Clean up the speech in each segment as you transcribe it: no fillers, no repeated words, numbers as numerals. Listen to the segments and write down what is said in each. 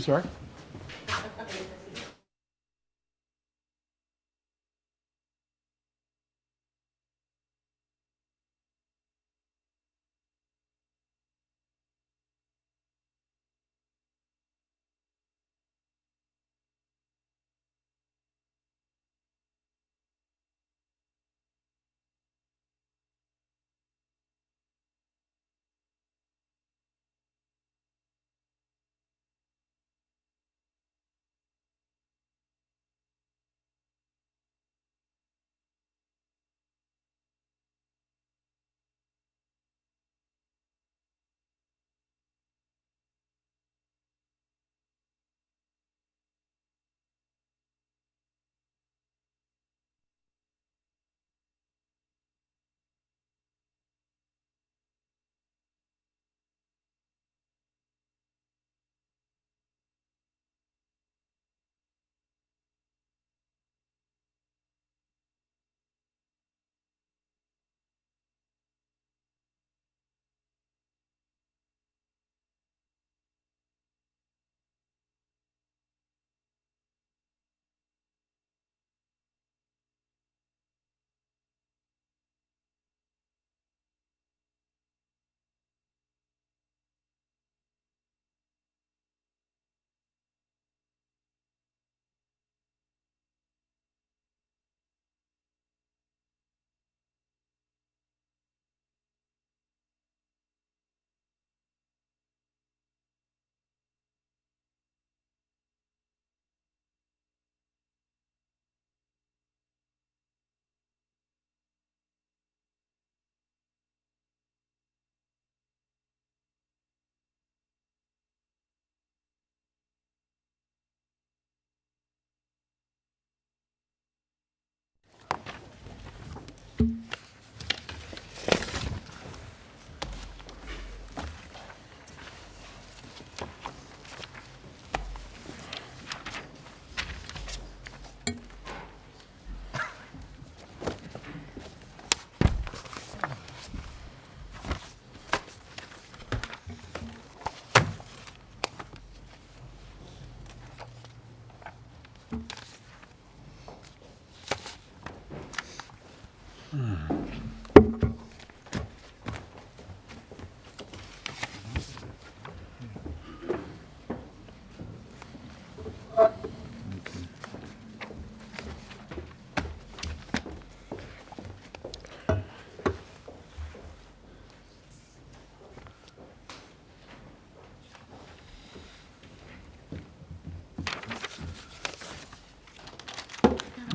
sorry?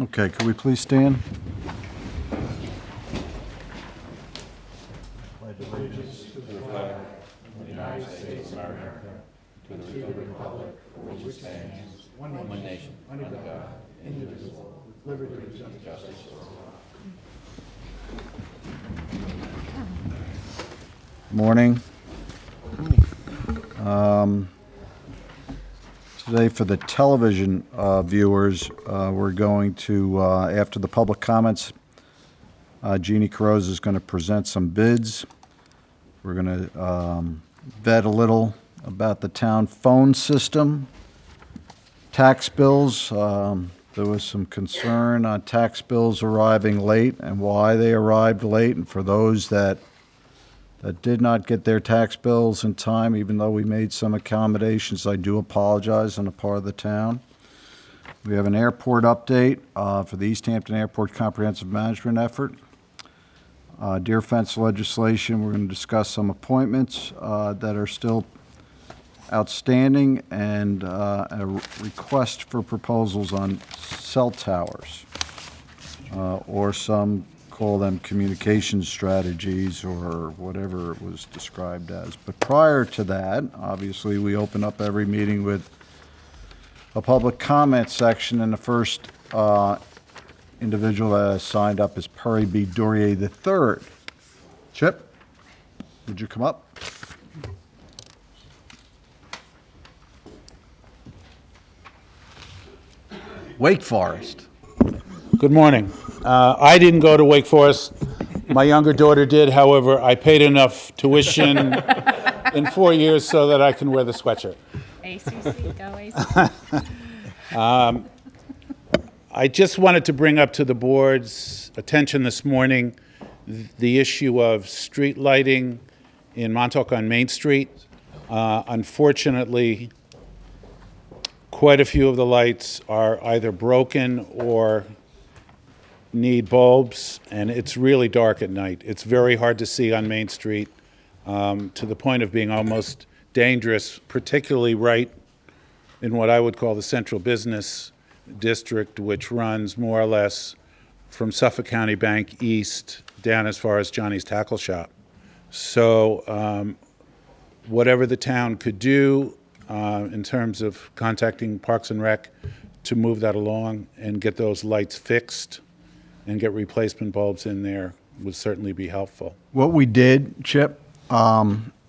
Okay, could we please stand? Morning. Today for the television viewers, we're going to, after the public comments, Jeannie Carrozza is going to present some bids. We're going to vet a little about the town phone system, tax bills. There was some concern on tax bills arriving late and why they arrived late, and for those that did not get their tax bills in time, even though we made some accommodations, I do apologize on the part of the town. We have an airport update for the East Hampton Airport Comprehensive Management Effort. Deer fence legislation, we're going to discuss some appointments that are still outstanding, and a request for proposals on cell towers, or some call them communication strategies or whatever it was described as. But prior to that, obviously, we open up every meeting with a public comment section, and the first individual that has signed up is Perry B. Dorier III. Chip, would you come up? Wake Forest. Good morning. I didn't go to Wake Forest. My younger daughter did. However, I paid enough tuition in 4 years so that I can wear the sweatshirt. ACC, go ACC. I just wanted to bring up to the board's attention this morning the issue of street lighting in Montauk on Main Street. Unfortunately, quite a few of the lights are either broken or need bulbs, and it's really dark at night. It's very hard to see on Main Street, to the point of being almost dangerous, particularly right in what I would call the central business district, which runs more or less from Suffolk County Bank east down as far as Johnny's Tackle Shop. So whatever the town could do in terms of contacting Parks and Rec to move that along and get those lights fixed and get replacement bulbs in there would certainly be helpful. What we did, Chip,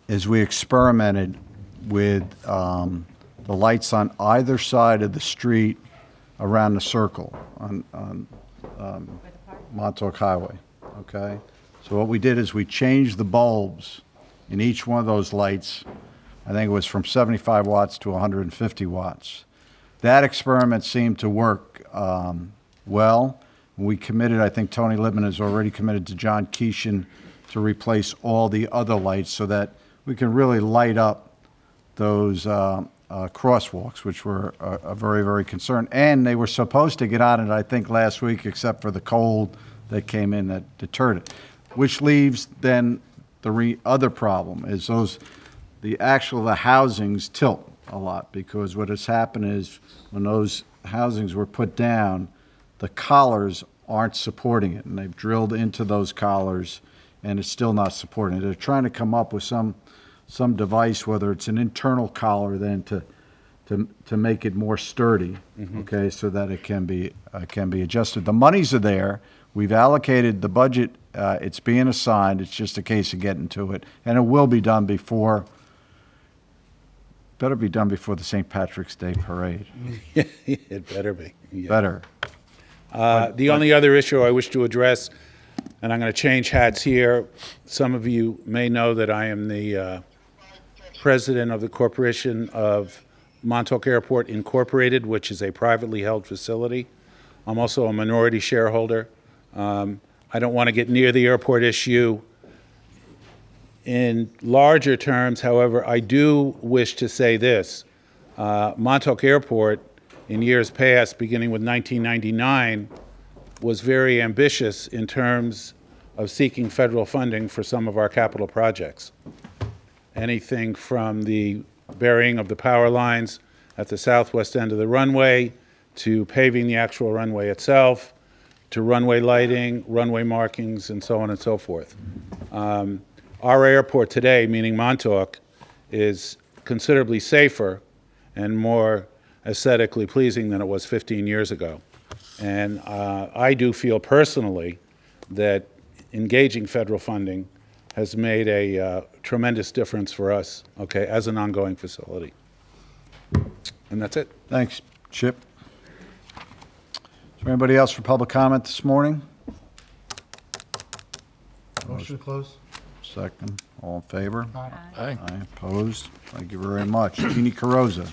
is we experimented with the lights on either side of the street around the circle on Montauk Highway, okay? So what we did is we changed the bulbs in each one of those lights. I think it was from 75 watts to 150 watts. That experiment seemed to work well. We committed, I think Tony Libman has already committed to John Keeshan to replace all the other lights so that we can really light up those crosswalks, which were a very, very concern. And they were supposed to get on it, I think, last week, except for the cold that came in that deterred it. Which leaves then the other problem is the housings tilt a lot, because what has happened is when those housings were put down, the collars aren't supporting it, and they've drilled into those collars, and it's still not supporting it. They're trying to come up with some device, whether it's an internal collar, then to make it more sturdy, okay, so that it can be adjusted. The monies are there. We've allocated the budget. It's being assigned. It's just a case of getting to it, and it will be done before. Better be done before the St. Patrick's Day parade. It better be. Yeah. Better. The only other issue I wish to address, and I'm going to change hats here. Some of you may know that I am the president of the Corporation of Montauk Airport Incorporated, which is a privately held facility. I'm also a minority shareholder. I don't want to get near the airport issue. In larger terms, however, I do wish to say this. Montauk Airport, in years past, beginning with 1999, was very ambitious in terms of seeking federal funding for some of our capital projects. Anything from the burying of the power lines at the southwest end of the runway, to paving the actual runway itself, to runway lighting, runway markings, and so on and so forth. Our airport today, meaning Montauk, is considerably safer and more aesthetically pleasing than it was 15 years ago. And I do feel personally that engaging federal funding has made a tremendous difference for us, okay, as an ongoing facility. And that's it. Thanks, Chip. Is there anybody else for public comment this morning? Motion to close? Second. All in favor? Aye. Aye. Opposed? Thank you very much. Jeannie Carrozza.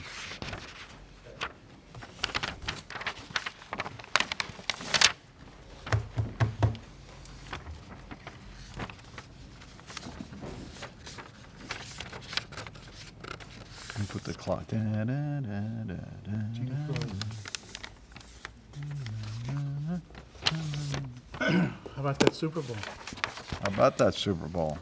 Can you put the clock? Da, da, da, da, da, How about that Super Bowl? How about that Super Bowl?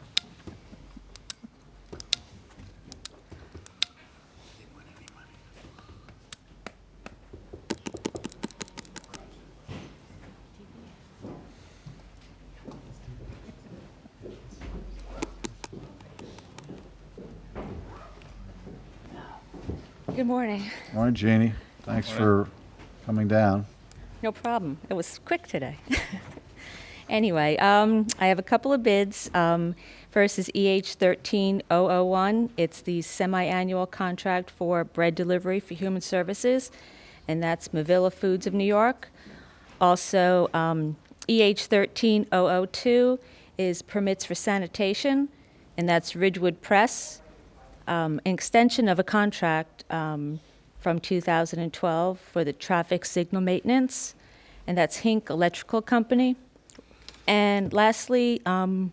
Good morning. Morning, Jeannie. Thanks for coming down. No problem. It was quick today. Anyway, I have a couple of bids. First is EH 13001. It's the semi-annual contract for bread delivery for human services, and that's Mavilla Foods of New York. Also, EH 13002 is permits for sanitation, and that's Ridgewood Press. an extension of a contract from 2012 for the traffic signal maintenance, and that's Hink Electrical Company. And lastly, I'm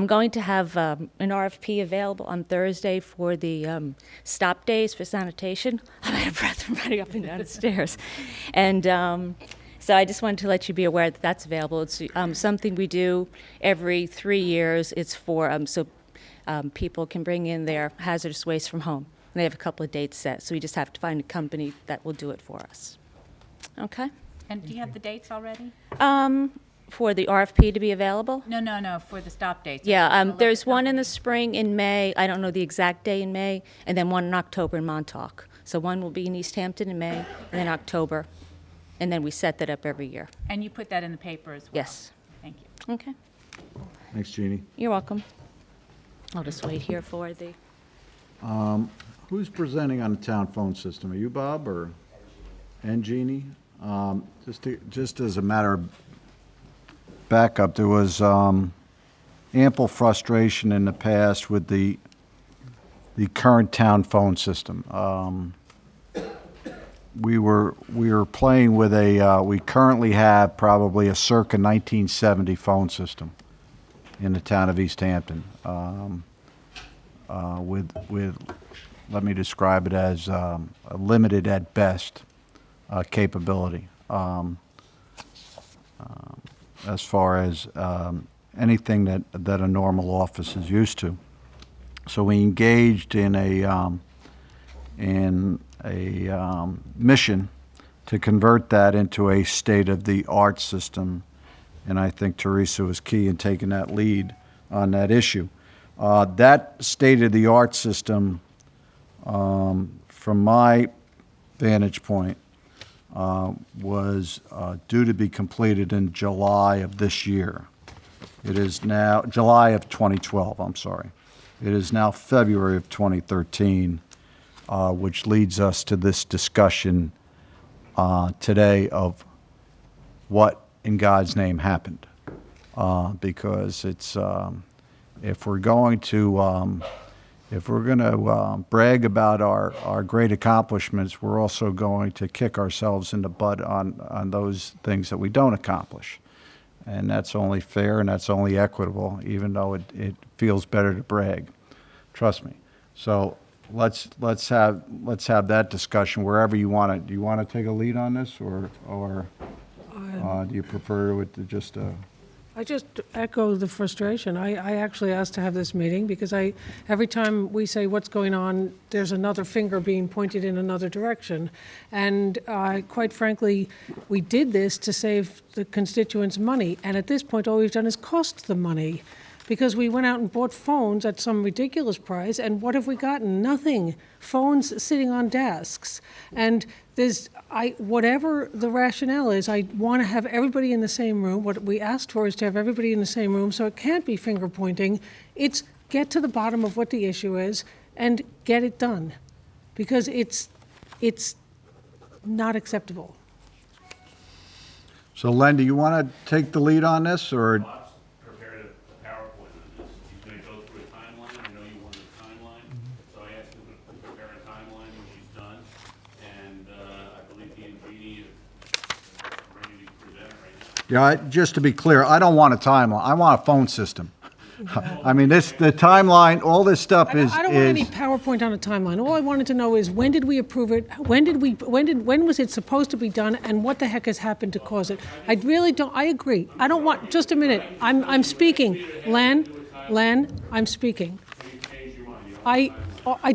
going to have an RFP available on Thursday for the stop days for sanitation. I'm out of breath from running up and down the stairs. And so I just wanted to let you be aware that that's available. It's something we do every 3 years. It's for people can bring in their hazardous waste from home. And they have a couple of dates set, so we just have to find a company that will do it for us. Okay? And do you have the dates already? For the RFP to be available? No, for the stop dates. Yeah, there's one in the spring in May, I don't know the exact day in May, and then one in October in Montauk. So one will be in East Hampton in May, and then October, and then we set that up every year. And you put that in the paper as well? Yes. Thank you. Okay, Thanks, Jeannie. you're welcome. I'll just wait here for the, Who's presenting on the town phone system? Are you, Bob, and Jeannie? Just as a matter of backup, there was ample frustration in the past with the current town phone system. We were playing with we currently have probably a circa 1970 phone system in the town of East Hampton. With let me describe it as a limited at best capability as far as anything that a normal office is used to. So we engaged in a mission to convert that into a state-of-the-art system, and I think Teresa was key in taking that lead on that issue. That state-of-the-art system, from my vantage point, was due to be completed in July of this year. It is now, July of 2012, I'm sorry. It is now February of 2013, which leads us to this discussion today of what in God's name happened. Because it's, if we're going to brag about our great accomplishments, we're also going to kick ourselves in the butt on those things that we don't accomplish. And that's only fair and that's only equitable, even though it feels better to brag. Trust me. So let's have that discussion wherever you want it. Do you want to take a lead on this, or do you prefer it to just I just echo the frustration. I actually asked to have this meeting because every time we say what's going on, there's another finger being pointed in another direction. And quite frankly, we did this to save the constituents money. And at this point, all we've done is cost them money because we went out and bought phones at some ridiculous price. And what have we gotten? Nothing. Phones sitting on desks. And whatever the rationale is, I want to have everybody in the same room. What we asked for is to have everybody in the same room, so it can't be finger pointing. It's get to the bottom of what the issue is and get it done, because it's not acceptable. So Len, do you want to take the lead on this, or? Bob's prepared a PowerPoint on this. He's going to go through a timeline. I know you wanted a timeline, so I asked him to prepare a timeline, which he's done. And I believe he and Jeannie are ready to present it right now. Yeah, just to be clear, I don't want a timeline. I want a phone system. I mean, the timeline, all this stuff is. I don't want any PowerPoint on a timeline. All I wanted to know is when did we approve it? When was it supposed to be done? And what the heck has happened to cause it? I really don't. I agree. I don't want. Just a minute. I'm speaking. Len, I'm speaking. I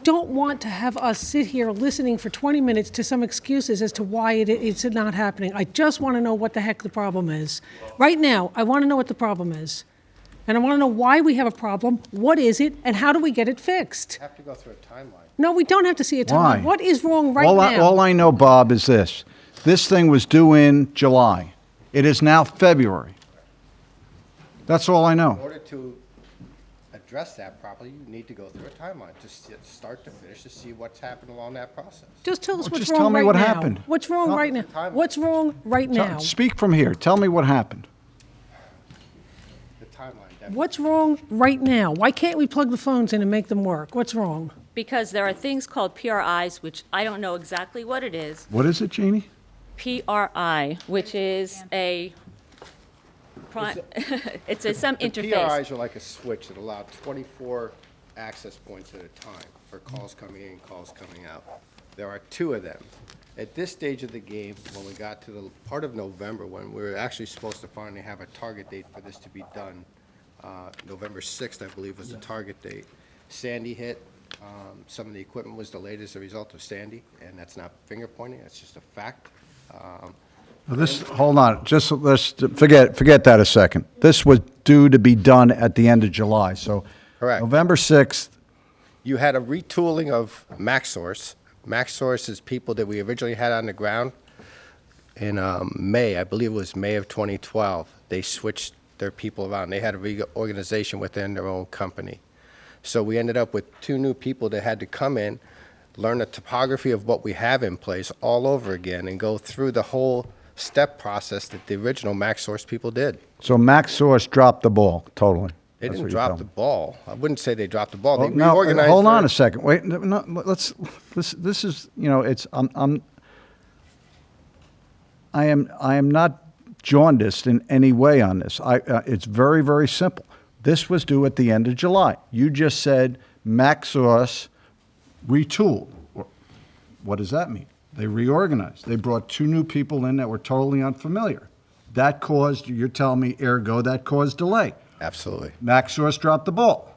don't want to have us sit here listening for 20 minutes to some excuses as to why it's not happening. I just want to know what the heck the problem is. Right now, I want to know what the problem is. And I want to know why we have a problem, what is it, and how do we get it fixed? Have to go through a timeline. No, we don't have to see a Why? timeline. What is wrong right all now? all I know, Bob, is this. This thing was due in July. It is now February. That's all I In know. order to address that properly, you need to go through a timeline, just start to finish, to see what's happened along that process. Just tell us Well, what's just wrong tell me right what now. happened. What's wrong Tell- right now? Timeline. What's wrong right now? Speak from here. Tell me what happened. The timeline, definitely. What's wrong right now? Why can't we plug the phones in and make them work? What's wrong? Because there are things called PRIs, which I don't know exactly what it is. What is it, Jeannie? PRI, which is it's some The interface. PRIs are like a switch that allow 24 access points at a time for calls coming in, calls coming out. There are 2 of them. At this stage of the game, when we got to the part of November, when we were actually supposed to finally have a target date for this to be done, November 6th, I believe, was the target date. Sandy hit. Some of the equipment was delayed as a result of Sandy, and that's not finger pointing, that's just a fact. Hold on, let's forget that a second. This was due to be done at the end of July, so. Correct. November 6th, You had a retooling of MaxSource. MaxSource is people that we originally had on the ground in May, I believe it was May of 2012. They switched their people around. They had a reorganization within their own company. So we ended up with 2 new people that had to come in, learn the topography of what we have in place all over again, and go through the whole step process that the original MaxSource people did. so MaxSource dropped the ball, totally. They That's didn't what you're drop telling the me. ball. I wouldn't say they dropped the ball. They No, reorganized. hold on their- a second, wait, no, this is, I am not jaundiced in any way on this. It's very, very simple. This was due at the end of July. You just said MaxSource retooled. What does that mean? They reorganized. They brought 2 new people in that were totally unfamiliar. That caused, you're telling me, ergo, that caused delay. Absolutely. MaxSource dropped the ball.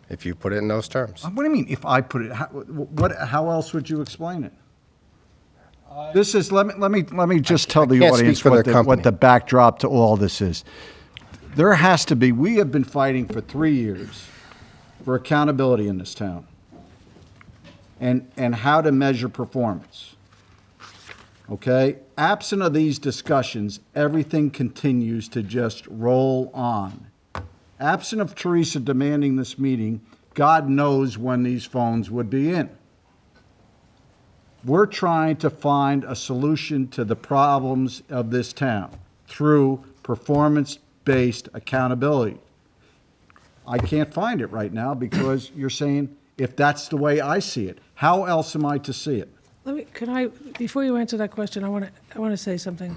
If you put it in those terms. What do you mean, if I put it, how else would you explain it? This is, let me just tell the can't speak audience for their what company. the backdrop to all this is. There has to be, we have been fighting for 3 years for accountability in this town and how to measure performance. Okay? Absent of these discussions, everything continues to just roll on. Absent of Teresa demanding this meeting, God knows when these phones would be in. We're trying to find a solution to the problems of this town through performance-based accountability. I can't find it right now because you're saying, if that's the way I see it, how else am I to see it? Before you answer that question, I want to say something.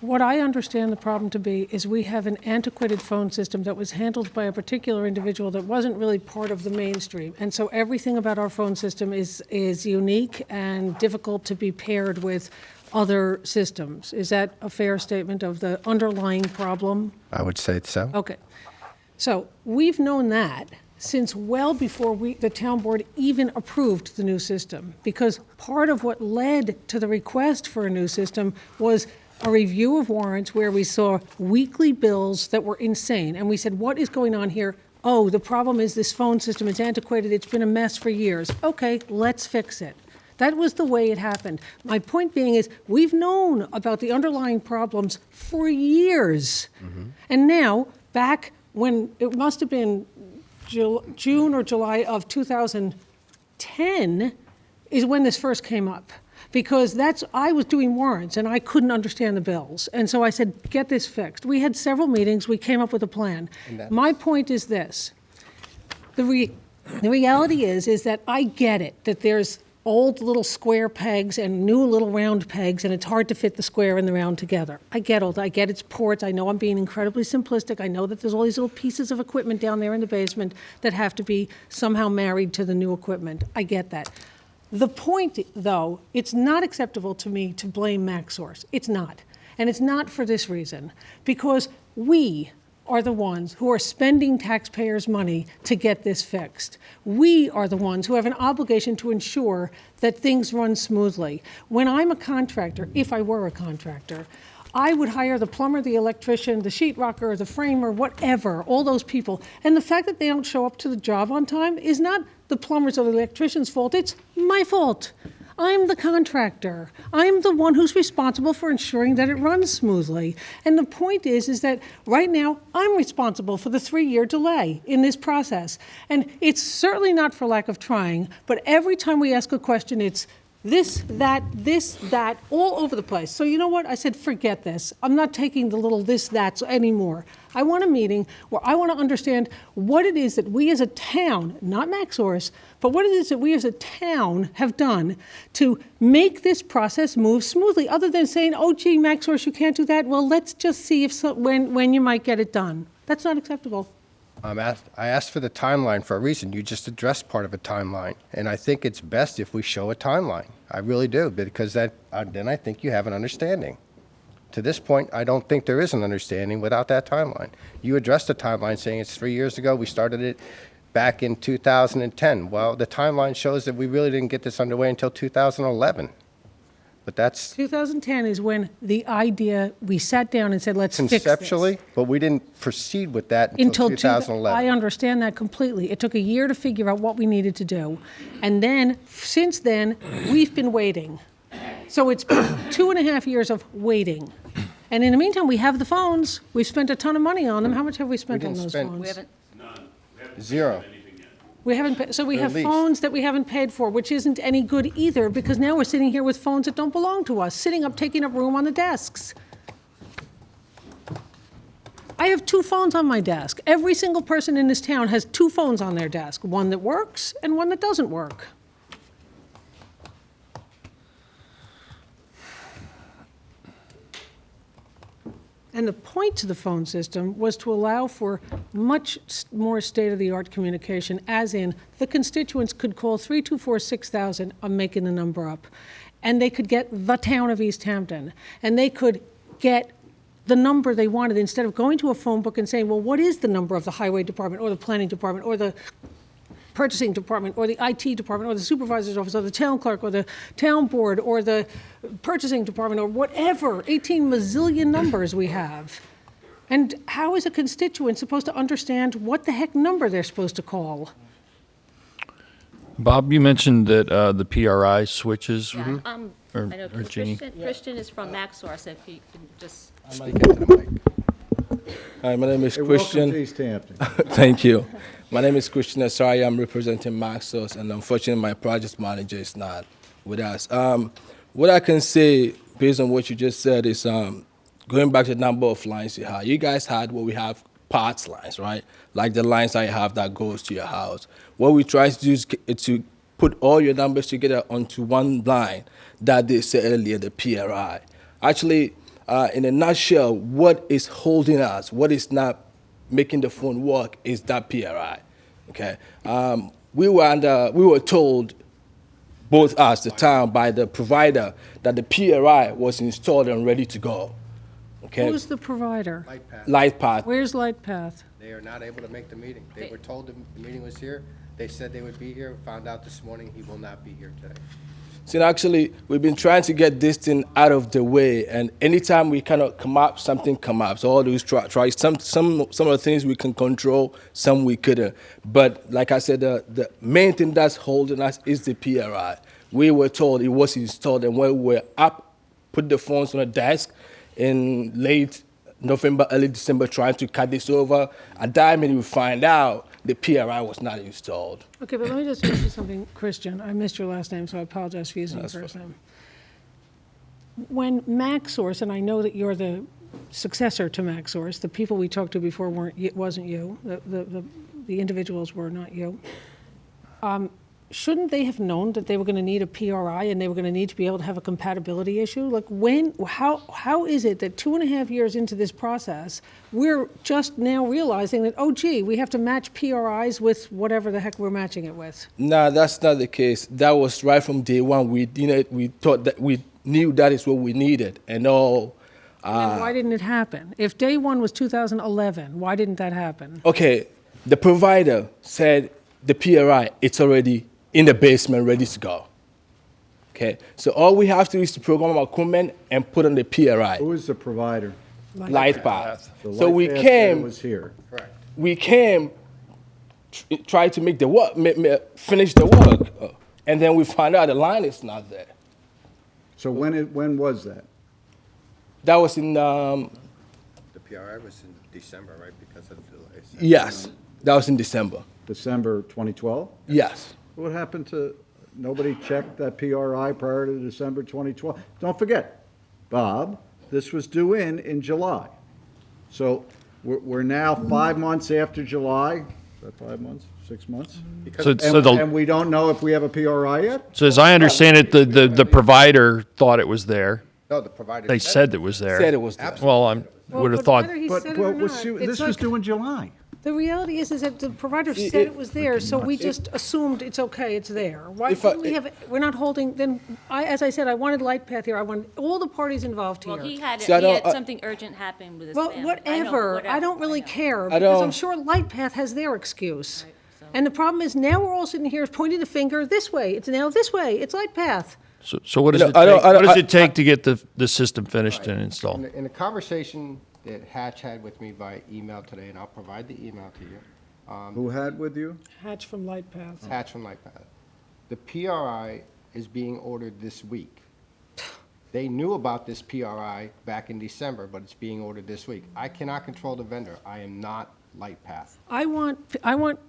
What I understand the problem to be is we have an antiquated phone system that was handled by a particular individual that wasn't really part of the mainstream. And so everything about our phone system is unique and difficult to be paired with other systems. Is that a fair statement of the underlying problem? I would say so. Okay. So we've known that since well before the town board even approved the new system, because part of what led to the request for a new system was a review of warrants where we saw weekly bills that were insane. And we said, what is going on here? Oh, the problem is this phone system is antiquated. It's been a mess for years. Okay, let's fix it. That was the way it happened. My point being is we've known about the underlying problems for years. And now, back when it must have been June or July of 2010 is when this first came up. Because I was doing warrants and I couldn't understand the bills. And so I said, get this fixed. We had several meetings, we came up with a plan. My point is this. The reality is that I get it, that there's old little square pegs and new little round pegs, and it's hard to fit the square and the round together. I get all that. I get its ports. I know I'm being incredibly simplistic. I know that there's all these little pieces of equipment down there in the basement that have to be somehow married to the new equipment. I get that. The point, though, it's not acceptable to me to blame MaxSource. It's not. And it's not for this reason. Because we are the ones who are spending taxpayers' money to get this fixed. We are the ones who have an obligation to ensure that things run smoothly. When I'm a contractor, if I were a contractor, I would hire the plumber, the electrician, the sheetrocker, the framer, whatever, all those people. And the fact that they don't show up to the job on time is not the plumber's or the electrician's fault, it's my fault. I'm the contractor. I'm the one who's responsible for ensuring that it runs smoothly. And the point is that right now, I'm responsible for the 3-year delay in this process. And it's certainly not for lack of trying, but every time we ask a question, it's, this, that, all over the place. So you know what? I said, forget this. I'm not taking the little this, that's anymore. I want a meeting where I want to understand what it is that we as a town, not MaxSource, but what it is that we as a town have done to make this process move smoothly, other than saying, oh, gee, MaxSource, you can't do that. Well, let's just see if when you might get it done. That's not acceptable. I asked for the timeline for a reason. You just addressed part of a timeline. And I think it's best if we show a timeline. I really do, because then I think you have an understanding. To this point, I don't think there is an understanding without that timeline. You addressed the timeline saying it's 3 years ago. We started it back in 2010. Well, the timeline shows that we really didn't get this underway until 2011. But that's 2010 is when the idea, we sat down and said, let's fix this. conceptually, but we didn't proceed with that until 2011. I understand that completely. It took a year to figure out what we needed to do. And then, since then, we've been waiting. So it's been 2.5 years of waiting. And in the meantime, we have the phones. We've spent a ton of money on them. How much have we spent on didn't those spend- phones? We haven't, Zero. We haven't, so we At have least. phones that we haven't paid for, which isn't any good either, because now we're sitting here with phones that don't belong to us, sitting up, taking up room on the desks. I have 2 phones on my desk. Every single person in this town has 2 phones on their desk, one that works and one that doesn't work. And the point to the phone system was to allow for much more state-of-the-art communication, as in the constituents could call 324-6000, I'm making the number up, and they could get the town of East Hampton, and they could get the number they wanted instead of going to a phone book and saying, well, what is the number of the highway department or the planning department or the purchasing department or the IT department or the supervisor's office or the town clerk or the town board or the purchasing department or whatever, 18 mazillion numbers we have. And how is a constituent supposed to understand what the heck number they're supposed to call? Bob, you mentioned that the PRI switches. yeah, Or- I know or Jeannie. Christian is from MaxSource, if you can just, Speak into the mic. Hi, my name is Hey, welcome Christian. to East Hampton. Thank you. My name is Christian Asari. I'm representing Maxos, and unfortunately, my project manager is not with us. What I can say, based on what you just said, is going back to the number of lines you had. You guys had what we have parts lines, right? Like the lines I have that goes to your house. What we try to do is to put all your numbers together onto one line that they said earlier, the PRI. Actually, in a nutshell, what is holding us, what is not making the phone work is that PRI. Okay, we were told, both us, the town, by the provider, that the PRI was installed and ready to go. Okay, Who's the provider? LightPath. Where's LightPath? They are not able to make the meeting. They were told the meeting was here. They said they would be here. Found out this morning he will not be here today. So actually, we've been trying to get this thing out of the way, and anytime we cannot come up, something come up. So all those try some of the things we can control, some we couldn't. But like I said, the main thing that's holding us is the PRI. We were told it was installed, and when we were up, put the phones on the desk in late November, early December, trying to cut this over. At that minute, we find out the PRI was not installed. Okay, but let me just ask you something, Christian. I missed your last name, so I apologize for using your first name. When MaxSource, and I know that you're the successor to MaxSource, the people we talked to before wasn't you, the individuals were not you. Shouldn't they have known that they were going to need a PRI and they were going to need to be able to have a compatibility issue? Like how is it that 2.5 years into this process, we're just now realizing that, oh gee, we have to match PRIs with whatever the heck we're matching it with? No, that's not the case. That was right from day one. We thought that we knew that is what we needed, and all. And why didn't it happen? If day one was 2011, why didn't that happen? Okay, the provider said the PRI, it's already in the basement, ready to go. Okay, so all we have to do is to program our equipment and put on the PRI, Who is the provider? LightPath. The So we LightPath that came, was here. Correct. we came, try to make the work, finish the work, and then we find out the line is not there. So when was that? That was in, The PRI was in December, right, because of the delays. yes, that was in December. December 2012? Yes. What happened to nobody checked that PRI prior to December 2012. Don't forget, Bob, this was due in July. So we're now 5 months after July. Is that 5 months, 6 months? And we don't know if we have a PRI yet? So as I understand it, the provider thought it was there. No, the provider. They said it was there. Said it was there. Well, I would have thought, Whether he But, said it or well, not, this was due in July. the reality is that the provider said it was there, so we just assumed it's okay, it's there. Why If I- couldn't we have, we're not holding, then, as I said, I wanted LightPath here, I wanted all the parties involved here. Well, he had See, I don't- something urgent happen with his Well, family. whatever, I don't really know. care, I because I'm don't- sure LightPath has their excuse. And the problem is, now we're all sitting here pointing the finger this way, it's now this way, it's LightPath. so what does You it know, I don't- take, I don't- what does I- it take to get the system finished and installed? In the conversation that Hatch had with me by email today, and I'll provide the email to you, Who had with you? Hatch from LightPath. Hatch from LightPath. The PRI is being ordered this week. They knew about this PRI back in December, but it's being ordered this week. I cannot control the vendor. I am not LightPath. I want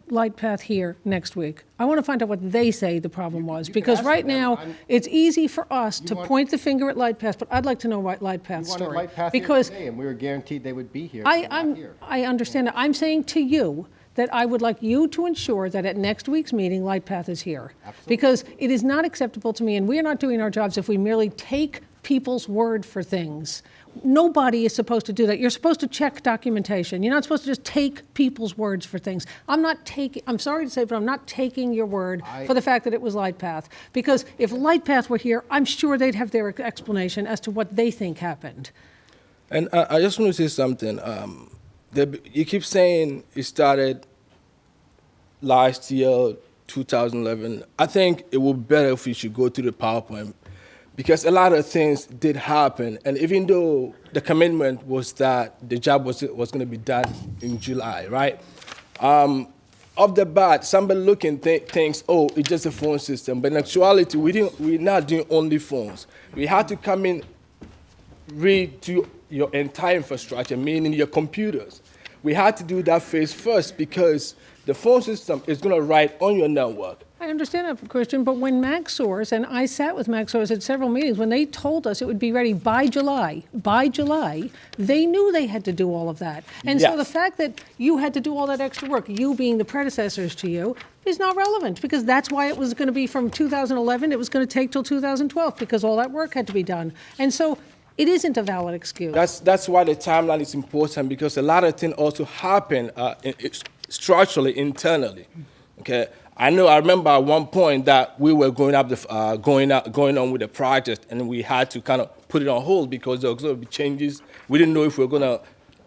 LightPath here next week. I want to find out what they say the problem was, because ask right them. now, it's easy for us to want- point the finger at LightPath, but I'd like to know what LightPath's We wanted story. LightPath here Because today, and we were guaranteed they would be here. They're not here. I understand that. I'm saying to you that I would like you to ensure that at next week's meeting, LightPath is here. Absolutely. Because it is not acceptable to me, and we are not doing our jobs if we merely take people's word for things. Nobody is supposed to do that. You're supposed to check documentation. You're not supposed to just take people's words for things. I'm sorry to say, but I'm not taking your word for the fact that it was LightPath. Because if LightPath were here, I'm sure they'd have their explanation as to what they think happened. And I just want to say something. You keep saying it started last year, 2011. I think it would be better if we should go through the PowerPoint, because a lot of things did happen. And even though the commitment was that the job was going to be done in July, right? Off the bat, somebody looking thinks, oh, it's just a phone system. But in actuality, we're not doing only phones. We had to come in, read to your entire infrastructure, meaning your computers. We had to do that phase first because the phone system is going to write on your network. I understand that, Christian, but when MaxSource, and I sat with MaxSource at several meetings, when they told us it would be ready by July, they knew they had to do all of that. And so Yes. the fact that you had to do all that extra work, you being the predecessors to you, is not relevant, because that's why it was going to be from 2011, it was going to take till 2012, because all that work had to be done. And so it isn't a valid excuse. That's why the timeline is important, because a lot of things also happen structurally, internally. Okay, I remember at one point that we were going on with the project, and we had to kind of put it on hold because there was going to be changes. We didn't know if we were going to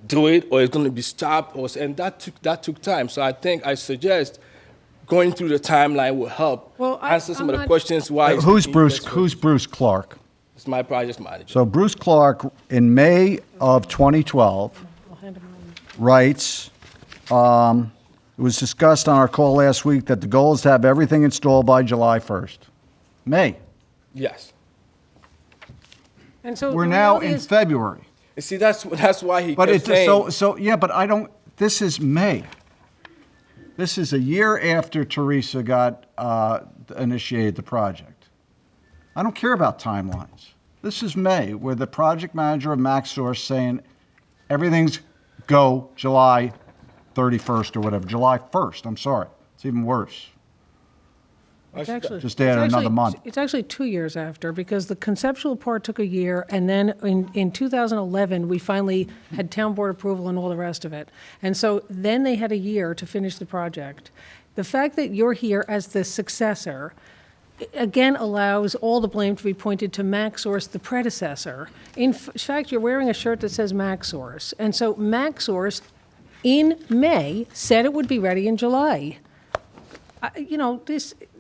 do it or it's going to be stopped, and that took time. So I suggest going through the timeline will help answer some of the questions. Why? Who's Bruce Clark? It's my project manager. So Bruce Clark, in May of 2012, writes, it was discussed on our call last week that the goal is to have everything installed by July 1st. May. Yes. And so We're the now reality in is- February. You see, that's why he But kept it's, saying. yeah, but I don't, this is May. This is a year after Teresa got, initiated the project. I don't care about timelines. This is May, where the project manager of MaxSource saying everything's go July 31st or whatever, July 1st, I'm sorry. It's even worse. It's actually- Just add it's another actually- month. It's actually 2 years after, because the conceptual part took a year, and then in 2011, we finally had town board approval and all the rest of it. And so then they had a year to finish the project. The fact that you're here as the successor, again, allows all the blame to be pointed to MaxSource, the predecessor. In fact, you're wearing a shirt that says MaxSource. And so MaxSource, in May, said it would be ready in July.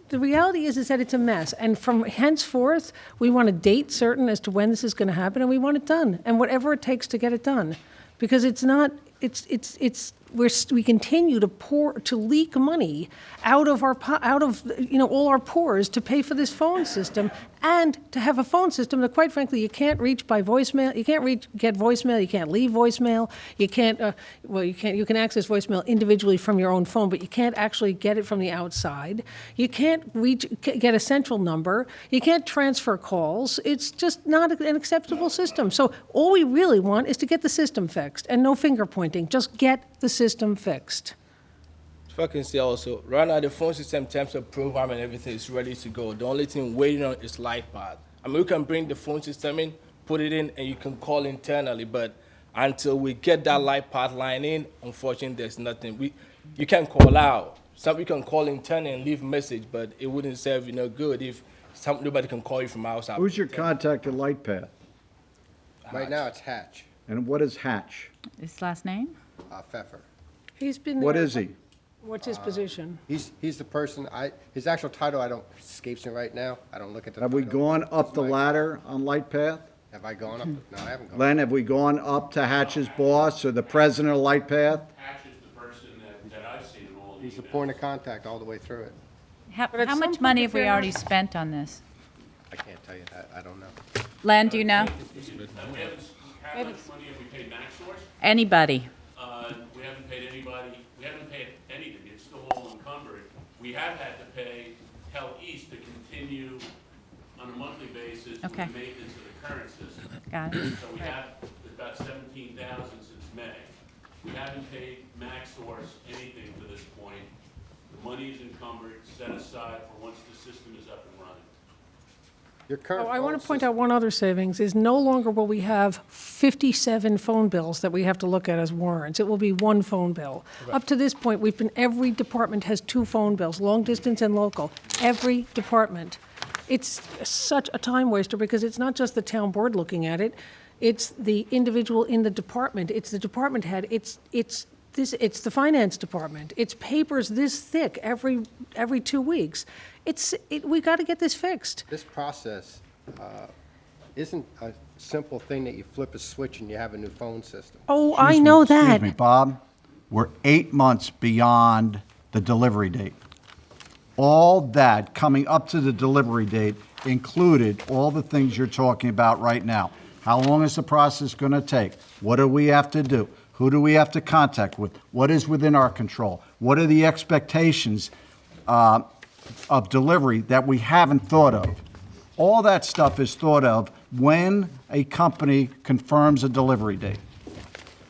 The reality is that it's a mess. And from henceforth, we want a date certain as to when this is going to happen, and we want it done, and whatever it takes to get it done. Because it's not, we continue to leak money out of all our pores to pay for this phone system and to have a phone system that, quite frankly, you can't reach by voicemail. You can't get voicemail. You can't leave voicemail. You can't. You can access voicemail individually from your own phone, but you can't actually get it from the outside. You can't get a central number. You can't transfer calls. It's just not an acceptable system. So all we really want is to get the system fixed, and no finger pointing. Just get the system fixed. If I can say also, right now the phone system in terms of program and everything is ready to go. The only thing waiting on is LightPad. I mean, we can bring the phone system in, put it in, and you can call internally, but until we get that LightPad line in, unfortunately, there's nothing. You can call out. You can call internally and leave a message, but it wouldn't serve you no good if nobody can call you from outside. Who's your contact at LightPath? Right now, it's Hatch, And what is Hatch? His last name? Pfeffer. He's been What there. is he? What's his position? He's the person, his actual title, escapes me right now. I don't look at the Have we title. gone up the ladder on LightPath? Have I gone up? No, I haven't gone. Len, have we gone up to Hatch's boss or the president of LightPath? Hatch is the person that I've seen in all the He's the emails. point of contact all the way through it. How at some much point, money if have we they're already not- spent on this? I can't tell you that. I don't know. Len, do you know? How much money have we paid MaxSource? Anybody? We haven't paid anybody, we haven't paid anything, it's still all encumbered. We have had to pay Hell East to continue on a monthly basis with Okay. the maintenance of the current system. Got it. So we have about 17,000 since May. We haven't paid MaxSource anything to this point. The money is encumbered, set aside for once the system is up and running. Your current. Oh, I want phone to point system- out one other savings, is no longer will we have 57 phone bills that we have to look at as warrants. It will be one phone bill. Up to this point, every department has two phone bills, long distance and local. Every department. It's such a time waster because it's not just the town board looking at it. It's the individual in the department. It's the department head. It's the finance department. It's papers this thick every 2 weeks. We got to get this fixed. This process isn't a simple thing that you flip a switch and you have a new phone system. Oh, I know that. Excuse me, Bob, we're 8 months beyond the delivery date. All that coming up to the delivery date included all the things you're talking about right now. How long is the process going to take? What do we have to do? Who do we have to contact with? What is within our control? What are the expectations of delivery that we haven't thought of? All that stuff is thought of when a company confirms a delivery date.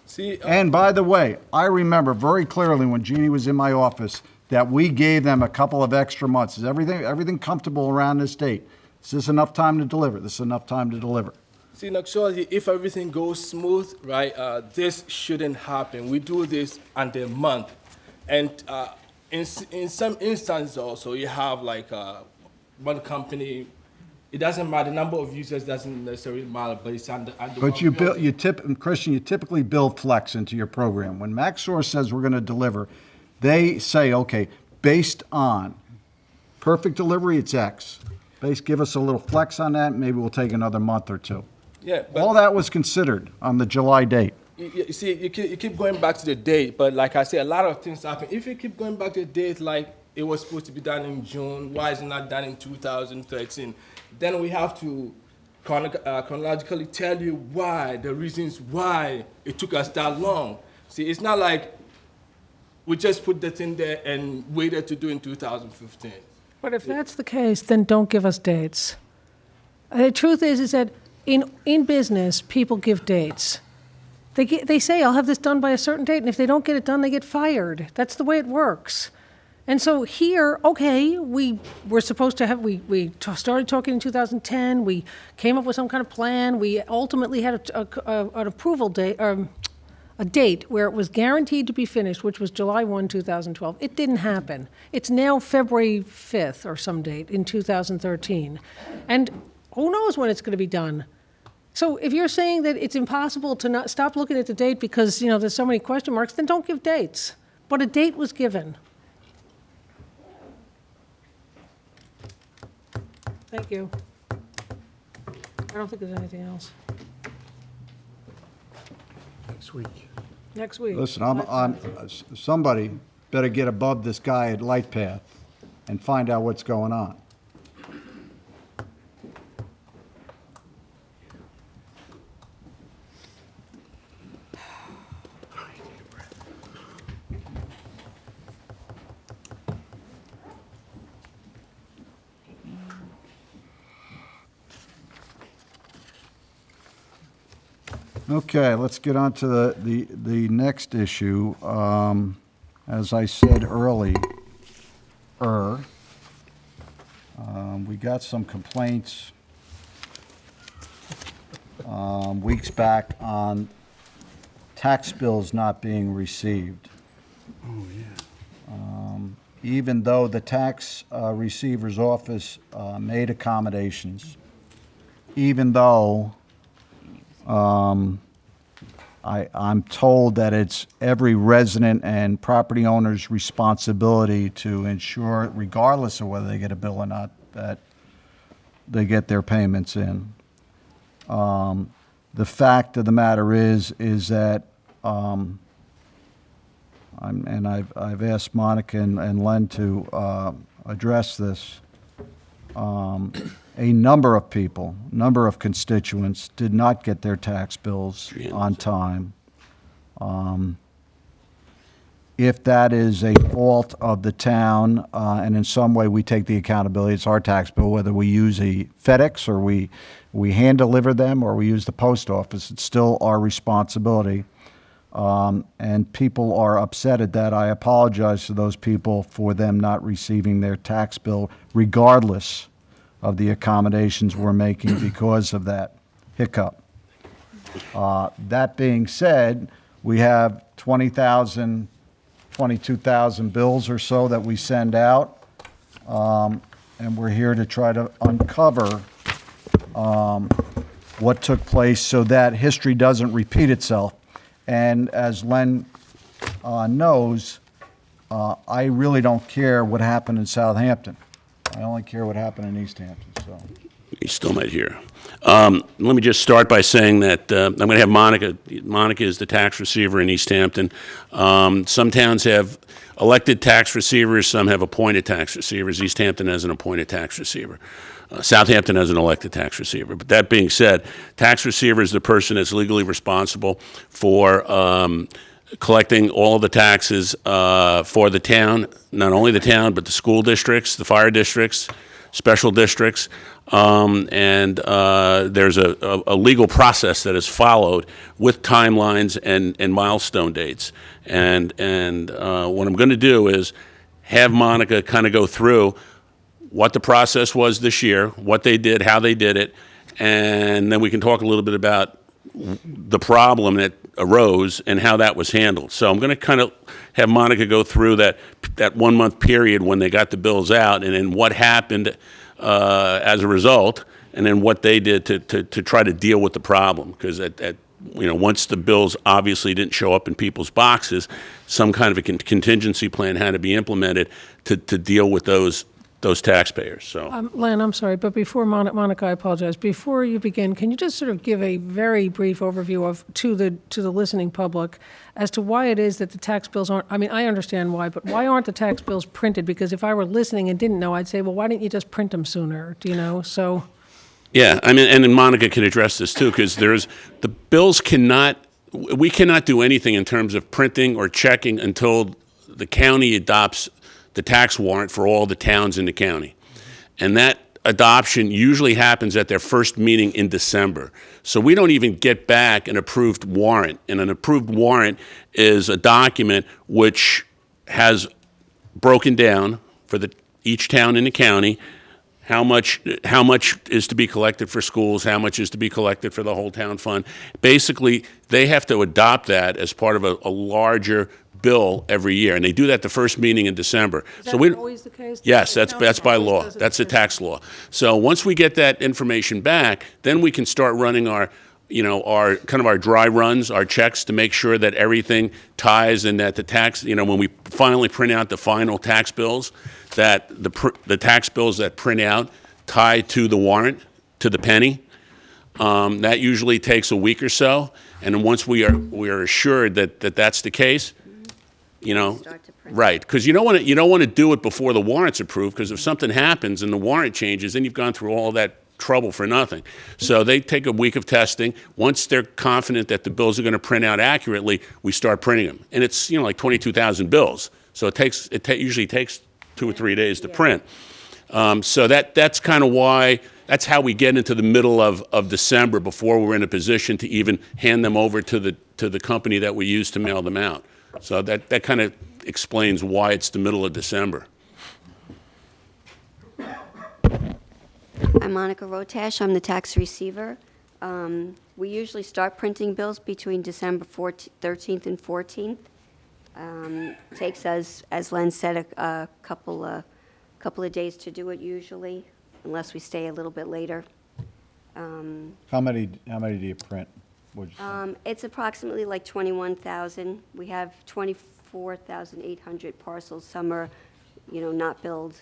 See, And by the way, I remember very clearly when Jeannie was in my office that we gave them a couple of extra months. Is everything comfortable around this date? Is this enough time to deliver? This is enough time to deliver. See, actually, if everything goes smooth, right, this shouldn't happen. We do this under a month. And in some instances also, you have like one company, it doesn't matter, the number of users doesn't necessarily matter, but it's under But one building. Christian, you typically build flex into your program. When MaxSource says we're going to deliver, they say, okay, based on perfect delivery, it's X. Give us a little flex on that, maybe we'll take another month or two. Yeah, but All that was considered on the July date. you see, you keep going back to the date, but like I said, a lot of things happen. If you keep going back to the date, like it was supposed to be done in June, why is it not done in 2013? Then we have to chronologically tell you why, the reasons why it took us that long. See, it's not like we just put the thing there and waited to do in 2015. But if that's the case, then don't give us dates. The truth is that in business, people give dates. They say, I'll have this done by a certain date, and if they don't get it done, they get fired. That's the way it works. And so here, okay, we were supposed to have, we started talking in 2010, we came up with some kind of plan, we ultimately had an approval date, a date where it was guaranteed to be finished, which was July 1, 2012. It didn't happen. It's now February 5th or some date in 2013. And who knows when it's going to be done? So if you're saying that it's impossible to not stop looking at the date because, there's so many question marks, then don't give dates. But a date was given. Thank you. I don't think there's anything else. Next week. Next week. Listen, somebody better get above this guy at LightPath and find out what's going on. Okay, let's get on to the next issue. As I said earlier, we got some complaints weeks back on tax bills not being received. Oh, yeah. Even though the tax receiver's office made accommodations, even though I'm told that it's every resident and property owner's responsibility to ensure, regardless of whether they get a bill or not, that they get their payments in. The fact of the matter is that, I've asked Monica and Len to address this. A number of people, number of constituents did not get their tax bills on time. If that is a fault of the town, and in some way we take the accountability, it's our tax bill, whether we use a FedEx or we hand deliver them or we use the post office, it's still our responsibility. And people are upset at that. I apologize to those people for them not receiving their tax bill, regardless of the accommodations we're making because of that hiccup. That being said, we have 20,000, 22,000 bills or so that we send out, and we're here to try to uncover what took place so that history doesn't repeat itself. And as Len knows, I really don't care what happened in Southampton. I only care what happened in East Hampton, so. You still might hear. Let me just start by saying that I'm going to have Monica. Monica is the tax receiver in East Hampton. Some towns have elected tax receivers, some have appointed tax receivers. East Hampton has an appointed tax receiver. Southampton has an elected tax receiver. But that being said, tax receiver is the person that's legally responsible for collecting all of the taxes for the town, not only the town, but the school districts, the fire districts, special districts, and there's a legal process that is followed with timelines and milestone dates. And what I'm going to do is have Monica kind of go through what the process was this year, what they did, how they did it, and then we can talk a little bit about the problem that arose and how that was handled. So I'm going to kind of have Monica go through that 1 month period when they got the bills out, and then what happened as a result, and then what they did to try to deal with the problem. Because once the bills obviously didn't show up in people's boxes, some kind of a contingency plan had to be implemented to deal with those taxpayers. So. Len, I'm sorry, but before Monica, I apologize. Before you begin, can you just sort of give a very brief overview to the listening public as to why it is that the tax bills aren't? I mean, I understand why, but why aren't the tax bills printed? Because if I were listening and didn't know, I'd say, well, why didn't you just print them sooner? Do you know? So. Yeah, I mean, and then Monica can address this too, because the bills we cannot do anything in terms of printing or checking until the county adopts the tax warrant for all the towns in the county. And that adoption usually happens at their first meeting in December. So we don't even get back an approved warrant. And an approved warrant is a document which has broken down for each town in the county how much is to be collected for schools, how much is to be collected for the whole town fund. Basically, they have to adopt that as part of a larger bill every year, and they do that the first meeting in December. Is that always the case? Yes, that's by law. That's a tax law. So once we get that information back, then we can start running our dry runs, our checks to make sure that everything ties and that the tax, when we finally print out the final tax bills, that the tax bills that print out tie to the warrant, to the penny. That usually takes a week or so, and then once we are assured that that's the case, right, because you don't want to do it before the warrant's approved, because if something happens and the warrant changes, then you've gone through all that trouble for nothing. So they take a week of testing. Once they're confident that the bills are going to print out accurately, we start printing them. And it's like 22,000 bills, so it usually takes 2 or 3 days to print. So that's kind of why, that's how we get into the middle of December before we're in a position to even hand them over to the company that we use to mail them out. So that kind of explains why it's the middle of December. I'm Monica Rotash. I'm the tax receiver. We usually start printing bills between December 13th and 14th. Takes us, as Len said, a couple of days to do it usually, unless we stay a little bit later. How many do you print? What'd you say? It's approximately like 21,000. We have 24,800 parcels. Some are, not billed.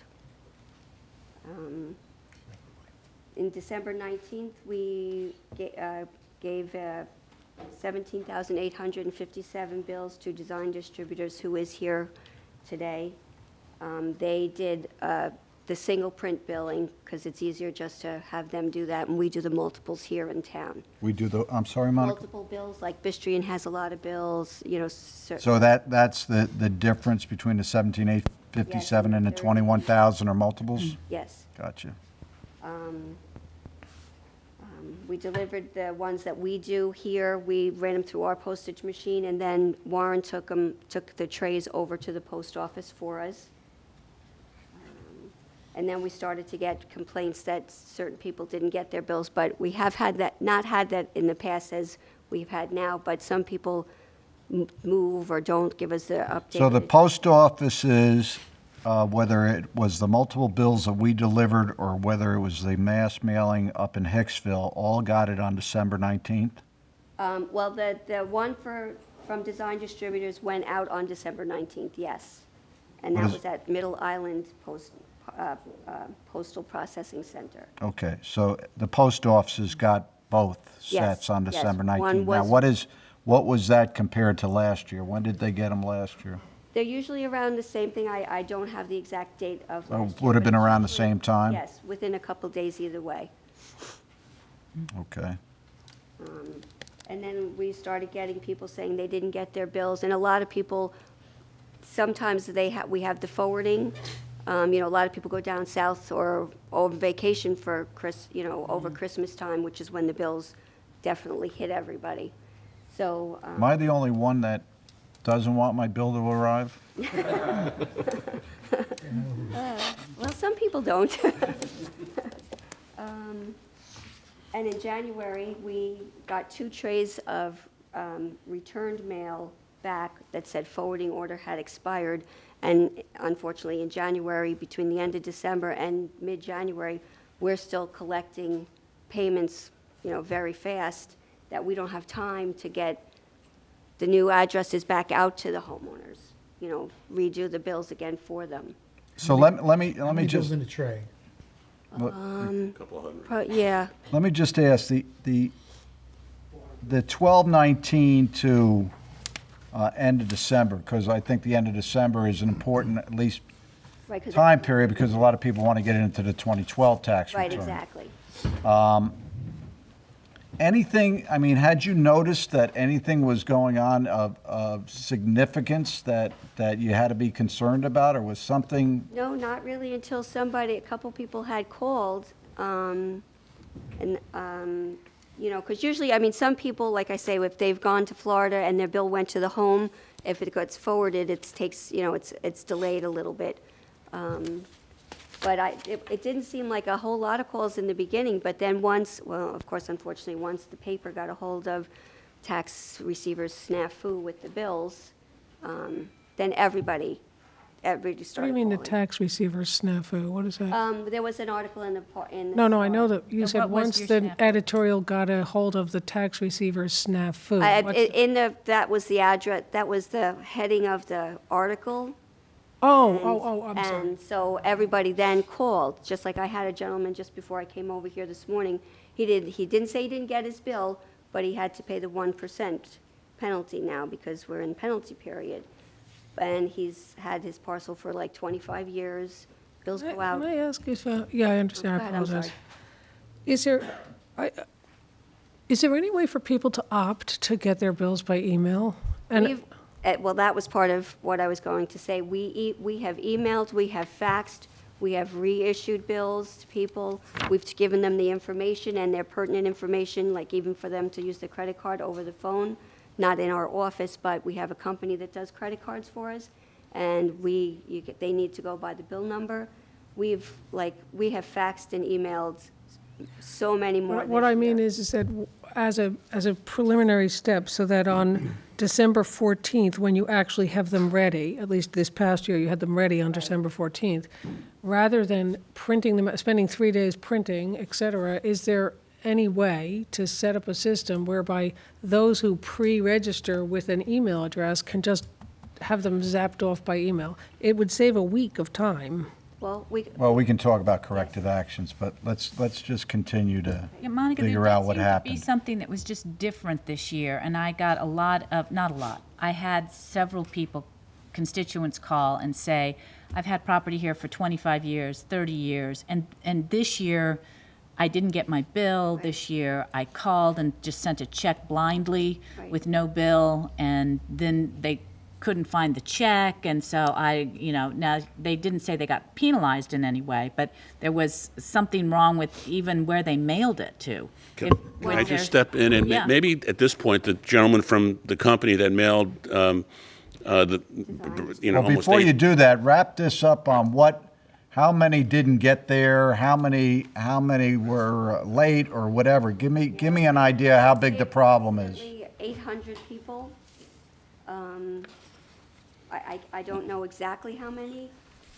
In December 19th, we gave 17,857 bills to Design Distributors, who is here today. They did the single print billing, because it's easier just to have them do that, and we do the multiples here in town. We do I'm sorry, Monica? Multiple bills, like Bistrian has a lot of bills, So that's the difference between the 17,857 and the 21,000 are multiples? Yes. Gotcha. We delivered the ones that we do here. We ran them through our postage machine, and then Warren took the trays over to the post office for us. And then we started to get complaints that certain people didn't get their bills, but we have not had that in the past as we've had now, but some people move or don't give us the update. So the post offices, whether it was the multiple bills that we delivered or whether it was the mass mailing up in Hicksville, all got it on December 19th? Well, the one from Design Distributors went out on December 19th, yes. And What that is- was at Middle Island Postal Processing Center. Okay, so the post offices got both Yes, sets on yes. December One 19th. Now, was- what was that compared to last year? When did they get them last year? They're usually around the same thing. I don't have the exact date of last year. Would have but been it's around the usually- same time? Yes, within a couple days either way. Okay. And then we started getting people saying they didn't get their bills, and a lot of people, sometimes we have the forwarding. A lot of people go down south or on vacation for over Christmas time, which is when the bills definitely hit everybody. So, Am I the only one that doesn't want my bill to arrive? well, some people don't. And in January, we got 2 trays of returned mail back that said forwarding order had expired. And unfortunately, in January, between the end of December and mid-January, we're still collecting payments, very fast, that we don't have time to get the new addresses back out to the homeowners, redo the bills again for them. So let me How many just, bills in a tray? Yeah, let me just ask, the 12/19 to end of December, because I think the end of December is an important, at least, right, 'cause time period, because a lot of people want to get into the 2012 tax return. right, exactly. Anything, had you noticed that anything was going on of significance that you had to be concerned about, or was something? No, not really until a couple people had called, because usually, some people, like I say, if they've gone to Florida and their bill went to the home, if it gets forwarded, it takes, it's delayed a little bit. But it didn't seem like a whole lot of calls in the beginning, but then of course, unfortunately, once the paper got a hold of tax receivers' snafu with the bills, then everybody What started do you mean the calling. tax receiver snafu? What is that? There was an article in the. No, I know that you And said what was once your the snafu? editorial got a hold of the tax receiver's snafu. That was the address, that was the heading of the article. I'm sorry. And so everybody then called, just like I had a gentleman just before I came over here this morning. He didn't say he didn't get his bill, but he had to pay the 1% penalty now because we're in penalty period. And he's had his parcel for like 25 years. Bills go out. Can I ask if, yeah, I understand, Go I ahead, I'm apologize. sorry. Is there any way for people to opt to get their bills by email? And Well, that was part of what I was going to say. We have emailed, we have faxed, We have reissued bills to people. We've given them the information and their pertinent information, like even for them to use the credit card over the phone, not in our office, but we have a company that does credit cards for us, and they need to go by the bill number. We have faxed and emailed so many more What this I mean year. is that as a preliminary step, so that on December 14th, when you actually have them ready, at least this past year, you had them ready on December 14th, rather than printing them, spending 3 days printing, et cetera, is there any way to set up a system whereby those who pre-register with an email address can just have them zapped off by email? It would save a week of time. Well, Well, we can talk about corrective actions, but let's just continue to Yeah, Monica, figure there out did what seem to be happened. something that was just different this year, and I got a lot of, not a lot, I had several people, constituents call and say, I've had property here for 25 years, 30 years, and this year, I didn't get my bill. This year, I called and just sent a check blindly Right. with no bill, and then they couldn't find the check, and so now they didn't say they got penalized in any way, but there was something wrong with even where they mailed it to. Can I just step in and Yeah. maybe at this point, the gentleman from the company that mailed, Well, almost before you eight, do that, wrap this up on how many didn't get there, how many were late or whatever. Give me an idea how big the problem is. Approximately 800 people. I don't know exactly how many.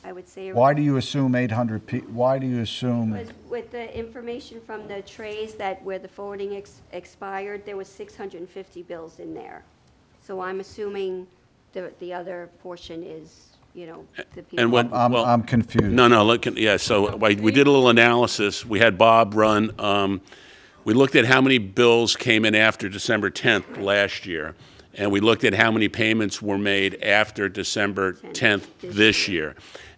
I would say. Why do you assume 800 why do you assume? Was with the information from the trays where the forwarding expired, there was 650 bills in there. So I'm assuming the other portion is, the people. and what, I'm well, confused. No, look, yeah, so we did a little analysis. We had Bob run, we looked at how many bills came in after December 10th last year, and we looked at how many payments were made after December 10th this year.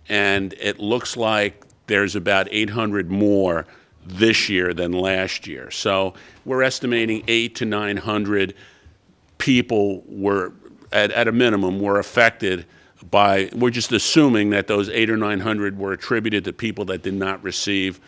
And it looks like there's about 800 more this year than last year. So we're estimating 800 to 900 people were, at a minimum, were affected by, we're just assuming that those 800 or 900 were attributed to people that did not receive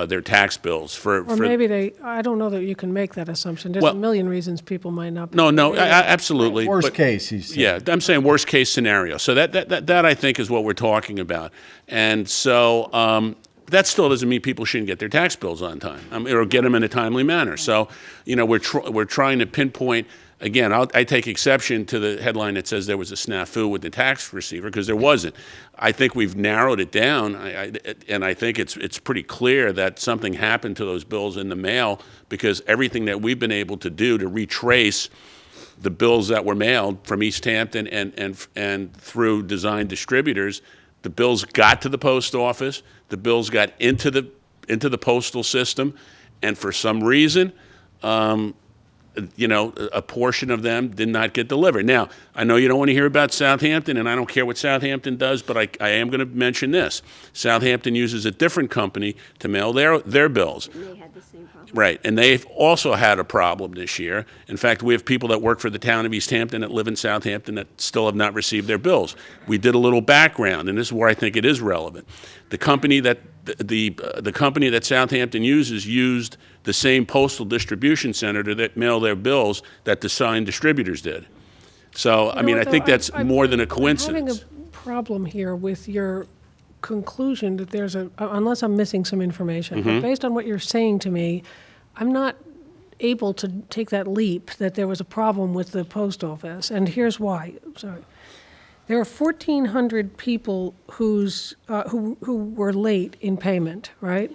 their tax bills. Or maybe I don't know that you can make that assumption. There's Well- a million reasons people might not be. No, absolutely. Worst but- case, he said. Yeah, I'm saying worst case scenario. So that I think is what we're talking about. And so that still doesn't mean people shouldn't get their tax bills on time, or get them in a timely manner. So, we're trying to pinpoint. Again, I take exception to the headline that says there was a snafu with the tax receiver, because there wasn't. I think we've narrowed it down, and I think it's pretty clear that something happened to those bills in the mail, because everything that we've been able to do to retrace the bills that were mailed from East Hampton and through design distributors, the bills got to the post office, the bills got into the postal system, and for some reason, a portion of them did not get delivered. Now, I know you don't want to hear about Southampton, and I don't care what Southampton does, but I am going to mention this. Southampton uses a different company to mail their bills. And they had the same problem. Right, and they've also had a problem this year. In fact, we have people that work for the town of East Hampton that live in Southampton that still have not received their bills. We did a little background, and this is where I think it is relevant. The company that the company that Southampton uses used the same postal distribution center to mail their bills that the sign distributors did. So, I mean, I think that's more than a coincidence. I'm having a problem here with your conclusion that there's unless I'm missing some information, Mm-hmm. but based on what you're saying to me, I'm not able to take that leap that there was a problem with the post office, and here's why. Sorry. There are 1,400 people who were late in payment, right?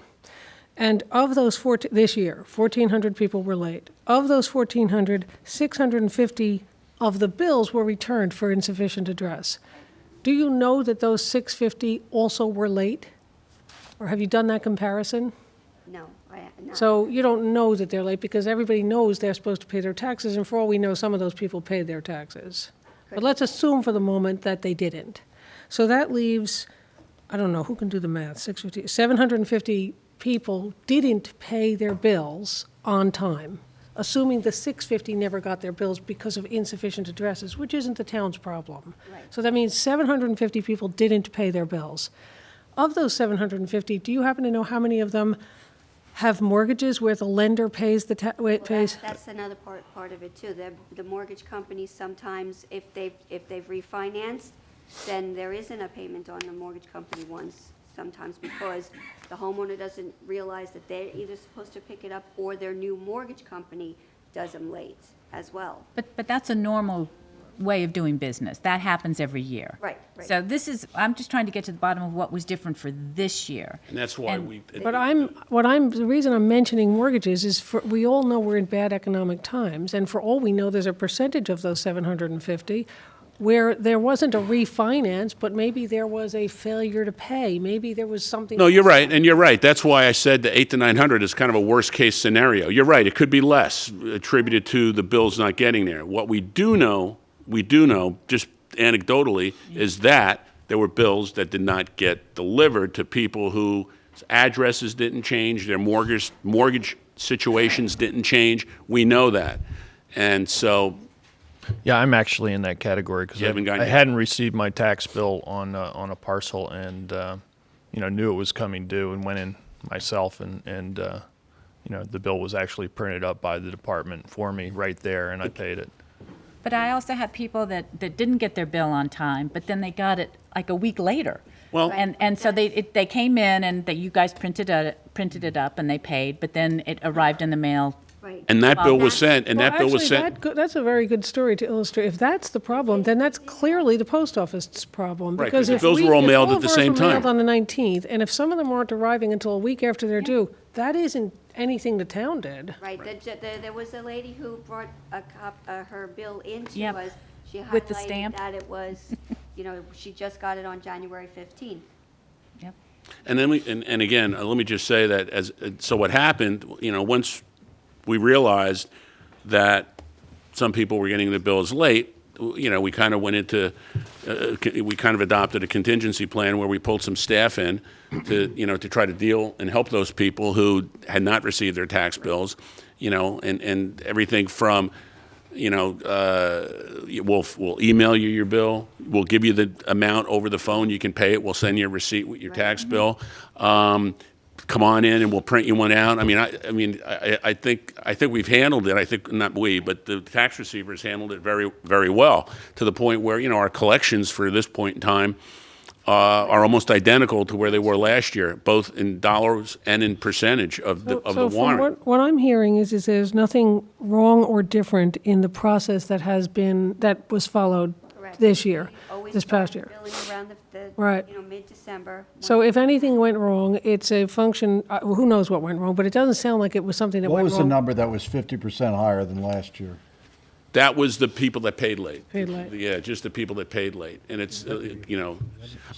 And of those this year, 1,400 people were late. Of those 1,400, 650 of the bills were returned for insufficient address. Do you know that those 650 also were late? Or have you done that comparison? No, not. So you don't know that they're late because everybody knows they're supposed to pay their taxes, and for all we know, some of those people paid their taxes. But let's assume for the moment that they didn't. So that leaves, I don't know, who can do the math, 750 people didn't pay their bills on time, assuming the 650 never got their bills because of insufficient addresses, which isn't the town's problem. Right. So that means 750 people didn't pay their bills. Of those 750, do you happen to know how many of them have mortgages where the lender pays the Well, pays? that's another part of it too. The mortgage companies sometimes, if they've refinanced, then there isn't a payment on the mortgage company ones sometimes because the homeowner doesn't realize that they're either supposed to pick it up or their new mortgage company does them late as well. But that's a normal way of doing business. That happens every year. Right, right. So I'm just trying to get to the bottom of what was different for this year. And that's why And- we. But the reason I'm mentioning mortgages is we all know we're in bad economic times, and for all we know, there's a percentage of those 750 where there wasn't a refinance, but maybe there was a failure to pay. Maybe there was something. No, you're right, and you're right. That's why I said the 800 to 900 is kind of a worst-case scenario. You're right, it could be less attributed to the bills not getting there. What we do know, just anecdotally, is that there were bills that did not get delivered to people whose addresses didn't change, their mortgage situations didn't change. We know that. And so, Yeah, I'm actually in that category because You haven't gotten I yet? hadn't received my tax bill on a parcel and knew it was coming due and went in myself and the bill was actually printed up by the department for me right there and I paid it. But I also had people that didn't get their bill on time, but then they got it like a week later. Well- And so they came in and you guys printed it up and they paid, but then it arrived in the mail. Right. and that bill was that's- sent, and Well, that bill was actually, sent. that's a very good story to illustrate. If that's the problem, then that's clearly the post office's problem. Right, 'cause Because the if bills we- were all if mailed all at of the ours same were time. mailed on the 19th, and if some of them aren't arriving until a week after they're due, that isn't anything the town did. Right, there was a lady who brought her bill into Yep. us. She With the highlighted stamp. that it was, she just got it on January 15th. Yep. And then and again, let me just say that so what happened, once we realized that some people were getting their bills late, we kind of went into, we kind of adopted a contingency plan where we pulled some staff in to try to deal and help those people who had not received their tax bills, and everything from, we'll email you your bill, we'll give you the amount over the phone, you can pay it, we'll send you a receipt with your tax bill. Come on in and we'll print you one out. I think we've handled it. I think not we, but the tax receivers handled it very, very well to the point where our collections for this point in time are almost identical to where they were last year, both in dollars and in percentage of the So from warrant. what I'm hearing is there's nothing wrong or different in the process that was followed Correct. this year, Always this past year. Billing around the Right. mid-December. So if anything went wrong, it's a function, who knows what went wrong, but it doesn't sound like it was something that What went was the wrong. number that was 50% higher than last year? That was the people that paid late. Paid late. Yeah, just the people that paid late, and it's So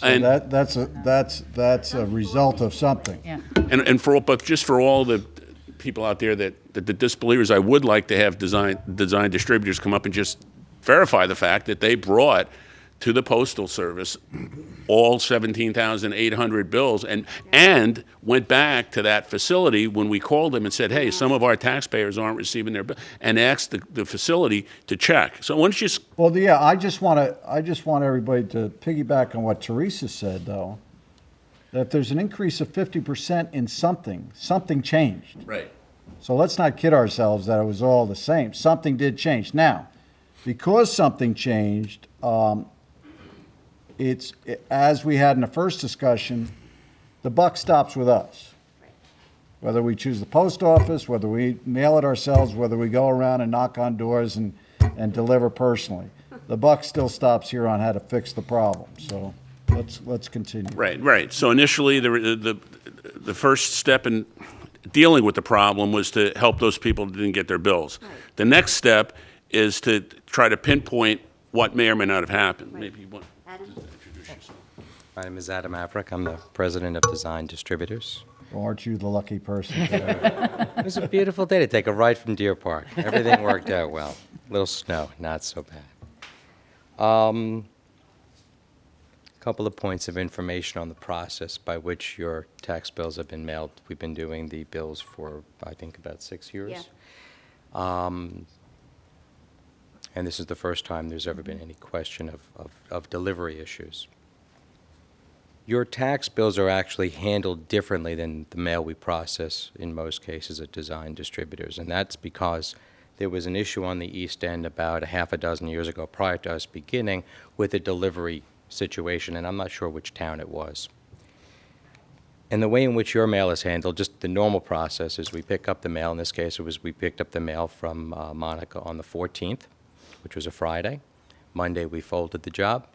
and that's a result of something. Yeah. and but just for all the people out there that the disbelievers, I would like to have design distributors come up and just verify the fact that they brought to the Postal Service all 17,800 bills and went back to that facility when we called them and said, hey, some of our taxpayers aren't receiving their bill, and asked the facility to check. So why don't you just Well, yeah, I just want everybody to piggyback on what Teresa said, though. That if there's an increase of 50% in something changed. right. So let's not kid ourselves that it was all the same. Something did change. Now, because something changed, as we had in the first discussion, the buck stops with us. Whether we choose the post office, whether we mail it ourselves, whether we go around and knock on doors and deliver personally. The buck still stops here on how to fix the problem. So let's continue. Right. So initially, the first step in dealing with the problem was to help those people that didn't get their bills. Right. The next step is to try to pinpoint what may or may not have happened. Maybe you want Adam? to introduce yourself. My name is Adam Averick. I'm the president of Design Distributors. Well, aren't you the lucky person today? It was a beautiful day to take a ride from Deer Park. Everything worked out well. Little snow, not so bad. Couple of points of information on the process by which your tax bills have been mailed. We've been doing the bills for, I think, about 6 years. Yeah. And this is the first time there's ever been any question of delivery issues. Your tax bills are actually handled differently than the mail we process in most cases at Design Distributors, and that's because there was an issue on the East End about a half a dozen years ago prior to us beginning with a delivery situation, and I'm not sure which town it was. And the way in which your mail is handled, just the normal process is we pick up the mail. In this case, we picked up the mail from Monica on the 14th, which was a Friday. Monday, we folded the job.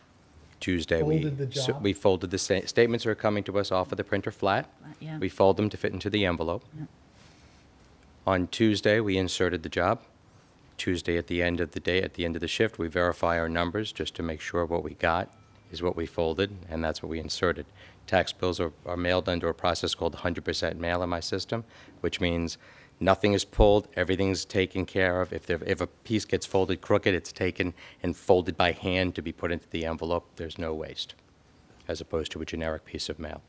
Tuesday, Folded the job? we folded the statements are coming to us off of the printer flat. Yeah. We fold them to fit into the envelope. On Tuesday, we inserted the job. Tuesday, at the end of the day, at the end of the shift, we verify our numbers just to make sure what we got is what we folded, and that's what we inserted. Tax bills are mailed under a process called 100% mail in my system, which means nothing is pulled, everything's taken care of. If a piece gets folded crooked, it's taken and folded by hand to be put into the envelope. There's no waste, as opposed to a generic piece of mail.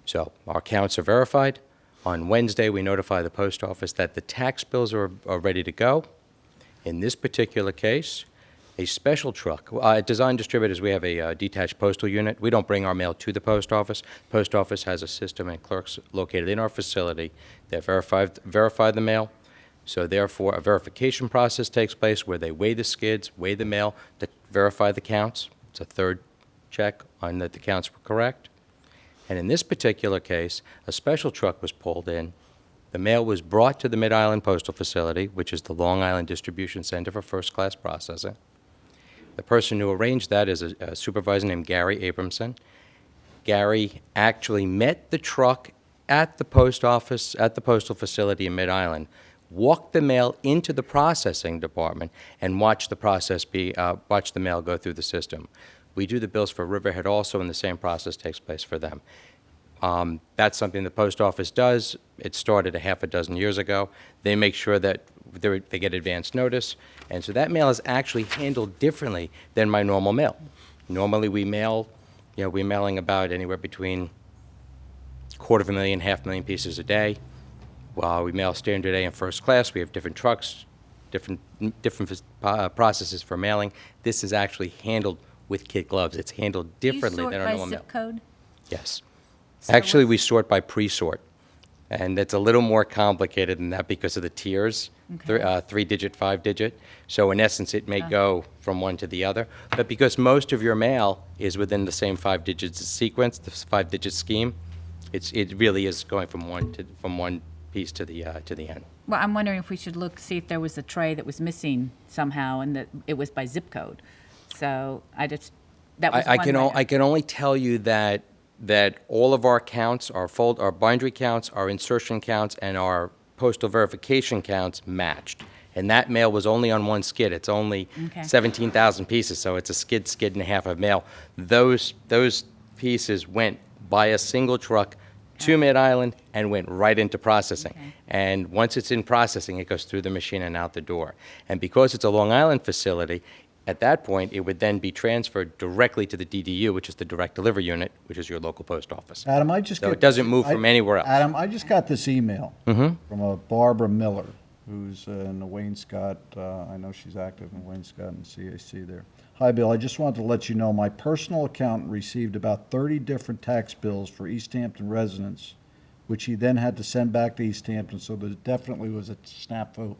So our counts are verified. On Wednesday, we notify the post office that the tax bills are ready to go. In this particular case, a special truck. At Design Distributors, we have a detached postal unit. We don't bring our mail to the post office. Post office has a system and clerks located in our facility that verify the mail. So therefore, a verification process takes place where they weigh the skids, weigh the mail to verify the counts. It's a third check on that the counts were correct. And in this particular case, a special truck was pulled in. The mail was brought to the Mid-Island Postal Facility, which is the Long Island Distribution Center for first-class processing. The person who arranged that is a supervisor named Gary Abramson. Gary actually met the truck at the post office, at the postal facility in Mid-Island, walked the mail into the processing department, and watched the mail go through the system. We do the bills for Riverhead also, and the same process takes place for them. That's something the post office does. It started a half a dozen years ago. They make sure that they get advance notice, and so that mail is actually handled differently than my normal mail. Normally, we're mailing about anywhere between 250,000, 500,000 pieces a day. While we mail standard A and first class, we have different trucks, different processes for mailing. This is actually handled with kid gloves. It's handled differently than our normal mail. You sort by zip code? Yes. So Actually, what's- we sort by pre-sort, and it's a little more complicated than that because of the tiers, Okay. 3-digit, 5-digit. So in essence, it may go from one to the other. But because most of your mail is within the same 5 digits sequence, the 5-digit scheme, it really is going from one piece to the end. Well, I'm wondering if we should see if there was a tray that was missing somehow and that it was by zip code. So that was I one can way. I can only tell you that all of our counts, our bindery counts, our insertion counts, and our postal verification counts matched. And that mail was only on one skid. It's only Okay. 17,000 pieces, so it's a skid and a half of mail. Those pieces went by a single truck to Mid-Island and went right into processing. Okay. And once it's in processing, it goes through the machine and out the door. And because it's a Long Island facility, at that point, it would then be transferred directly to the DDU, which is the direct delivery unit, which is your local post office. Adam, I just So get- it doesn't move from anywhere else. Adam, I just got this email Mm-hmm. from a Barbara Miller, who's in the Wayne Scott, I know she's active in Wayne Scott and CAC there. Hi, Bill, I just wanted to let you know my personal accountant received about 30 different tax bills for East Hampton residents, which he then had to send back to East Hampton, so there definitely was a snafu.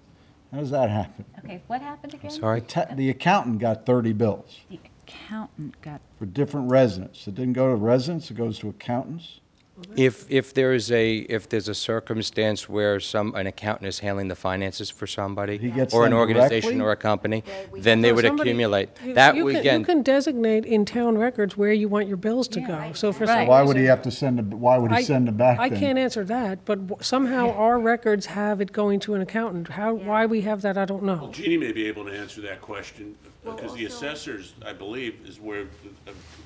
How does that happen? Okay, what happened again? Sorry? The accountant got 30 bills The accountant got, for different residents. It didn't go to residents, it goes to accountants? If there's a circumstance where an accountant is handling the finances for somebody, He gets or an them organization directly? or a company, we then they So would somebody- accumulate. you- That you would, can- again, You can designate in town records where you want your bills to go. So for some Right. Why would he reason- have to why would he send them back I then? can't answer that, but somehow our records have it going to an accountant. Why we have that, I don't Well, know. Jeannie may be able to answer that question, Well, because the also- assessors, I believe, is where,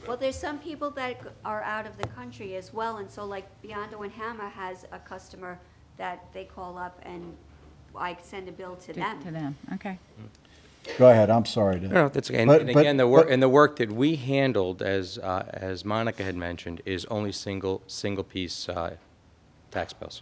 Well, there's some people that are out of the country as well, and so like Biondo and Hammer has a customer that they call up and I send a bill to them. to them, okay. Go ahead, I'm sorry to. no, that's okay. And But- and but- again, the work that we handled, as Monica had mentioned, is only single piece tax bills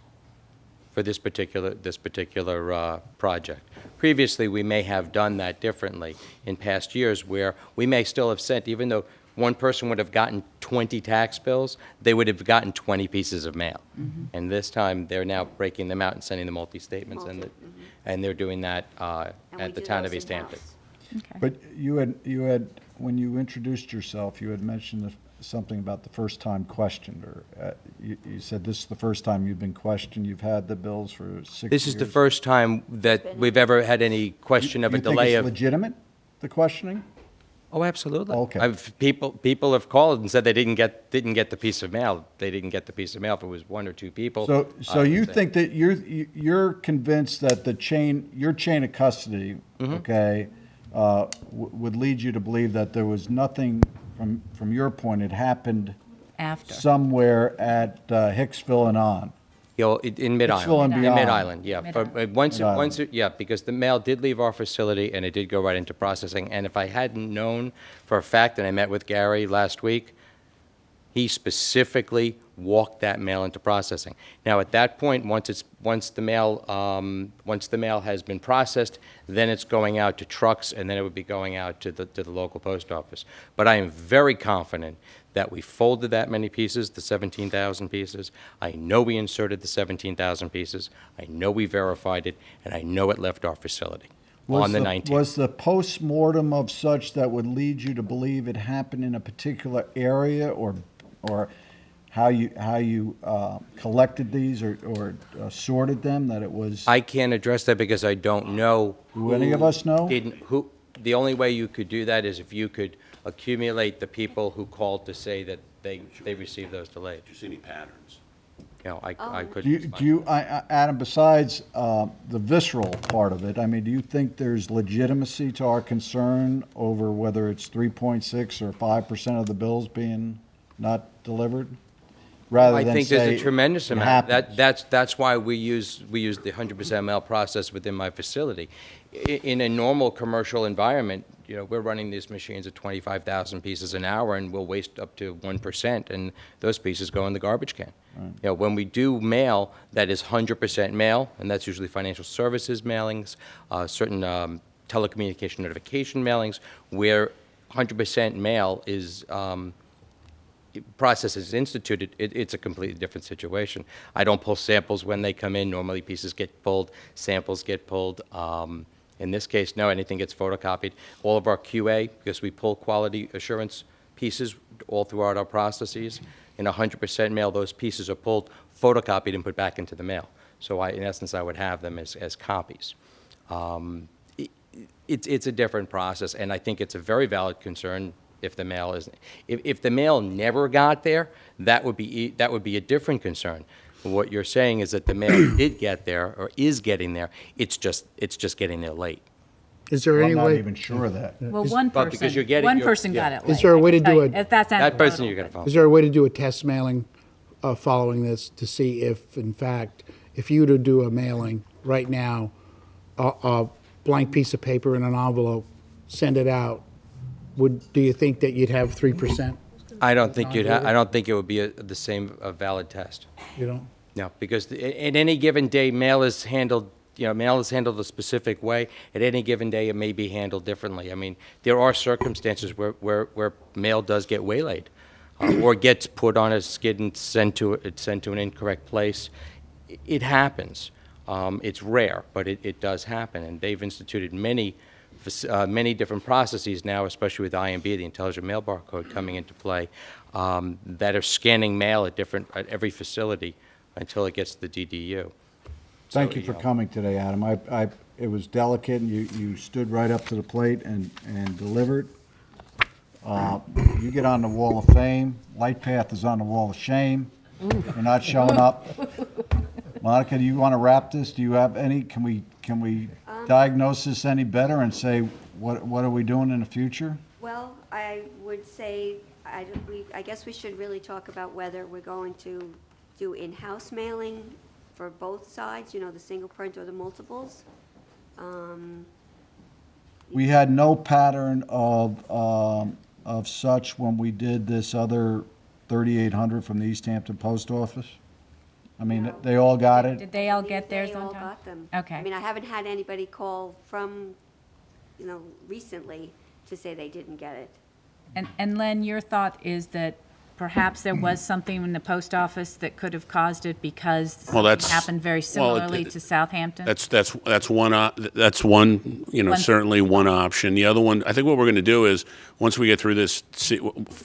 for this particular project. Previously, we may have done that differently in past years, where we may still have sent, even though one person would have gotten 20 tax bills, they would have gotten 20 pieces of mail. And this time, they're now breaking them out and sending the multi-statements, and they're doing that And we at the do town those of East Hampton. in-house. Okay. But you had, when you introduced yourself, you had mentioned something about the first time questioned, or you said this is the first time you've been questioned. You've had the bills for 6 years. This is the first time that we've ever had any question of a delay You of. think it's legitimate, the questioning? Oh, absolutely. Okay. People have called and said they didn't get the piece of mail. They didn't get the piece of mail if it was one or two people. So you think that you're convinced that your chain of custody, okay, would lead you to believe that there was nothing from your point, it happened After. somewhere at Hicksville and on. In Mid-Island. Hicksville and In beyond. Mid-Island, yeah. Mid-Island. Yeah, because the mail did leave our facility, and it did go right into processing. And if I hadn't known for a fact, and I met with Gary last week, he specifically walked that mail into processing. Now, at that point, once the mail has been processed, then it's going out to trucks, and then it would be going out to the local post office. But I am very confident that we folded that many pieces, the 17,000 pieces. I know we inserted the 17,000 pieces. I know we verified it, and I know it left our facility on the 19th. Was the post-mortem of such that would lead you to believe it happened in a particular area, or how you collected these or sorted them, that it was? I can't address that because I don't know. Do any of us know? The only way you could do that is if you could accumulate the people who called to say that they received those delays. Do you see any patterns? You know, I Do couldn't you, respond. Adam, besides the visceral part of it, I mean, do you think there's legitimacy to our concern over whether it's 3.6 or 5% of the bills being not delivered? Rather I than think say there's a tremendous it amount. happens. That's why we use the 100% mail process within my facility. In a normal commercial environment, you know, we're running these machines at 25,000 pieces an hour, and we'll waste up to 1%, and those pieces go in the garbage can. You know, when we do mail that is 100% mail, and that's usually financial services mailings, certain telecommunication notification mailings, where 100% mail is process is instituted, it's a completely different situation. I don't pull samples when they come in. Normally, pieces get pulled, samples get pulled. In this case, no, anything gets photocopied. All of our QA, because we pull quality assurance pieces all throughout our processes, in 100% mail, those pieces are pulled, photocopied, and put back into the mail. So in essence, I would have them as copies. It's a different process, and I think it's a very valid concern. If the mail is, if the mail never got there, that would be a different concern. What you're saying is that the mail did get there or is getting there. It's just getting there late. Is there I'm any not way, even sure of that. Well, one But because you're person, getting- one you're- person got yeah. it late. Is there a way to I can do tell you. it- That's That person anecdotal, you're going to but- follow. is there a way to do a test mailing following this to see if, in fact, if you were to do a mailing right now, a blank piece of paper in an envelope, send it out, do you think that you'd have 3%? I don't think I don't think it would be the same valid test. You don't? No, because at any given day, mail is handled. You know, mail is handled a specific way. At any given day, it may be handled differently. I mean, there are circumstances where mail does get waylaid, or gets put on a skid and sent to an incorrect place. It happens. It's rare, but it does happen, and they've instituted many different processes now, especially with IMB, the Intelligent Mail Barcode, coming into play, that are scanning mail at every facility until it gets to the DDU. Thank you for coming today, Adam. It was delicate, and you stood right up to the plate and delivered. You get on the wall of fame. Light Path is on the wall of shame. You're not showing up. Monica, do you want to wrap this? Do you have any? Can we diagnose this any better and say what are we doing in the future? Well, I would say, I guess we should really talk about whether we're going to do in-house mailing for both sides, you know, the single print or the multiples. We had no pattern of such when we did this other 3,800 from the East Hampton Post Office. I mean, No. they all got it. Did they all get theirs They on all time? got them. Okay. I mean, I haven't had anybody call from, you know, recently to say they didn't get it. And Len, your thought is that perhaps there was something in the post office that could have caused it because something that's- happened very well, similarly to Southampton? That's one, certainly one option. The other one, I think what we're going to do is, once we get through this,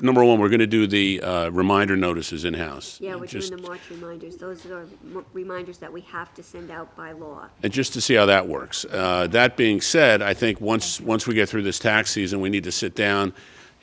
number one, we're going to do the reminder notices in-house. Yeah, we're Just- doing the March reminders. Those are reminders that we have to send out by law. And just to see how that works. That being said, I think once we get through this tax season, we need to sit down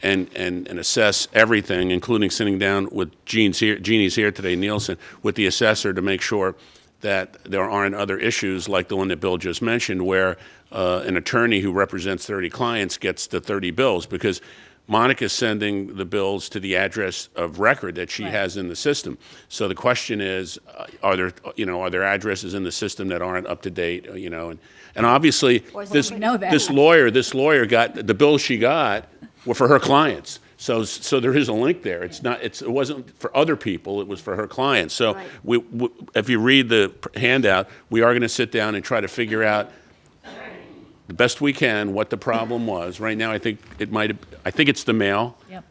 and assess everything, including sitting down with Jeannie's here today, Nielsen, with the assessor to make sure that there aren't other issues like the one that Bill just mentioned, where an attorney who represents 30 clients gets the 30 bills, because Monica's sending the bills to the address of record that she has in the system. So the question is, are there addresses in the system that aren't up to date? And obviously, this lawyer got the bills she got were for her clients. So there is a link there. It wasn't for other people. It was for her clients. So Right. if you read the handout, we are going to sit down and try to figure out the best we can what the problem was. Right now, I think it's the mail. Yep.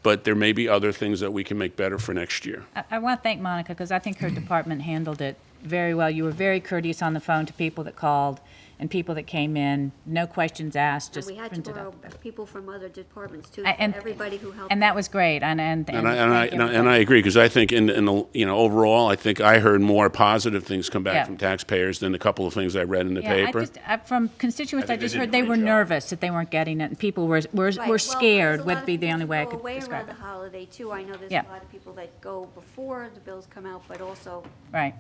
But there may be other things that we can make better for next year. I want to thank Monica because I think her department handled it very well. You were very courteous on the phone to people that called and people that came in, no questions asked, And just we had to printed borrow up. people from other departments too, And- everybody who helped. And that was great, and thank I everybody. agree, because I think in the overall, I think I heard more positive things come back Yeah. from taxpayers than the couple of things I read in the paper. From constituents, I think they just did a heard they great were job. nervous that they weren't getting it, and people were Right. Well, scared, there's a lot would of be the people only who way I go could away describe around it. the holiday too. I know there's Yeah. a lot of people that go before the bills come out, but also, Right,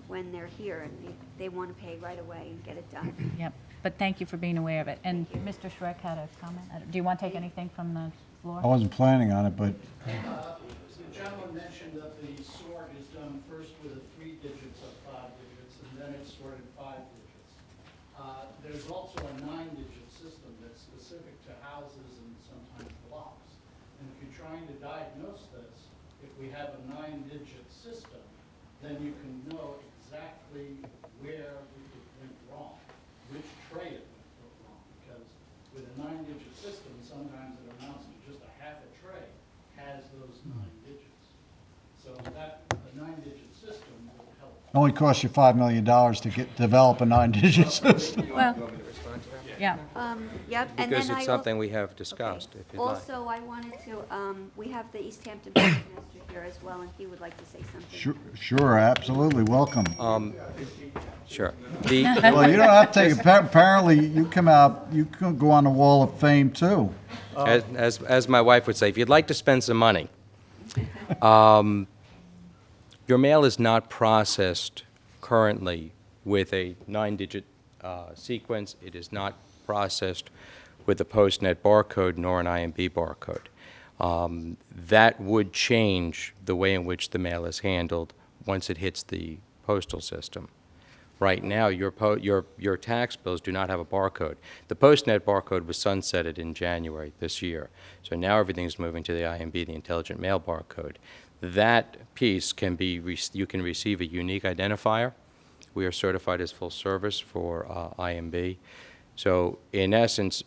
when they're here and they want to pay right away and get it done. yep. But thank you for being aware of it. And Mr. Schreck had a comment. Do you want to take anything from the floor? I wasn't planning on it, but The gentleman mentioned that the sort is done first with the 3 digits of 5 digits, and then it's sorted 5 digits. There's also a 9-digit system that's specific to houses and sometimes blocks. And if you're trying to diagnose this, if we have a 9-digit system, then you can know exactly where it went wrong, which tray it went wrong. Because with a 9-digit system, sometimes it amounts to just a half a tray has those 9 digits. So that, a 9-digit system will help. it only costs you $5 million to develop a 9-digit system. Well, yeah. Yep, and Because then it's I al- something we have discussed, if you'd like. Also, I wanted to, we have the East Hampton Postmaster here as well, and he would like to say something. Sure, absolutely, welcome. Sure. Well, you don't have to, apparently, you can go on the Wall of Fame, too. As my wife would say, if you'd like to spend some money, your mail is not processed currently with a 9-digit sequence. It is not processed with a PostNet barcode nor an IMB barcode. That would change the way in which the mail is handled once it hits the postal system. Right now, your tax bills do not have a barcode. The PostNet barcode was sunsetted in January this year. So now everything's moving to the IMB, the Intelligent Mail Barcode. That piece can be, you can receive a unique identifier. We are certified as full service for IMB. So in essence,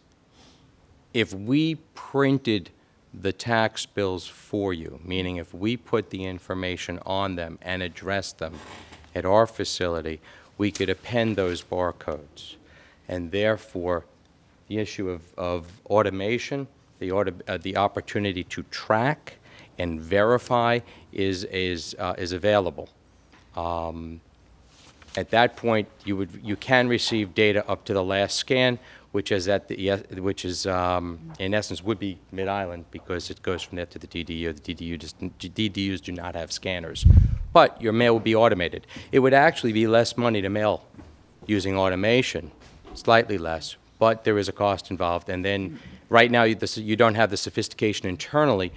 if we printed the tax bills for you, meaning if we put the information on them and addressed them at our facility, we could append those barcodes. And therefore, the issue of automation, the opportunity to track and verify is available. At that point, you can receive data up to the last scan, which is in essence would be Mid-Island, because it goes from there to the DDU. The DDUs do not have scanners, but your mail would be automated. It would actually be less money to mail using automation, slightly less, but there is a cost involved. And then right now you don't have the sophistication internally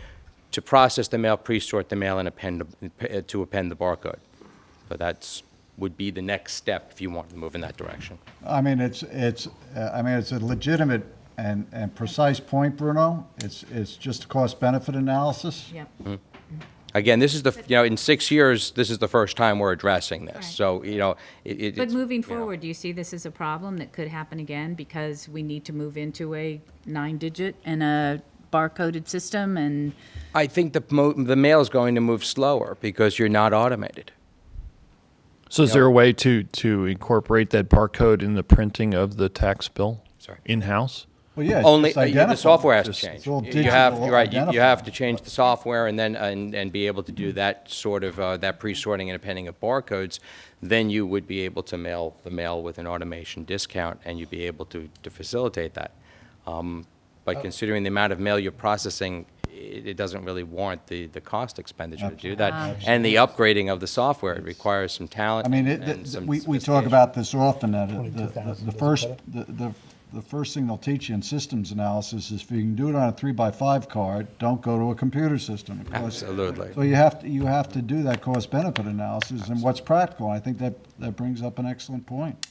to process the mail, pre-sort the mail, and append the barcode. So that's would be the next step if you want to move in that direction. I mean, it's a legitimate and precise point, Bruno. It's just a cost-benefit analysis. Yep. Again, this is in 6 years, this is the first time we're addressing this. Right. So, But it's, moving you know. forward, do you see this as a problem that could happen again because we need to move into a 9-digit and a barcoded system and, I think the mail is going to move slower because you're not automated. So is there a way to incorporate that barcode in the printing of the tax bill? Sorry. In-house? Well, yeah, it's Only just the identified. software has to It's change. all You have, digital you're right, you identified. have to change the software and then, and be able to do that sort of, that pre-sorting and appending of barcodes. Then you would be able to mail the mail with an automation discount, and you'd be able to facilitate that. But considering the amount of mail you're processing, it doesn't really warrant the cost expenditure to do that. And the upgrading of the software, it requires some talent I mean, and some we talk sophistication. about this often, that the first thing they'll teach you in systems analysis is if you can do it on a 3x5 card, don't go to a computer system. Of course. Absolutely. So you have to do that cost-benefit analysis and what's practical. I think that brings up an excellent point.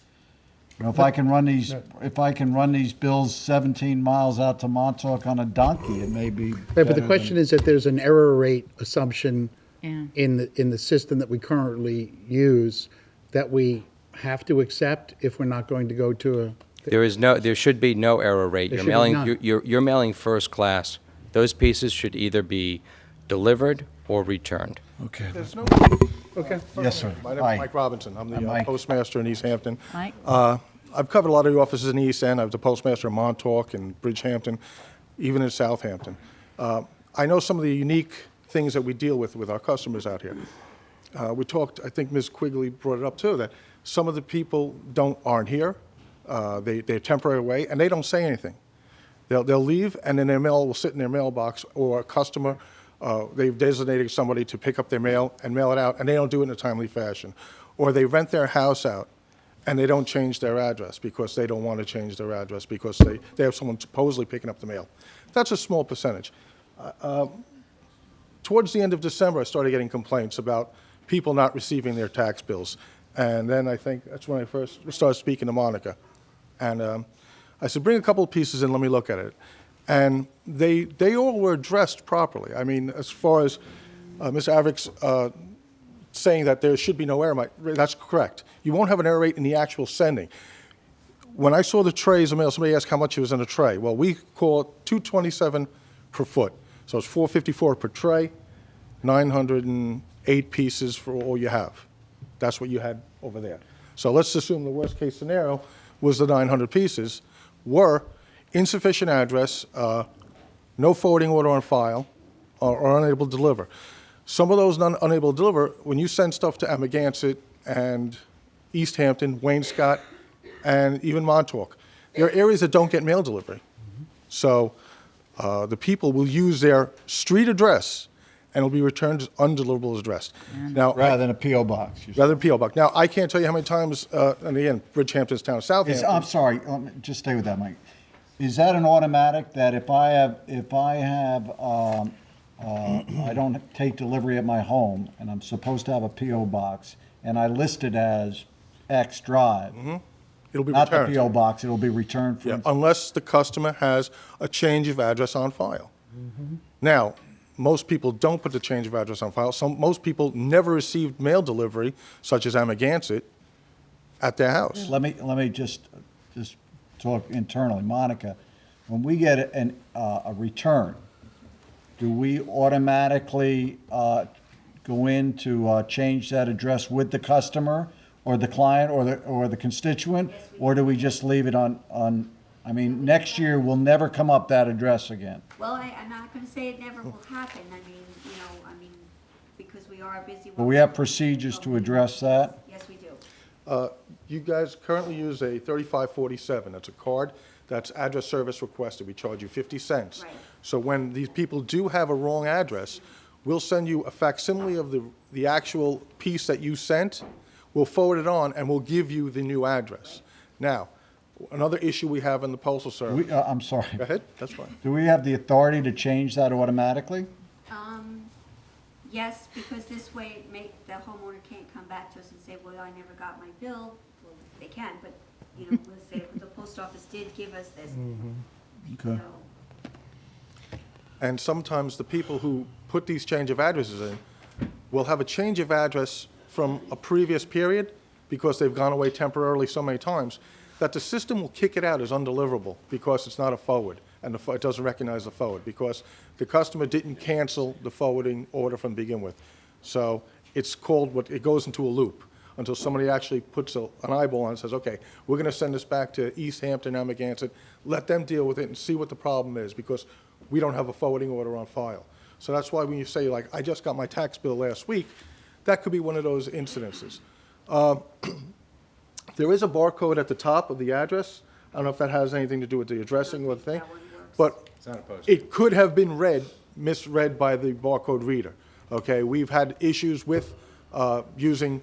You know, if I can run these bills 17 miles out to Montauk on a donkey, it may be. Right, but the question is that there's an error rate assumption yeah. in the system that we currently use that we have to accept if we're not going to go to a. There should be no error rate. There You're should be mailing, none. you're mailing first class. Those pieces should either be delivered or returned. Okay. Okay. Yes, sir. My name Hi. is Mike Robinson. I'm the Mike. postmaster in East Hampton. Mike? I've covered a lot of the offices in the East End. I was the postmaster in Montauk and Bridgehampton, even in Southampton. I know some of the unique things that we deal with our customers out here. We talked, I think Ms. Quigley brought it up too, that some of the people aren't here. They're temporary away, and they don't say anything. They'll leave, and then their mail will sit in their mailbox, or a customer, they've designated somebody to pick up their mail and mail it out, and they don't do it in a timely fashion. Or they rent their house out, and they don't change their address because they don't want to change their address because they have someone supposedly picking up the mail. That's a small percentage. Towards the end of December, I started getting complaints about people not receiving their tax bills. And then I think that's when I first started speaking to Monica. And I said, bring a couple of pieces in, let me look at it. And they all were addressed properly. I mean, as far as Ms. Averick's saying that there should be no error, that's correct. You won't have an error rate in the actual sending. When I saw the trays of mail, somebody asked how much it was in a tray. Well, we call it $227 per foot. So it's $454 per tray, 908 pieces for all you have. That's what you had over there. So let's assume the worst case scenario was the 900 pieces were insufficient address, no forwarding order on file, or unable to deliver. Some of those unable to deliver, when you send stuff to Amagansett and East Hampton, Wainscott, and even Montauk, there are areas that don't get mail delivery. So the people will use their street address and it'll be returned as undeliverable address. Now, Rather than a P.O. box. you said. rather than P.O. Box. Now, I can't tell you how many times, and again, Bridgehampton's town of Southampton. I'm sorry, just stay with that, Mike. Is that an automatic that if I don't take delivery at my home and I'm supposed to have a P.O. box and I list it as X Drive, It'll be not the returned. P.O. box, it'll be returned Yeah, from. unless the customer has a change of address on file. Now, most people don't put the change of address on file. Most people never received mail delivery, such as Amagansett, at their house. Let me just talk internally. Monica, when we get a return, do we automatically go in to change that address with the customer or the client or the constituent? Or do we just leave it on, I mean, next year will never come up that address again? Well, I'm not going to say it never will happen. I mean, because we are busy. But we have procedures to address that? Yes, we do. You guys currently use a 3547. That's a card that's address service requested. We charge you 50 cents. Right. So when these people do have a wrong address, we'll send you a facsimile of the actual piece that you sent. We'll forward it on, and we'll give you the new address. Now, another issue we have in the Postal Service. I'm sorry. Go ahead, that's fine. Do we have the authority to change that automatically? Yes, because this way the homeowner can't come back to us and say, well, I never got my bill. Well, they can, but, let's say the post office did give us this. Okay. So, And sometimes the people who put these change of addresses in will have a change of address from a previous period because they've gone away temporarily so many times that the system will kick it out as undeliverable because it's not a forward. and it doesn't recognize the forward, because the customer didn't cancel the forwarding order from begin with. So it's called it goes into a loop until somebody actually puts an eyeball on it and says, okay, we're going to send this back to East Hampton, Amagansett, let them deal with it and see what the problem is, because we don't have a forwarding order on file. So that's why when you say, like, I just got my tax bill last week, that could be one of those incidences. There is a barcode at the top of the address. I don't know if that has anything to do with the addressing or the thing, but it could have been misread by the barcode reader. Okay, we've had issues with using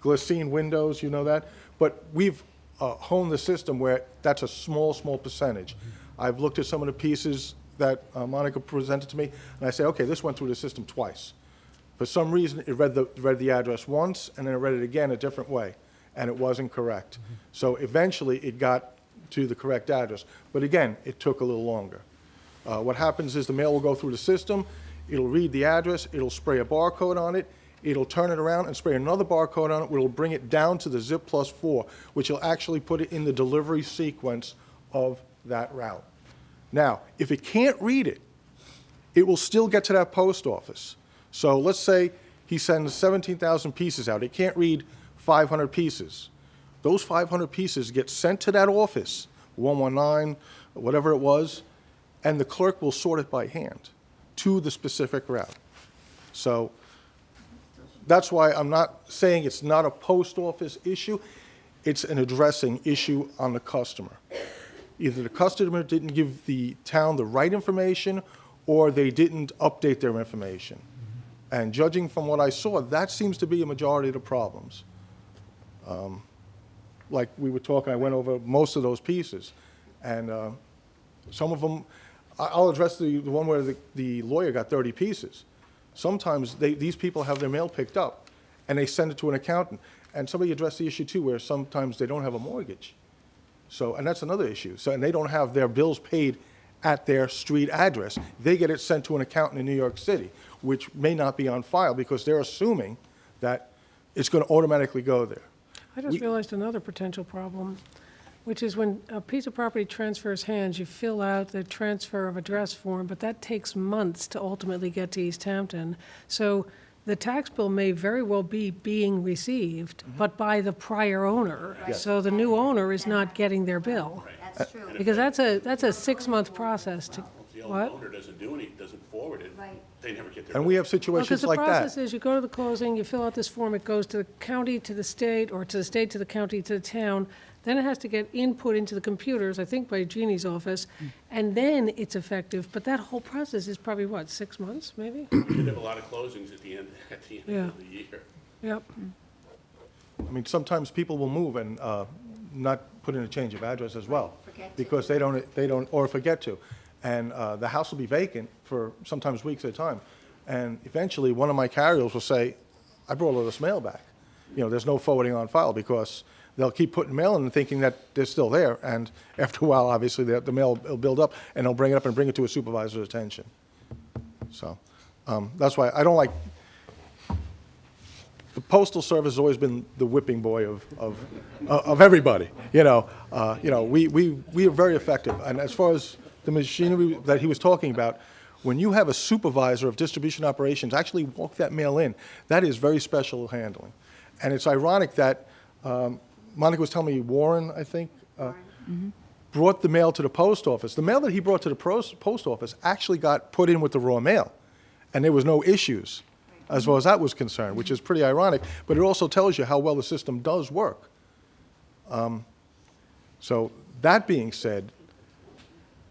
Glycine windows, you know that, but we've honed the system where that's a small percentage. I've looked at some of the pieces that Monica presented to me, and I say, okay, this went through the system twice. For some reason, it read the address once, and then it read it again a different way, and it wasn't correct. So eventually, it got to the correct address. But again, it took a little longer. What happens is the mail will go through the system, it'll read the address, it'll spray a barcode on it, it'll turn it around and spray another barcode on it, which will bring it down to the zip plus 4, which will actually put it in the delivery sequence of that route. Now, if it can't read it, it will still get to that post office. So let's say he sends 17,000 pieces out. It can't read 500 pieces. Those 500 pieces get sent to that office, 119, whatever it was, and the clerk will sort it by hand to the specific route. So that's why I'm not saying it's not a post office issue. It's an addressing issue on the customer. Either the customer didn't give the town the right information, or they didn't update their information. And judging from what I saw, that seems to be a majority of the problems. Like we were talking, I went over most of those pieces. And some of them, I'll address the one where the lawyer got 30 pieces. Sometimes these people have their mail picked up, and they send it to an accountant. And somebody addressed the issue too, where sometimes they don't have a mortgage. So, and that's another issue. So, and they don't have their bills paid at their street address. They get it sent to an accountant in New York City, which may not be on file because they're assuming that it's going to automatically go there. I just realized another potential problem, which is when a piece of property transfers hands, you fill out the transfer of address form, but that takes months to ultimately get to East Hampton. So the tax bill may very well be being received, but by the prior owner. So the new owner is not getting their bill. That's true. Because that's a 6-month process to, If the old what? owner doesn't do anything, doesn't forward it, Right. they never get their. And we have Because situations the like process that. is, you go to the closing, you fill out this form, it goes to the county, to the state, or to the state, to the county, to the town. Then it has to get input into the computers, I think by Jeannie's office, and then it's effective. But that whole process is probably, what, 6 months, maybe? We did have a lot of closings at the end Yeah. of the year. Yep. I mean, sometimes people will move and not put in a change of address as well. Forget to. Because they don't, or forget to. And the house will be vacant for sometimes weeks at a time. And eventually, one of my carriers will say, I brought all this mail back. You know, there's no forwarding on file, because they'll keep putting mail in and thinking that they're still there. And after a while, obviously, the mail will build up, and they'll bring it up and bring it to a supervisor's attention. So that's why I don't like, the Postal Service has always been the whipping boy of everybody. We are very effective. And as far as the machinery that he was talking about, when you have a supervisor of distribution operations actually walk that mail in, that is very special handling. And it's ironic that Monica was telling me Warren, I think, brought the mail to the post office. The mail that he brought to the post office actually got put in with the raw mail, and there was no issues as far as that was concerned, which is pretty ironic, but it also tells you how well the system does work. So that being said,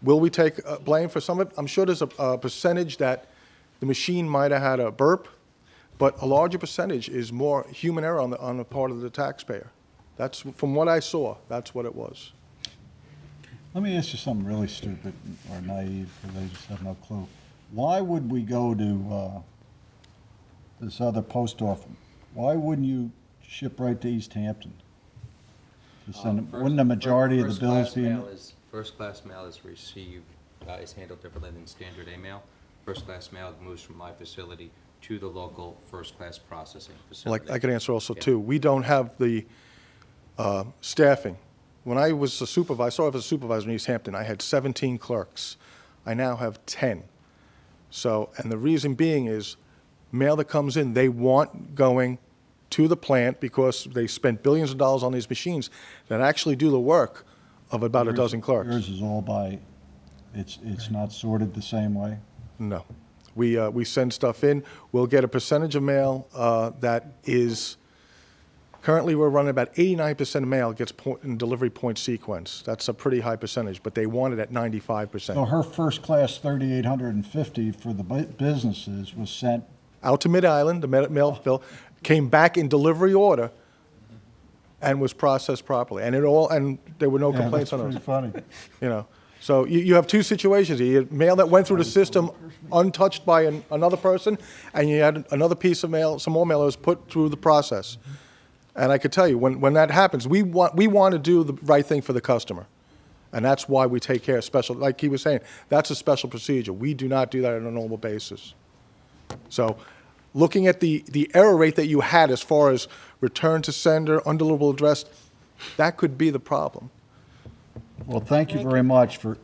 will we take blame for some of it? I'm sure there's a percentage that the machine might have had a burp, but a larger percentage is more human error on the part of the taxpayer. That's, from what I saw, that's what it was. Let me ask you something really stupid or naive, because I just have no clue. Why would we go to this other post office? Why wouldn't you ship right to East Hampton? To send, wouldn't the majority of the bills be in? First-class mail is received, is handled differently than standard A-mail. First-class mail moves from my facility to the local first-class processing facility. Like, I could answer also too. We don't have the staffing When I was a supervisor, I started off as a supervisor in East Hampton, I had 17 clerks. I now have 10. So, and the reason being is mail that comes in, they want going to the plant because they spent billions of dollars on these machines that actually do the work of about a dozen clerks. Yours is all by, it's not sorted the same way? No. We send stuff in. We'll get a percentage of mail that is, currently we're running about 89% of mail gets in delivery point sequence. That's a pretty high percentage, but they want it at 95%. So her first class 3,850 for the businesses was sent, Out to Mid-Island, the mail bill, came back in delivery order and was processed properly. And there were no yeah, that's complaints on pretty those. funny. You know, so you have two situations. You had mail that went through the system untouched by another person, and you had another piece of mail, some more mail that was put through the process. And I could tell you, when that happens, we want to do the right thing for the customer. And that's why we take care of special, like he was saying, that's a special procedure. We do not do that on a normal basis. So looking at the error rate that you had as far as return to sender, undeliverable address, that could be the problem. Well, thank you very much for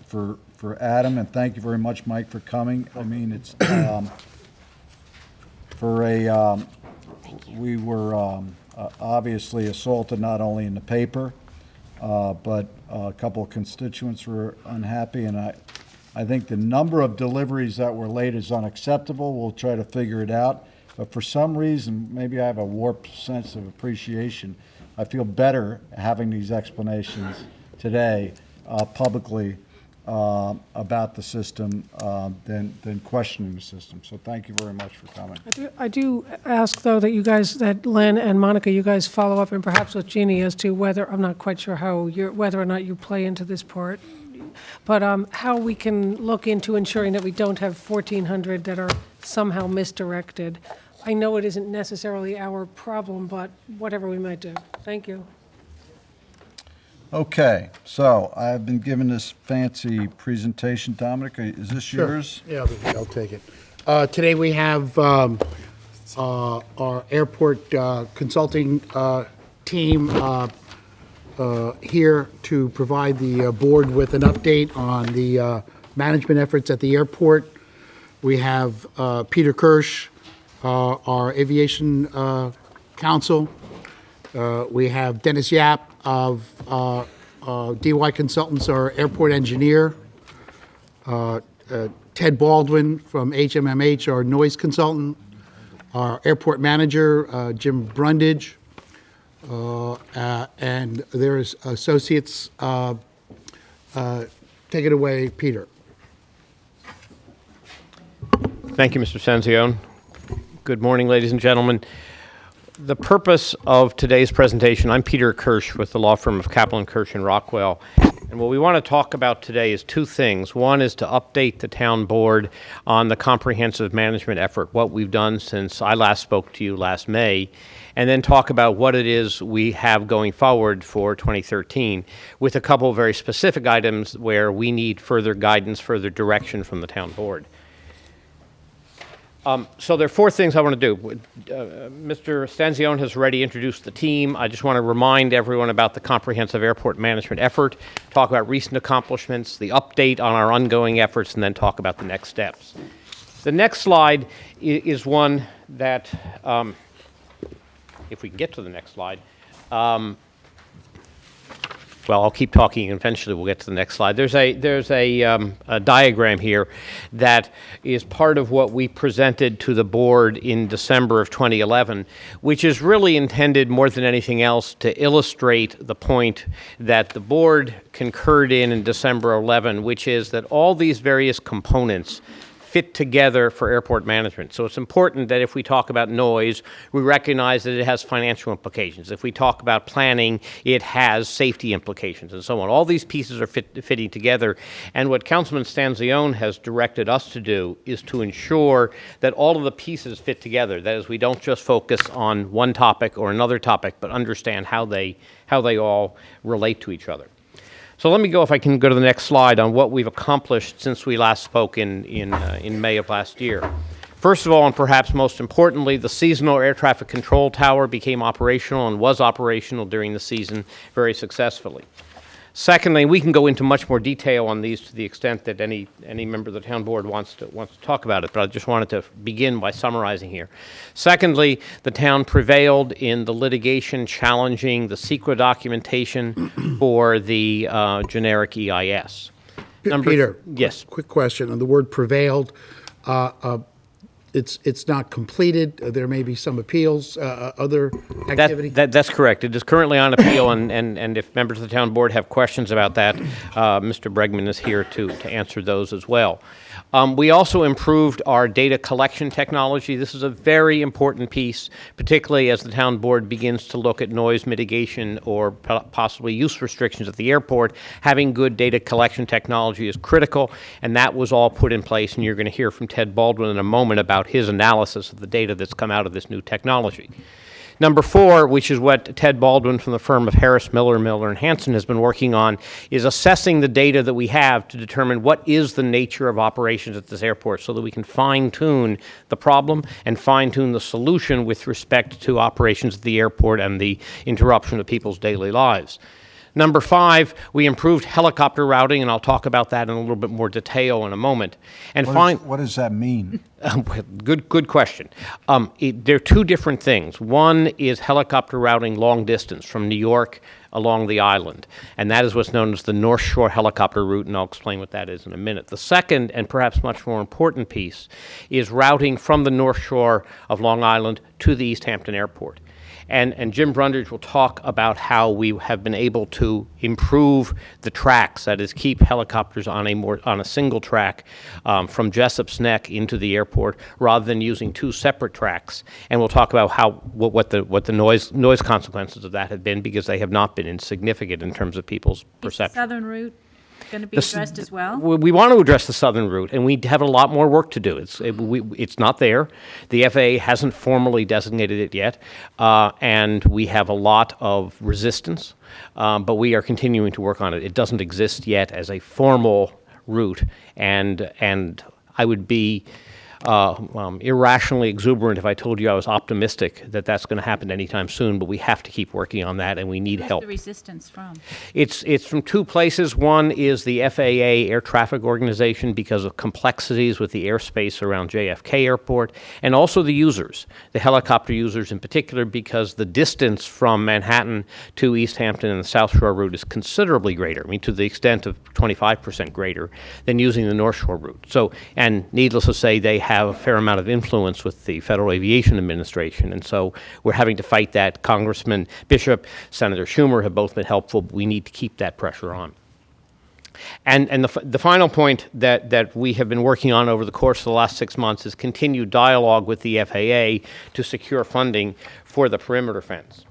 Adam, and thank you very much, Mike, for coming. I mean, it's, we were obviously assaulted not only in the paper, but a couple of constituents were unhappy, and I think the number of deliveries that were late is unacceptable. We'll try to figure it out. But for some reason, maybe I have a warped sense of appreciation. I feel better having these explanations today publicly about the system than questioning the system. So thank you very much for coming. I do ask, though, that you guys, that Len and Monica, you guys follow up, and perhaps with Jeannie, as to whether, I'm not quite sure whether or not you play into this part, but how we can look into ensuring that we don't have 1,400 that are somehow misdirected. I know it isn't necessarily our problem, but whatever we might do. Thank you. Okay, so I've been given this fancy presentation. Dominic, is this Sure. yours? Yeah, I'll take it. Today we have our airport consulting team here to provide the board with an update on the management efforts at the airport. We have Peter Kirsch, our aviation counsel. We have Dennis Yap of DY Consultants, our airport engineer. Ted Baldwin from HMMH, our noise consultant. Our airport manager, Jim Brundage. And there's associates. Take it away, Peter. Thank you, Mr. Sanzione. Good morning, ladies and gentlemen. The purpose of today's presentation, I'm Peter Kirsch with the law firm of Kaplan, Kirsch, and Rockwell. And what we want to talk about today is two things. One is to update the town board on the comprehensive management effort, what we've done since I last spoke to you last May, and then talk about what it is we have going forward for 2013 with a couple of very specific items where we need further guidance, further direction from the town board. So there are four things I want to do. Mr. Stanzione has already introduced the team. I just want to remind everyone about the comprehensive airport management effort, talk about recent accomplishments, the update on our ongoing efforts, and then talk about the next steps. The next slide is one that, if we can get to the next slide, well, I'll keep talking and eventually we'll get to the next slide. There's a diagram here that is part of what we presented to the board in December of 2011, which is really intended more than anything else to illustrate the point that the board concurred in December 11, which is that all these various components fit together for airport management. So it's important that if we talk about noise, we recognize that it has financial implications. If we talk about planning, it has safety implications and so on. All these pieces are fitting together. And what Councilman Stanzione has directed us to do is to ensure that all of the pieces fit together. That is, we don't just focus on one topic or another topic, but understand how they all relate to each other. So let me go, if I can go to the next slide, on what we've accomplished since we last spoke in May of last year. First of all, and perhaps most importantly, the seasonal air traffic control tower became operational and was operational during the season very successfully. Secondly, we can go into much more detail on these to the extent that any member of the town board wants to talk about it, but I just wanted to begin by summarizing here. Secondly, the town prevailed in the litigation challenging the secret documentation for the generic EIS. Peter? Yes. Quick question. On the word prevailed, it's not completed. There may be some appeals, other activity? That's correct. It is currently on appeal, and if members of the town board have questions about that, Mr. Bregman is here to answer those as well. We also improved our data collection technology. This is a very important piece, particularly as the town board begins to look at noise mitigation or possibly use restrictions at the airport. Having good data collection technology is critical, and that was all put in place, and you're going to hear from Ted Baldwin in a moment about his analysis of the data that's come out of this new technology. Number 4, which is what Ted Baldwin from the firm of Harris, Miller & Hanson has been working on, is assessing the data that we have to determine what is the nature of operations at this airport so that we can fine-tune the problem and fine-tune the solution with respect to operations at the airport and the interruption of people's daily lives. Number 5, we improved helicopter routing, and I'll talk about that in a little bit more detail in a moment. And What does that mean? Good question. There are two different things. One is helicopter routing long distance from New York along the island, and that is what's known as the North Shore helicopter route, and I'll explain what that is in a minute. The second, and perhaps much more important piece, is routing from the North Shore of Long Island to the East Hampton Airport. And Jim Brundage will talk about how we have been able to improve the tracks, that is, keep helicopters on a single track from Jessup's Neck into the airport, rather than using 2 separate tracks. And we'll talk about what the noise consequences of that have been, because they have not been insignificant in terms of people's perception. Southern route going to be addressed as well? We want to address the southern route, and we have a lot more work to do. It's not there. The FAA hasn't formally designated it yet, and we have a lot of resistance, but we are continuing to work on it. It doesn't exist yet as a formal route, and I would be irrationally exuberant if I told you I was optimistic that that's going to happen anytime soon, but we have to keep working on that, and we need help. Where's the resistance from? It's from 2 places. One is the FAA Air Traffic Organization, because of complexities with the airspace around JFK Airport, and also the users, the helicopter users in particular, because the distance from Manhattan to East Hampton and the South Shore route is considerably greater, to the extent of 25% greater than using the North Shore route. So, and needless to say, they have a fair amount of influence with the Federal Aviation Administration, and so we're having to fight that. Congressman Bishop, Senator Schumer have both been helpful, but we need to keep that pressure on. And the final point that we have been working on over the course of the last 6 months is continued dialogue with the FAA to secure funding for the perimeter fence.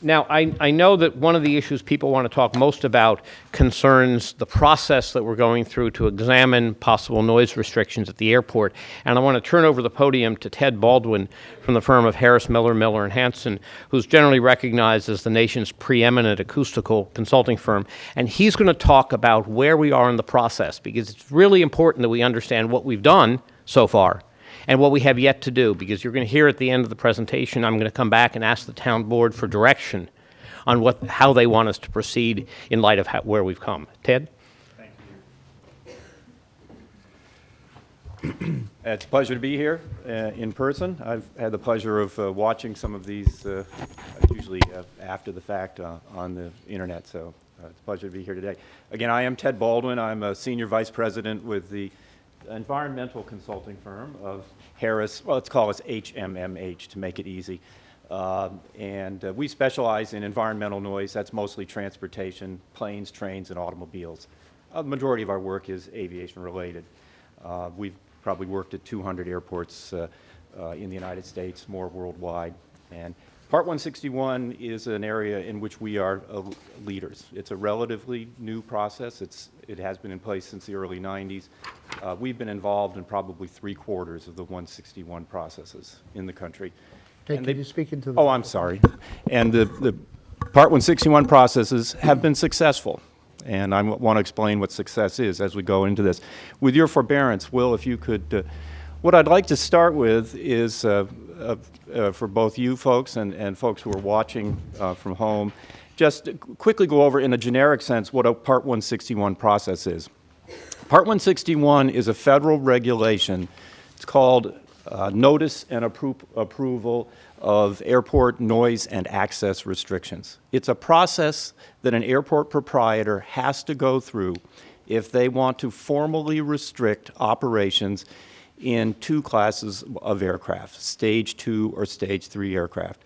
Now, I know that one of the issues people want to talk most about concerns the process that we're going through to examine possible noise restrictions at the airport, and I want to turn over the podium to Ted Baldwin from the firm of Harris, Miller & Hanson, who's generally recognized as the nation's preeminent acoustical consulting firm, and he's going to talk about where we are in the process, because it's really important that we understand what we've done so far and what we have yet to do, because you're going to hear at the end of the presentation, I'm going to come back and ask the town board for direction on how they want us to proceed in light of where we've come. Ted? Thank you. It's a pleasure to be here in person. I've had the pleasure of watching some of these usually after the fact on the internet, so it's a pleasure to be here today. Again, I am Ted Baldwin. I'm a senior vice president with the environmental consulting firm of Harris. Well, let's call us HMMH to make it easy. And we specialize in environmental noise. That's mostly transportation, planes, trains, and automobiles. The majority of our work is aviation related. We've probably worked at 200 airports in the United States, more worldwide. And Part 161 is an area in which we are leaders. It's a relatively new process. It has been in place since the early 90s. We've been involved in probably 3/4 of the 161 processes in the country. Can you speak into the... Oh, I'm sorry. And the Part 161 processes have been successful. And I want to explain what success is as we go into this. With your forbearance, Will, if you could... what I'd like to start with is, for both you folks and folks who are watching from home, just quickly go over in a generic sense what a Part 161 process is. Part 161 is a federal regulation. It's called Notice and Approval of Airport Noise and Access Restrictions. It's a process that an airport proprietor has to go through if they want to formally restrict operations in two classes of aircraft, Stage 2 or Stage 3 aircraft.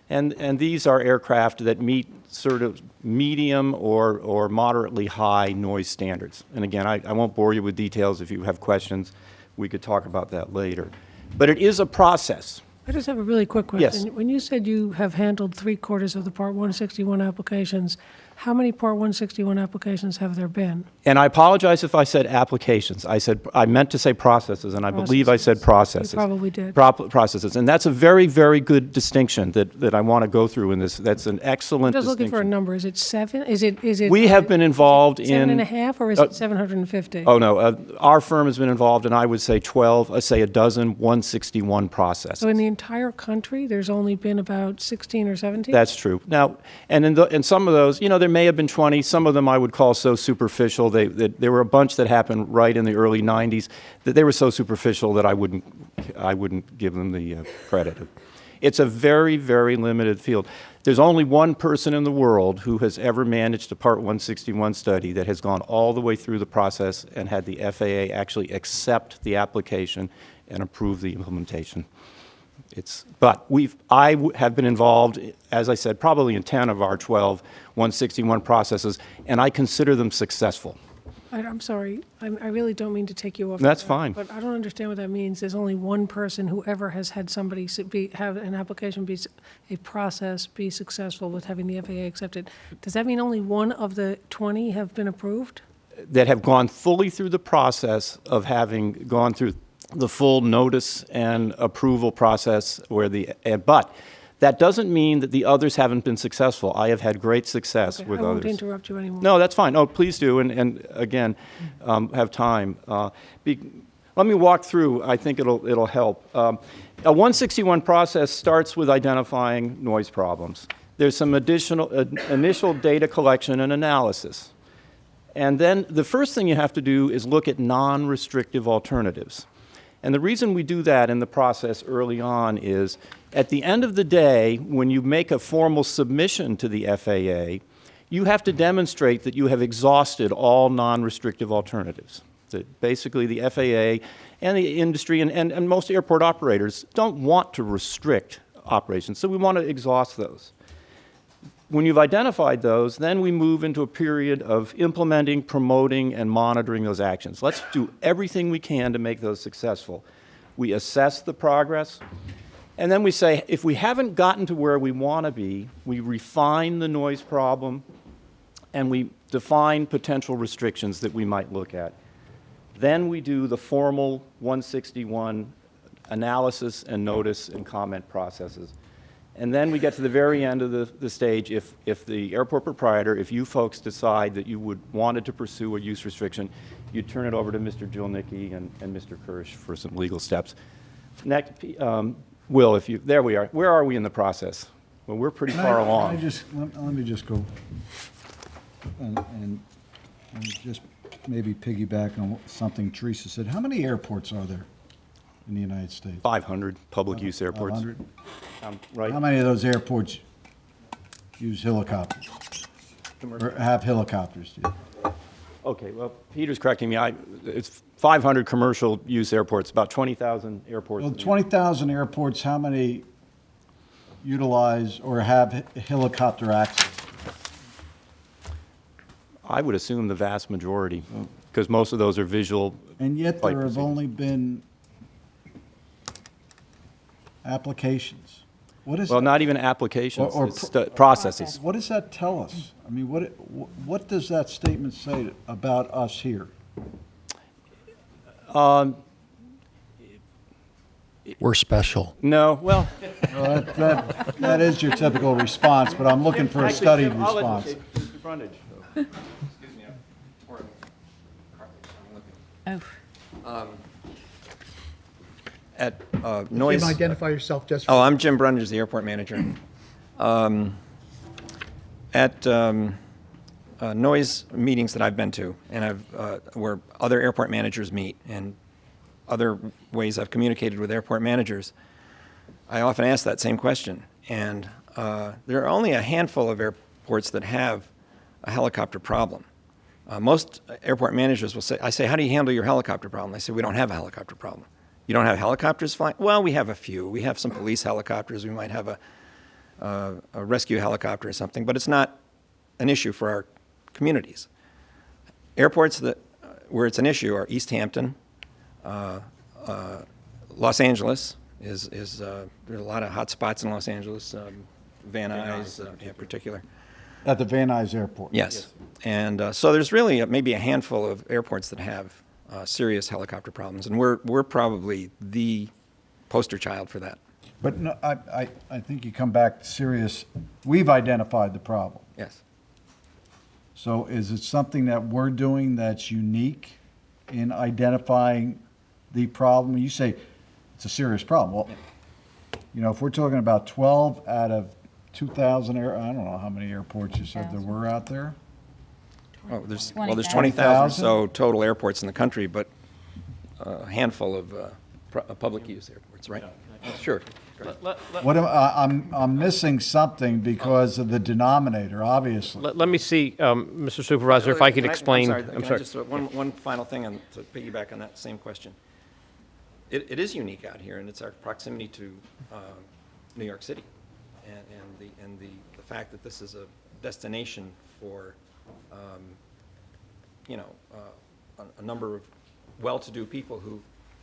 And these are aircraft that meet sort of medium or moderately high noise standards. And again, I won't bore you with details. If you have questions, we could talk about that later. But it is a process. I just have a really quick question. Yes. When you said you have handled 3/4 of the Part 161 applications, how many Part 161 applications have there been? And I apologize if I said applications. I meant to say processes, and I believe I said processes. You probably did. Processes. And that's a very, very good distinction that I want to go through in this. That's an excellent I'm just looking for a distinction. number. Is it 7? Is it? We have been involved in... 7.5, or is it 750? Oh, no. Our firm has been involved in, I would say, 12, let's say a dozen 161 processes. So in the entire country, there's only been about 16 or 17? That's true. Now, and in some of those, there may have been 20. Some of them I would call so superficial. There were a bunch that happened right in the early 90s that they were so superficial that I wouldn't give them the credit. It's a very, very limited field. There's only one person in the world who has ever managed a Part 161 study that has gone all the way through the process and had the FAA actually accept the application and approve the implementation. But I have been involved, as I said, probably in 10 of our 12 161 processes, and I consider them successful. I'm sorry. I really don't mean to take you off. That's track, fine. But I don't understand what that means. There's only one person who ever has had somebody have an application a process be successful with having the FAA accepted. Does that mean only one of the 20 have been approved? That have gone fully through the process of having gone through the full notice and approval process but that doesn't mean that the others haven't been successful. I have had great success with I won't others. interrupt you anymore. No, that's fine. Oh, please do, and again, have time. Let me walk through. I think it'll help. A 161 process starts with identifying noise problems. There's some additional initial data collection and analysis. And then the first thing you have to do is look at non-restrictive alternatives. And the reason we do that in the process early on is, at the end of the day, when you make a formal submission to the FAA, you have to demonstrate that you have exhausted all non-restrictive alternatives. That basically the FAA and the industry and most airport operators don't want to restrict operations, so we want to exhaust those. When you've identified those, then we move into a period of implementing, promoting, and monitoring those actions. Let's do everything we can to make those successful. We assess the progress, and then we say, if we haven't gotten to where we want to be, we refine the noise problem, and we define potential restrictions that we might look at. Then we do the formal 161 analysis and notice and comment processes. And then we get to the very end of the stage. If the airport proprietor, if you folks decide that you wanted to pursue a use restriction, you turn it over to Mr. Julnicki and Mr. Kirsch for some legal steps. Next, Will, there we are. Where are we in the process? Well, we're pretty far along. Let me just go and just maybe piggyback on something Teresa said. How many airports are there in the United States? 500 public use airports. 500? Right. How many of those airports use helicopters? Or have helicopters? Okay, well, Peter's correcting me. It's 500 commercial use airports, about 20,000 airports. Well, 20,000 airports, how many utilize or have helicopter access? I would assume the vast majority, because most of those are visual. And yet flight there have procedures. only been applications. What is Well, that? not even applications, Or it's processes. What does that tell us? I mean, what does that statement say about us here? We're special. No, well. Well, that is your typical response, but I'm looking for a studied response. Mr. Brundage. Excuse me, at noise. Jim, identify yourself just for... Oh, I'm Jim Brundage, the airport manager. At noise meetings that I've been to, and where other airport managers meet, and other ways I've communicated with airport managers, I often ask that same question. And there are only a handful of airports that have a helicopter problem. Most airport managers will say, I say, how do you handle your helicopter problem? They say, we don't have a helicopter problem. You don't have helicopters flying? Well, we have a few. We have some police helicopters. We might have a rescue helicopter or something, but it's not an issue for our communities. Airports where it's an issue are East Hampton, Los Angeles there are a lot of hot spots in Los Angeles, Van Nuys in particular. At the Van Nuys Airport? Yes. And so there's really maybe a handful of airports that have serious helicopter problems, and we're probably the poster child for that. But no, I think you come back to serious, we've identified the problem. Yes. So is it something that we're doing that's unique in identifying the problem? You say it's a serious problem. Well, you know, if we're talking about 12 out of 2,000 I don't know how many airports you said there were out there? Oh, there's 20,000. 20,000 or so total airports in the country, but a handful of public use airports, right? Sure. What I'm missing something because of the denominator, obviously. Let me see, Mr. Supervisor, if I could explain. I'm sorry. Just one final thing to piggyback on that same question. It is unique out here, and it's our proximity to New York City, and the fact that this is a destination for a number of well-to-do people who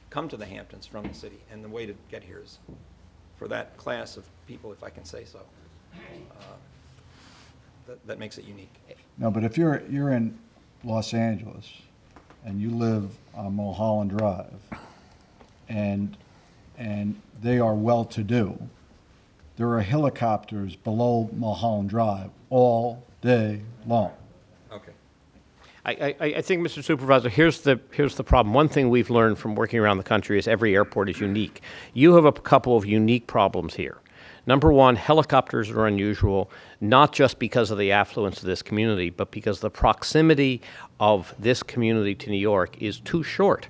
come to the Hamptons from the city, and the way to get here is for that class of people, if I can say so. That makes it unique. No, but if you're in Los Angeles and you live on Mulholland Drive, and they are well-to-do, there are helicopters below Mulholland Drive all day long. Okay. I think, Mr. Supervisor, here's the problem. One thing we've learned from working around the country is every airport is unique. You have a couple of unique problems here. Number one, helicopters are unusual, not just because of the affluence of this community, but because the proximity of this community to New York is too short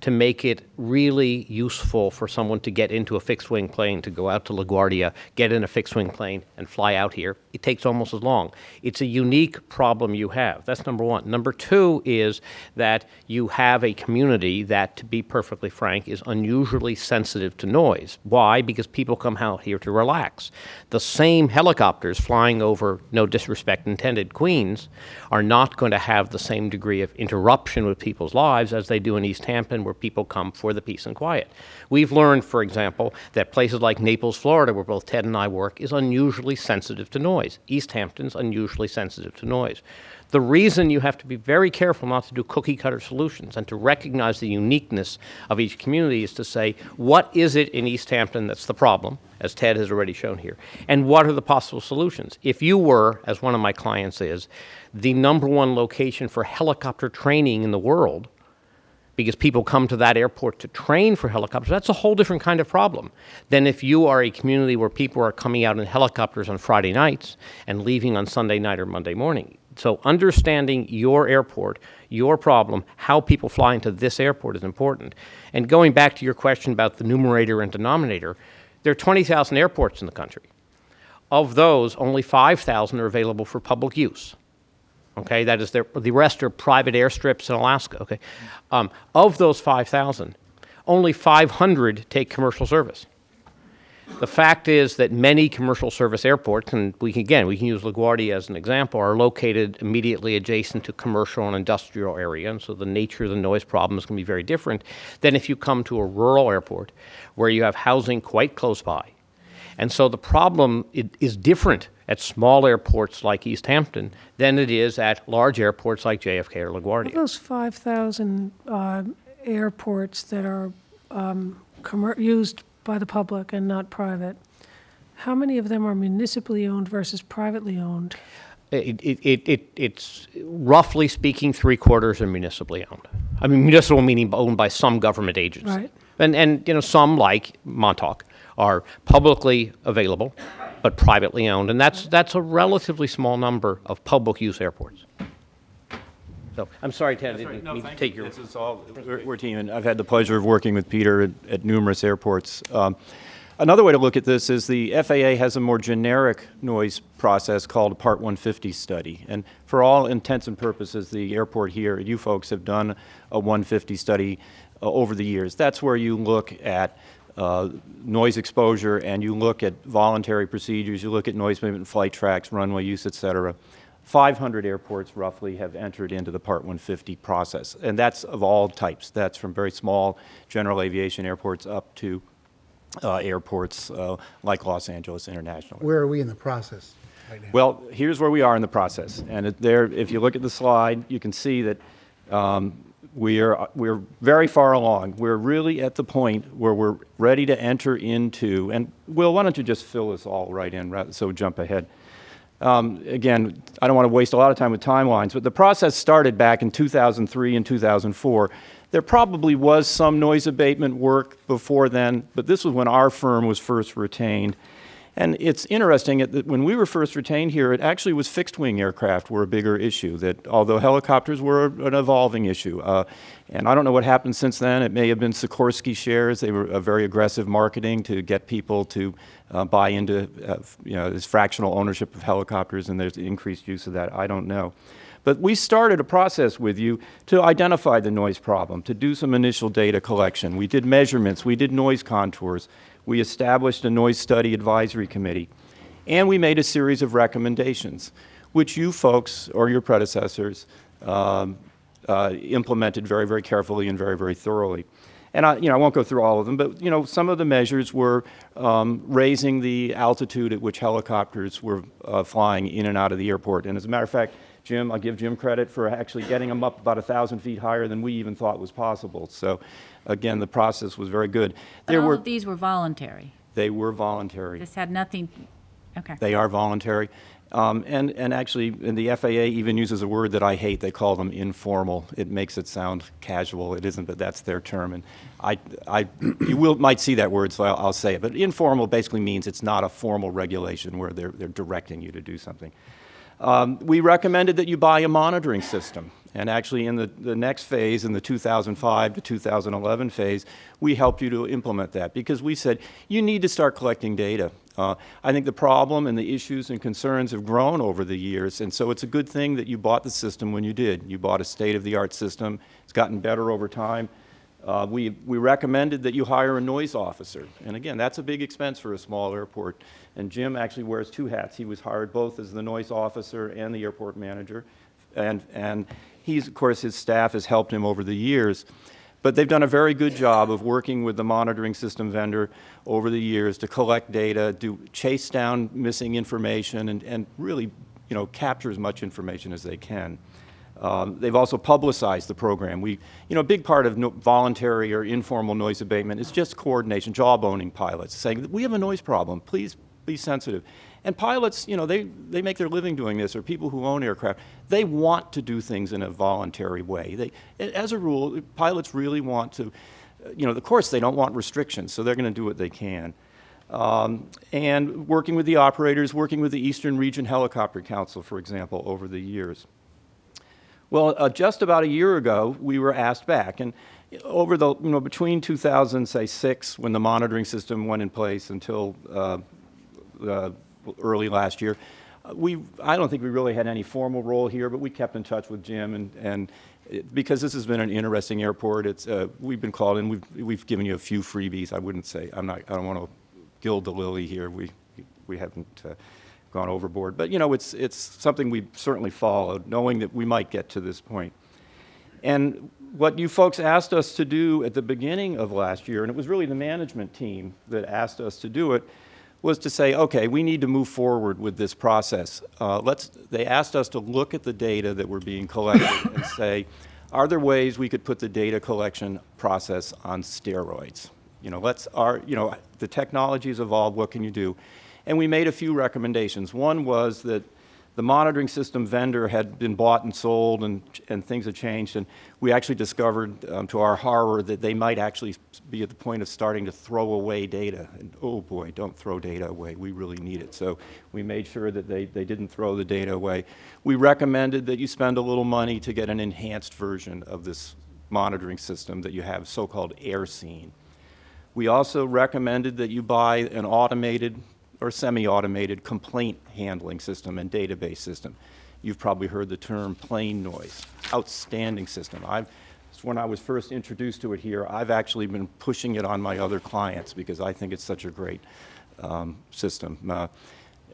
to make it really useful for someone to get into a fixed-wing plane, to go out to LaGuardia, get in a fixed-wing plane, and fly out here. It takes almost as long. It's a unique problem you have. That's number one. Number two is that you have a community that, to be perfectly frank, is unusually sensitive to noise. Why? Because people come out here to relax. The same helicopters flying over, no disrespect intended, Queens, are not going to have the same degree of interruption with people's lives as they do in East Hampton, where people come for the peace and quiet. We've learned, for example, that places like Naples, Florida, where both Ted and I work, is unusually sensitive to noise. East Hampton's unusually sensitive to noise. The reason you have to be very careful not to do cookie-cutter solutions and to recognize the uniqueness of each community is to say, what is it in East Hampton that's the problem, as Ted has already shown here, and what are the possible solutions? If you were, as one of my clients is, the #1 location for helicopter training in the world, because people come to that airport to train for helicopters, that's a whole different kind of problem than if you are a community where people are coming out in helicopters on Friday nights and leaving on Sunday night or Monday morning. So understanding your airport, your problem, how people fly into this airport is important. And going back to your question about the numerator and denominator, there are 20,000 airports in the country. Of those, only 5,000 are available for public use. Okay, that is, the rest are private airstrips in Alaska. Okay, of those 5,000, only 500 take commercial service. The fact is that many commercial service airports, and we can use LaGuardia as an example, are located immediately adjacent to commercial and industrial area, and so the nature of the noise problem is going to be very different than if you come to a rural airport where you have housing quite close by. And so the problem is different at small airports like East Hampton than it is at large airports like JFK or LaGuardia. Of those 5,000 airports that are used by the public and not private, how many of them are municipally owned versus privately owned? It's roughly speaking 3/4 are municipally owned. I mean, municipal meaning owned by some government agency. Right. And some, like Montauk, are publicly available, but privately owned. And that's a relatively small number of public use airports. So, I'm sorry, Ted, I didn't mean to take your... This is all, we're a team, and I've had the pleasure of working with Peter at numerous airports. Another way to look at this is the FAA has a more generic noise process called a Part 150 study. And for all intents and purposes, the airport here, you folks have done a 150 study over the years. That's where you look at noise exposure, and you look at voluntary procedures, you look at noise movement, flight tracks, runway use, et cetera. 500 airports roughly have entered into the Part 150 process, and that's of all types. That's from very small general aviation airports up to airports like Los Angeles International. Where are we in the process right now? Well, here's where we are in the process, and if you look at the slide, you can see that we're very far along. We're really at the point where we're ready to enter into, and Will, why don't you just fill this all right in, so jump ahead. Again, I don't want to waste a lot of time with timelines, but the process started back in 2003 and 2004. There probably was some noise abatement work before then, but this was when our firm was first retained. And it's interesting that when we were first retained here, it actually was fixed-wing aircraft were a bigger issue, that although helicopters were an evolving issue. And I don't know what happened since then. It may have been Sikorsky shares. They were a very aggressive marketing to get people to buy into this fractional ownership of helicopters, and there's increased use of that. I don't know. But we started a process with you to identify the noise problem, to do some initial data collection. We did measurements. We did noise contours. We established a noise study advisory committee. And we made a series of recommendations, which you folks or your predecessors implemented very, very carefully and very, very thoroughly. And I won't go through all of them, but some of the measures were raising the altitude at which helicopters were flying in and out of the airport. And as a matter of fact, Jim, I'll give Jim credit for actually getting them up about 1,000 feet higher than we even thought was possible. So, again, the process was very good. But all of these were voluntary. They were voluntary. This had nothing, okay. They are voluntary. And actually, and the FAA even uses a word that I hate. They call them informal. It makes it sound casual. It isn't, but that's their term. And you might see that word, so I'll say it. But informal basically means it's not a formal regulation where they're directing you to do something. We recommended that you buy a monitoring system. And actually, in the next phase, in the 2005 to 2011 phase, we helped you to implement that because we said, you need to start collecting data. I think the problem and the issues and concerns have grown over the years, and so it's a good thing that you bought the system when you did. You bought a state-of-the-art system. It's gotten better over time. We recommended that you hire a noise officer. And again, that's a big expense for a small airport. And Jim actually wears two hats. He was hired both as the noise officer and the airport manager. And he's, of course, his staff has helped him over the years. But they've done a very good job of working with the monitoring system vendor over the years to collect data, chase down missing information, and really, capture as much information as they can. They've also publicized the program. A big part of voluntary or informal noise abatement is just coordination, jawboning pilots, saying, we have a noise problem, please be sensitive. And pilots, they make their living doing this, or people who own aircraft. They want to do things in a voluntary way. As a rule, pilots really want to, of course they don't want restrictions, so they're going to do what they can. And working with the operators, working with the Eastern Region Helicopter Council, for example, over the years. Well, just about a year ago, we were asked back, and over the, between 2006, when the monitoring system went in place, until early last year, I don't think we really had any formal role here, but we kept in touch with Jim, and because this has been an interesting airport, we've been called in. We've given you a few freebies. I don't want to gild the lily here. We haven't gone overboard, but it's something we've certainly followed, knowing that we might get to this point. And what you folks asked us to do at the beginning of last year, and it was really the management team that asked us to do it, was to say, okay, we need to move forward with this process. They asked us to look at the data that were being collected and say, are there ways we could put the data collection process on steroids? The technology's evolved, what can you do? And we made a few recommendations. One was that The monitoring system vendor had been bought and sold, and things had changed, and we actually discovered, to our horror, that they might actually be at the point of starting to throw away data. And oh boy, don't throw data away. We really need it. So we made sure that they didn't throw the data away. We recommended that you spend a little money to get an enhanced version of this monitoring system that you have, so-called AirScene. We also recommended that you buy an automated or semi-automated complaint handling system and database system. You've probably heard the term plain noise. Outstanding system. When I was first introduced to it here, I've actually been pushing it on my other clients because I think it's such a great system.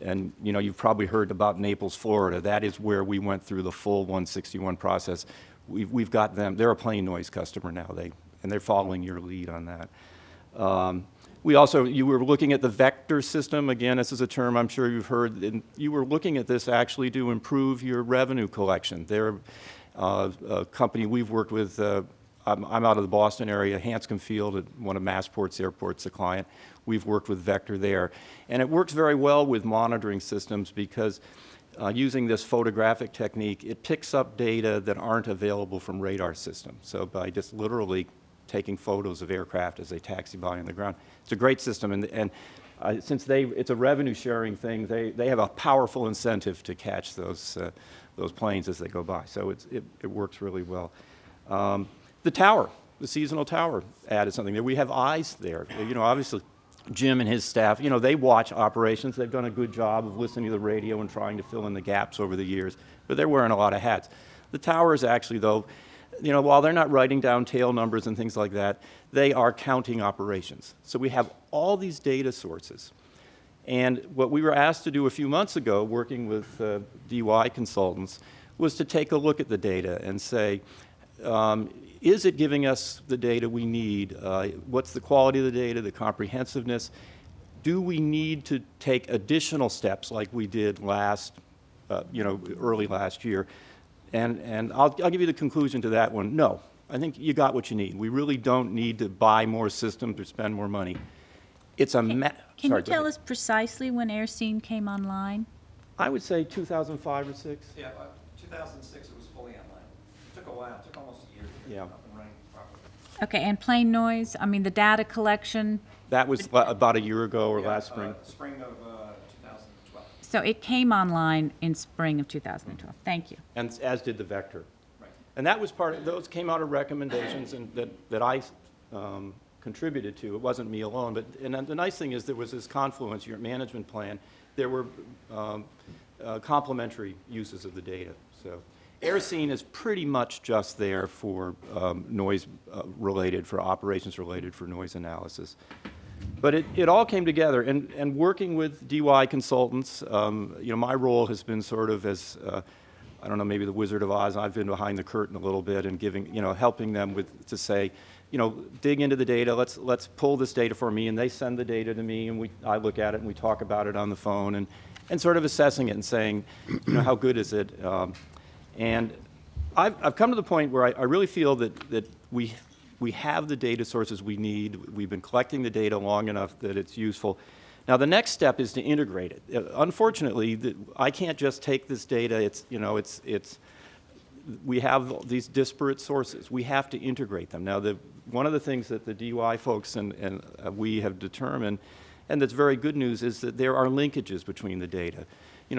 And you know, you've probably heard about Naples, Florida. That is where we went through the full 161 process. We've got them. They're a plain noise customer now. And they're following your lead on that. You were looking at the vector system. Again, this is a term I'm sure you've heard. And you were looking at this actually to improve your revenue collection. They're a company we've worked with. I'm out of the Boston area, Hanscom Field, at one of Massport's airports, a client. We've worked with Vector there. And it works very well with monitoring systems because using this photographic technique, it picks up data that aren't available from radar systems. So by just literally taking photos of aircraft as they taxi by on the ground. It's a great system, and since it's a revenue sharing thing, they have a powerful incentive to catch those planes as they go by. So it works really well. The tower, the seasonal tower added something there. We have eyes there. You know, obviously, Jim and his staff, you know, they watch operations. They've done a good job of listening to the radio and trying to fill in the gaps over the years, but they're wearing a lot of hats. The towers actually, though, you know, while they're not writing down tail numbers and things like that, they are counting operations. So we have all these data sources. And what we were asked to do a few months ago, working with DY consultants, was to take a look at the data and say, is it giving us the data we need? What's the quality of the data, the comprehensiveness? Do we need to take additional steps like we did early last year? And I'll give you the conclusion to that one. No, I think you got what you need. We really don't need to buy more systems or spend more money. It's a Can you tell us precisely when AirScene came online? I would say 2005 or 6. Yeah, 2006 it was fully online. It took a while. It took almost a year to get up and running properly. Okay, and plain noise, I mean, the data collection? That was about a year ago or last spring. Spring of 2012. So it came online in spring of 2012. Thank you. And as did the Vector. Right. And that was those came out of recommendations and that I contributed to. It wasn't me alone. And the nice thing is there was this confluence, your management plan. There were complementary uses of the data. So AirScene is pretty much just there for noise related, for operations related, for noise analysis. But it all came together, and working with DY consultants, my role has been sort of as, I don't know, maybe the Wizard of Oz. I've been behind the curtain a little bit and helping them to say, dig into the data. Let's pull this data for me, and they send the data to me, and I look at it and we talk about it on the phone, and sort of assessing it and saying, how good is it? And I've come to the point where I really feel that we have the data sources we need. We've been collecting the data long enough that it's useful. Now, the next step is to integrate it. Unfortunately, I can't just take this data. We have these disparate sources. We have to integrate them. Now, one of the things that the DY folks and we have determined, and that's very good news, is that there are linkages between the data.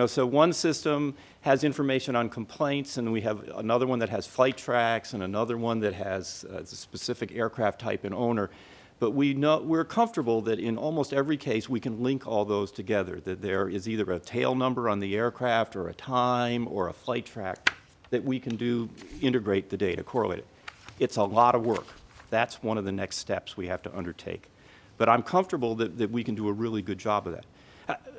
So one system has information on complaints, and we have another one that has flight tracks, and another one that has a specific aircraft type and owner. But we're comfortable that in almost every case we can link all those together, that there is either a tail number on the aircraft or a time or a flight track that we can integrate the data, correlate it. It's a lot of work. That's one of the next steps we have to undertake. But I'm comfortable that we can do a really good job of that.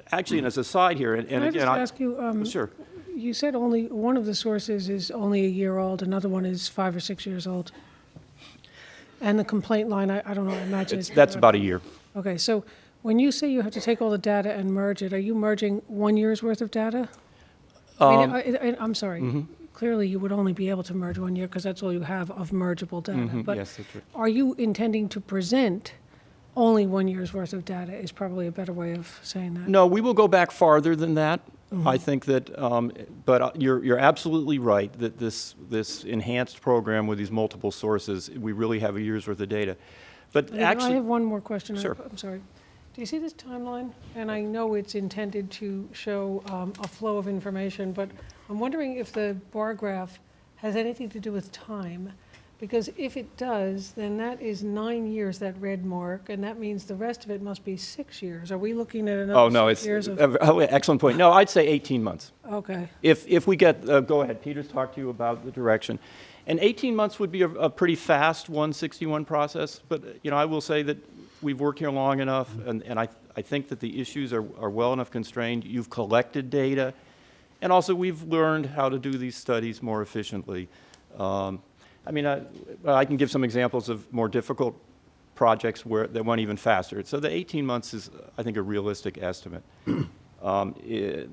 Actually, and as a side here, and Can I again, just ask you, sure. You said only one of the sources is only a year old, another one is 5 or 6 years old. And the complaint line, I don't know, I imagine That's about a year. Okay, so when you say you have to take all the data and merge it, are you merging 1 year's worth of data? I'm sorry. Clearly, you would only be able to merge 1 year because that's all you have of mergeable data. But yes, that's right. are you intending to present only 1 year's worth of data is probably a better way of saying that. No, we will go back farther than that. I think that, but you're absolutely right that this enhanced program with these multiple sources, we really have a year's worth of data. But I actually, have one more question. Sure. I'm sorry. Do you see this timeline? And I know it's intended to show a flow of information, but I'm wondering if the bar graph has anything to do with time. Because if it does, then that is 9 years, that red mark, and that means the rest of it must be 6 years. Are we looking at another oh no, 6 it's years of? excellent point. No, I'd say 18 months. Okay. If we get, go ahead, Peter's talked to you about the direction. And 18 months would be a pretty fast 161 process, but I will say that we've worked here long enough, and I think that the issues are well enough constrained. You've collected data, and also we've learned how to do these studies more efficiently. I can give some examples of more difficult projects that went even faster. So the 18 months is, I think, a realistic estimate. There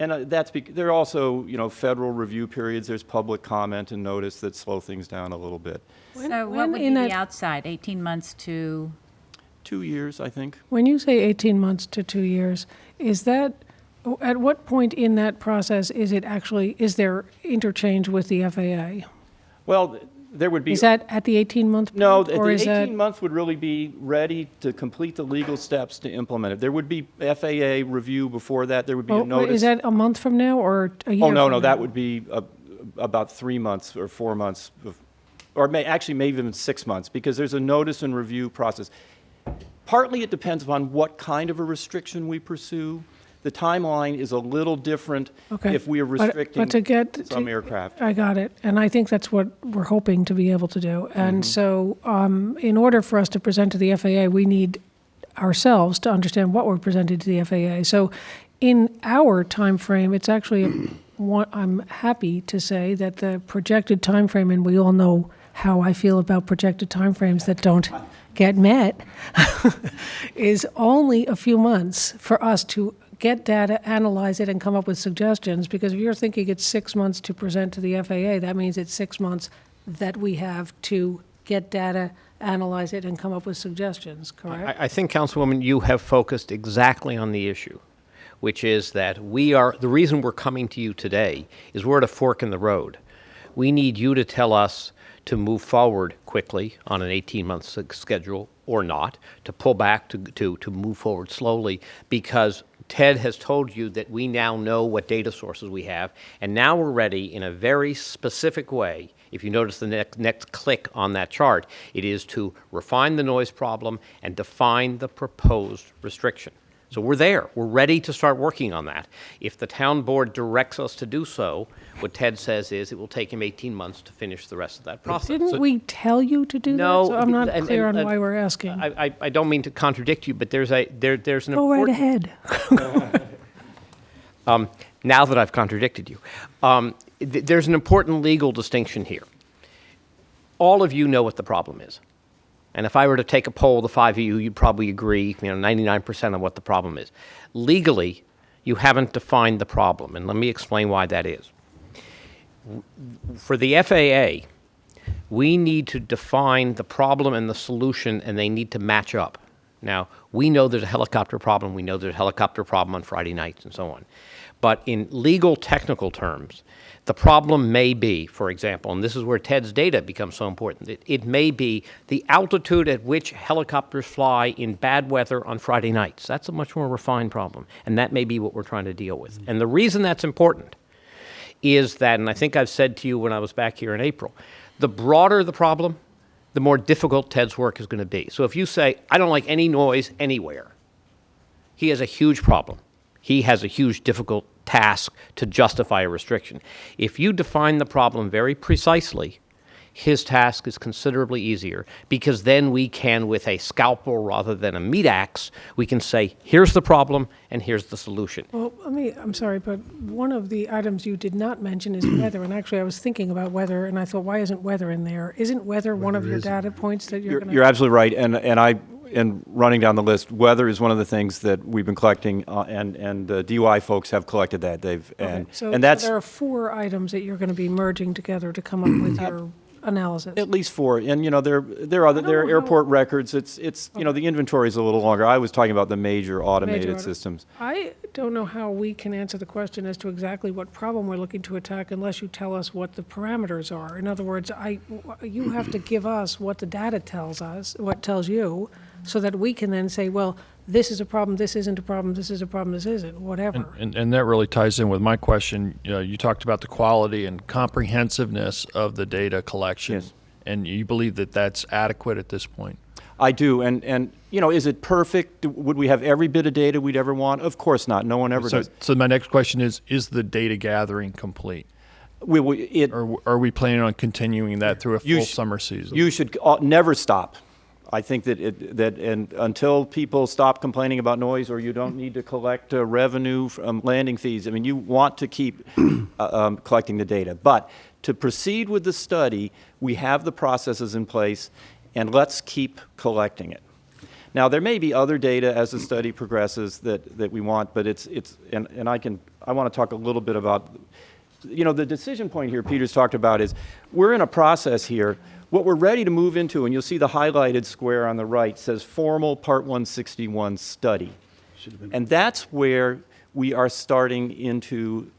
are also, federal review periods. There's public comment and notice that slow things down a little bit. So what would be the outside, 18 months to? 2 years, I think. When you say 18 months to 2 years, is that, at what point in that process is there interchange with the FAA? Well, there would be. Is that at the 18-month point? No, the or is 18 months would really be ready to complete the legal steps to implement it. There would be FAA review before that. There would be a notice. Is that a month from now or a year Oh, no, from no, now? that would be about 3 months or 4 months, or maybe even 6 months, because there's a notice and review process. Partly it depends upon what kind of a restriction we pursue. The timeline is a little different if we are restricting but to get some aircraft. I got it. And I think that's what we're hoping to be able to do. And so in order for us to present to the FAA, we need ourselves to understand what we're presenting to the FAA. So in our time frame, it's actually, I'm happy to say that the projected time frame, and we all know how I feel about projected time frames that don't get met, is only a few months for us to get data, analyze it, and come up with suggestions. Because if you're thinking it's 6 months to present to the FAA, that means it's 6 months that we have to get data, analyze it, and come up with suggestions, correct? I think, Councilwoman, you have focused exactly on the issue, which is that the reason we're coming to you today is we're at a fork in the road. We need you to tell us to move forward quickly on an 18-month schedule or not, to pull back, to move forward slowly, because Ted has told you that we now know what data sources we have, and now we're ready in a very specific way. If you notice the next click on that chart, it is to refine the noise problem and define the proposed restriction. So we're there. We're ready to start working on that. If the town board directs us to do so, what Ted says is it will take him 18 months to finish the rest of that process. Didn't we tell you to do No, that? So I'm not and- clear and- on why we're asking. I don't mean to contradict you, but there's an Go right important... ahead. Now that I've contradicted you, there's an important legal distinction here. All of you know what the problem is. And if I were to take a poll of the 5 of you, you'd probably agree, 99% of what the problem is. Legally, you haven't defined the problem, and let me explain why that is. For the FAA, we need to define the problem and the solution, and they need to match up. Now, we know there's a helicopter problem. We know there's a helicopter problem on Friday nights and so on. But in legal technical terms, the problem may be, for example, and this is where Ted's data becomes so important, it may be the altitude at which helicopters fly in bad weather on Friday nights. That's a much more refined problem, and that may be what we're trying to deal with. And the reason that's important is that, and I think I've said to you when I was back here in April, the broader the problem, the more difficult Ted's work is going to be. So if you say, I don't like any noise anywhere, he has a huge problem. He has a huge difficult task to justify a restriction. If you define the problem very precisely, his task is considerably easier, because then we can, with a scalpel rather than a meat axe, we can say, here's the problem and here's the solution. Well, I'm sorry, but one of the items you did not mention is weather. And actually, I was thinking about weather, and I thought, why isn't weather in there? Isn't weather one of your data points that you're going to... You're absolutely right, and running down the list, weather is one of the things that we've been collecting, and DUI folks have collected that. So and that's there are 4 items that you're going to be merging together to come up with your analysis? At least 4, and there are don't there are know airport records. It's the inventory is a little longer. I was talking about the major automated Major systems. I don't know how we can answer the question as to exactly what problem we're looking to attack unless you tell us what the parameters are. In other words, you have to give us what the data tells us, what tells you, so that we can then say, well, this is a problem, this isn't a problem, this is a problem, this isn't, whatever. And that really ties in with my question. You talked about the quality and comprehensiveness of the data collection. Yes. And you believe that that's adequate at this point? I do, and is it perfect? Would we have every bit of data we'd ever want? Of course not. No one ever does. So my next question is the data gathering complete? Or are we planning on continuing that through a full summer season? You should never stop. I think that until people stop complaining about noise, or you don't need to collect revenue from landing fees. I mean, you want to keep collecting the data. But to proceed with the study, we have the processes in place, and let's keep collecting it. Now, there may be other data as the study progresses that we want, but I want to talk a little bit about, the decision point here Peter's talked about is we're in a process here. What we're ready to move into, and you'll see the highlighted square on the right, says formal Part 161 study. And that's where we are starting into,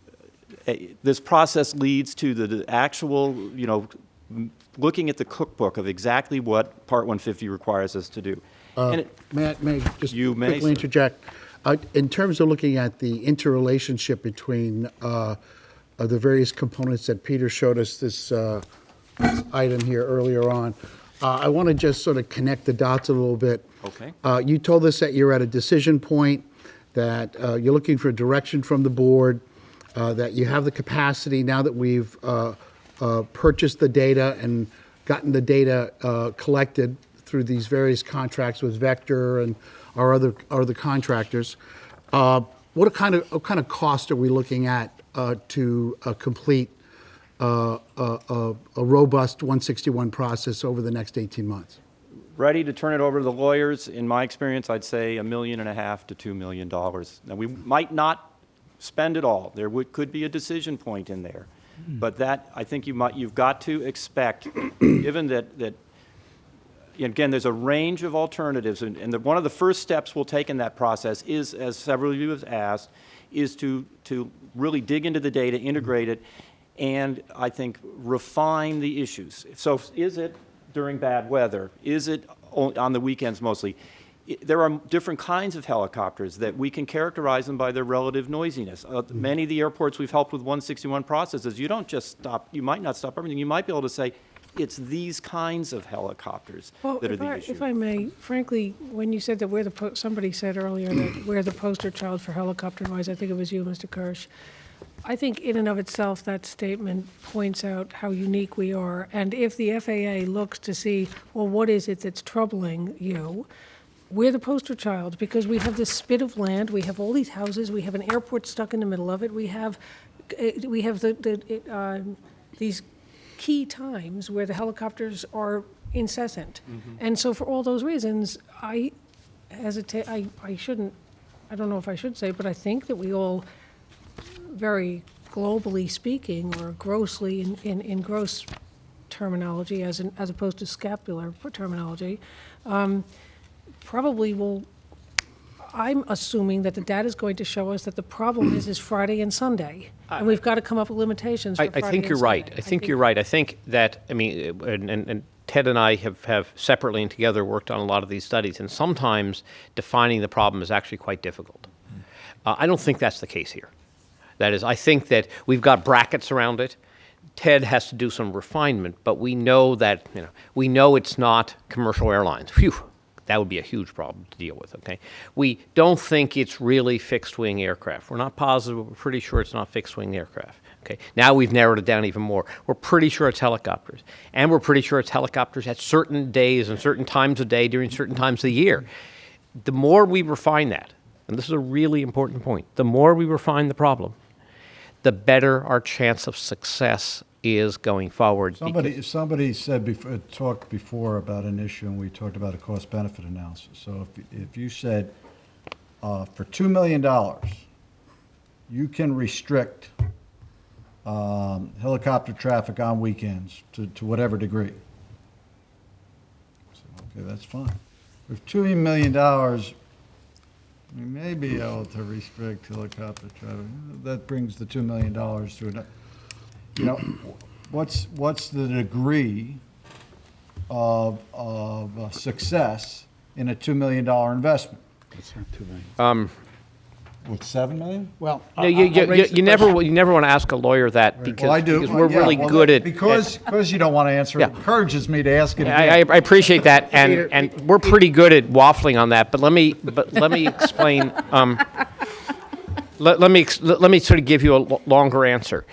this process leads to the actual, looking at the cookbook of exactly what Part 150 requires us to do. May I just You may, quickly sir. interject? In terms of looking at the interrelationship between the various components that Peter showed us this item here earlier on, I want to just sort of connect the dots a little bit. Okay. You told us that you're at a decision point, that you're looking for direction from the board, that you have the capacity now that we've purchased the data and gotten the data collected through these various contracts with Vector and our other contractors. What kind of cost are we looking at to complete a robust 161 process over the next 18 months? Ready to turn it over to the lawyers. In my experience, I'd say $1.5 million to $2 million. Now, we might not spend it all. There could be a decision point in there. But that, I think you've got to expect, given that again, there's a range of alternatives, and one of the first steps we'll take in that process is, as several of you have asked, is to really dig into the data, integrate it, and I think refine the issues. So is it during bad weather? Is it on the weekends mostly? There are different kinds of helicopters that we can characterize them by their relative noisiness. Many of the airports we've helped with 161 processes, you don't just stop, you might not stop everything. You might be able to say, it's these kinds of helicopters that are the issue. If I may, frankly, when you said that somebody said earlier that we're the poster child for helicopter noise, I think it was you, Mr. Kirsch. I think in and of itself, that statement points out how unique we are. And if the FAA looks to see, well, what is it that's troubling you? We're the poster child because we have this spit of land. We have all these houses. We have an airport stuck in the middle of it. We have these key times where the helicopters are incessant. And so for all those reasons, I hesitate, I don't know if I should say, but I think that we all, very globally speaking, or grossly in gross terminology as opposed to scapular terminology, probably will, I'm assuming that the data is going to show us that the problem is Friday and Sunday. And we've got to come up with limitations for Friday and Sunday. I think you're right. I think you're right. I think that, and Ted and I have separately and together worked on a lot of these studies, and sometimes defining the problem is actually quite difficult. I don't think that's the case here. That is, I think that we've got brackets around it. Ted has to do some refinement, but we know that, we know it's not commercial airlines. Phew. That would be a huge problem to deal with, okay? We don't think it's really fixed-wing aircraft. We're not positive, but we're pretty sure it's not fixed-wing aircraft, okay? Now we've narrowed it down even more. We're pretty sure it's helicopters. And we're pretty sure it's helicopters at certain days and certain times of day during certain times of the year. The more we refine that, and this is a really important point, the more we refine the problem, the better our chance of success is going forward. Somebody said talked before about an issue, and we talked about a cost-benefit analysis. So if you said for $2 million, you can restrict helicopter traffic on weekends to whatever degree. So, okay, that's fine. With $2 million, we may be able to restrict helicopter traffic. That brings the $2 million to an, you know, what's the degree of success in a $2 million investment? With $7 million? Well, You never want to ask a lawyer that because, Well, I do. because we're Yeah, really well, good at. Because you don't want to answer, it encourages me to ask it I again. appreciate that, and we're pretty good at waffling on that. But let me explain. Let me sort of give you a longer answer.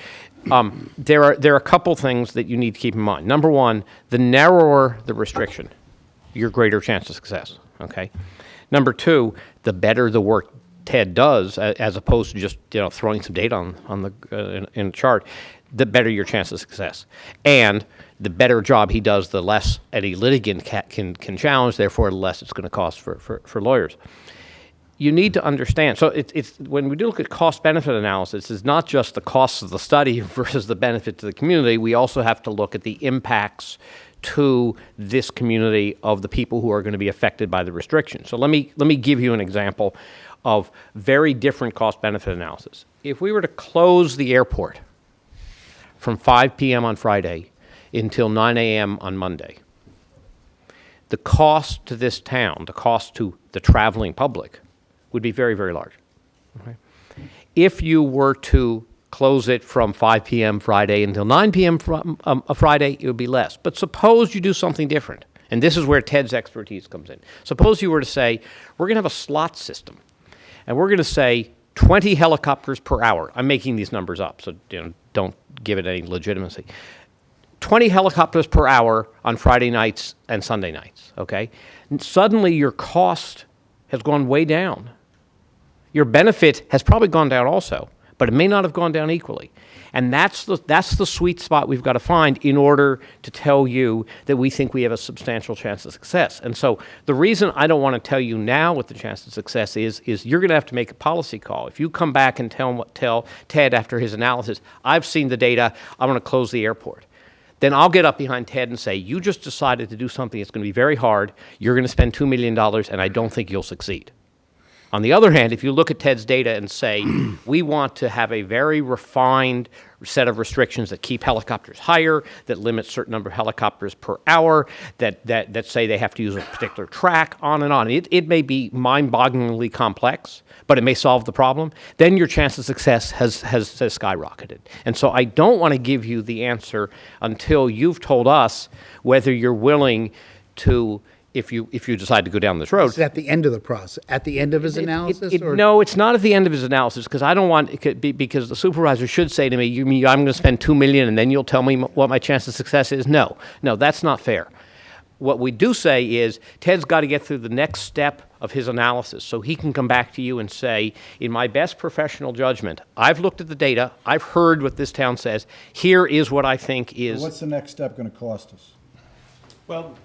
There are a couple things that you need to keep in mind. Number one, the narrower the restriction, your greater chance of success. Okay. Number two, the better the work Ted does, as opposed to just throwing some data on the in a chart, the better your chance of success, and the better job he does, the less any litigant can challenge. Therefore, the less it's going to cost for lawyers. You need to understand. So it's when we do look at cost-benefit analysis, it's not just the costs of the study versus the benefit to the community. We also have to look at the impacts to this community of the people who are going to be affected by the restriction. So let me give you an example of very different cost-benefit analysis. If we were to close the airport from 5 p.m. on Friday until 9 a.m. on Monday, the cost to this town, the cost to the traveling public, would be very, very large. Okay? If you were to close it from 5 p.m. Friday until 9 p.m. Friday, it would be less. But suppose you do something different, and this is where Ted's expertise comes in. Suppose you were to say, we're going to have a slot system, and we're going to say 20 helicopters per hour. I'm making these numbers up, so don't give it any legitimacy. 20 helicopters per hour on Friday nights and Sunday nights, okay? And suddenly your cost has gone way down. Your benefit has probably gone down also, but it may not have gone down equally. And that's the sweet spot we've got to find in order to tell you that we think we have a substantial chance of success. And so the reason I don't want to tell you now what the chance of success is you're going to have to make a policy call. If you come back and tell Ted after his analysis, I've seen the data, I want to close the airport, then I'll get up behind Ted and say, you just decided to do something that's going to be very hard, you're going to spend $2 million, and I don't think you'll succeed. On the other hand, if you look at Ted's data and say, we want to have a very refined set of restrictions that keep helicopters higher, that limit certain number of helicopters per hour, that say they have to use a particular track, on and on. It may be mind-bogglingly complex, but it may solve the problem. Then your chance of success has skyrocketed. And so I don't want to give you the answer until you've told us whether you're willing to, if you decide to go down this road. Is it at the end of the process, at the end of his analysis? or? No, it's not at the end of his analysis, because I don't want it could be, because the supervisor should say to me, "You mean I'm going to spend $2 million and then you'll tell me what my chance of success is?" No, that's not fair. What we do say is Ted's got to get through the next step of his analysis so he can come back to you and say, in my best professional judgment, I've looked at the data, I've heard what this town says, here is what I think is. What's the next step going to cost us? Well,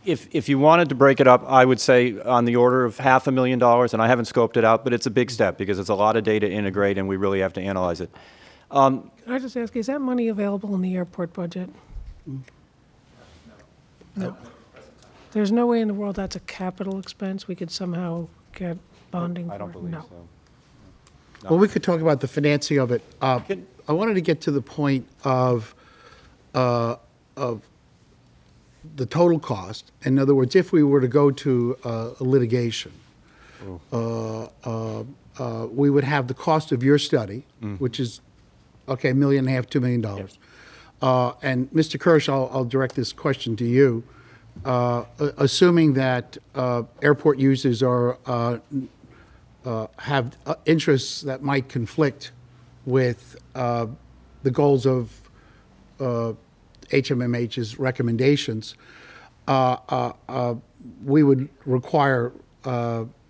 if you wanted to break it up, I would say on the order of $500,000, and I haven't scoped it out, but it's a big step because it's a lot of data to integrate and we really have to analyze it. Can I just ask, is that money available in the airport budget? No. There's no way in the world that's a capital expense we could somehow get bonding for? I don't believe No. so. Well, we could talk about the financing of it. I wanted to get to the point of the total cost. In other words, if we were to go to a litigation, we would have the cost of your study, which is, $1.5 million, $2 million. And Mr. Kirsch, I'll direct this question to you. Assuming that airport users have interests that might conflict with the goals of HMMH's recommendations, we would require,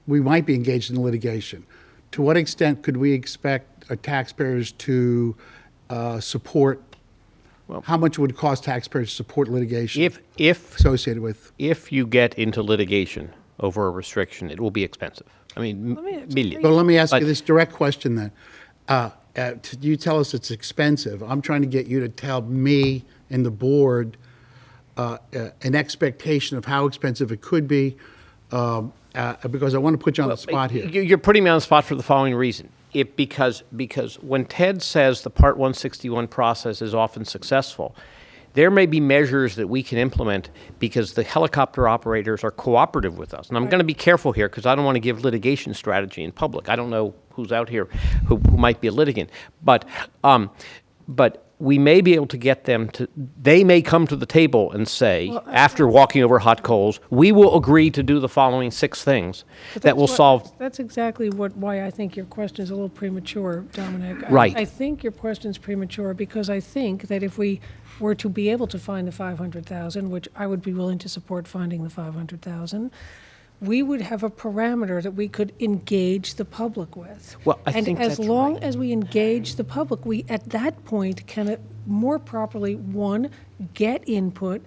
we might be engaged in litigation. To what extent could we expect taxpayers to support? How much would it cost taxpayers to support litigation If associated with? If you get into litigation over a restriction, it will be expensive. I mean, millions. But let me ask you this direct question then. you tell us it's expensive. I'm trying to get you to tell me and the board an expectation of how expensive it could be, because I want to put you on the spot here. You're putting me on the spot for the following reason. Because when Ted says the Part 161 process is often successful, there may be measures that we can implement because the helicopter operators are cooperative with us. And I'm going to be careful here because I don't want to give litigation strategy in public. I don't know who's out here who might be a litigant. But we may be able to get them to, they may come to the table and say, after walking over hot coals, we will agree to do the following 6 things that will solve. That's exactly why I think your question is a little premature, Dominic. Right. I think your question is premature because I think that if we were to be able to find the 500,000, which I would be willing to support finding the 500,000, we would have a parameter that we could engage the public with. Well, I think and as that's long right. as we engage the public, we at that point can more properly, one, get input,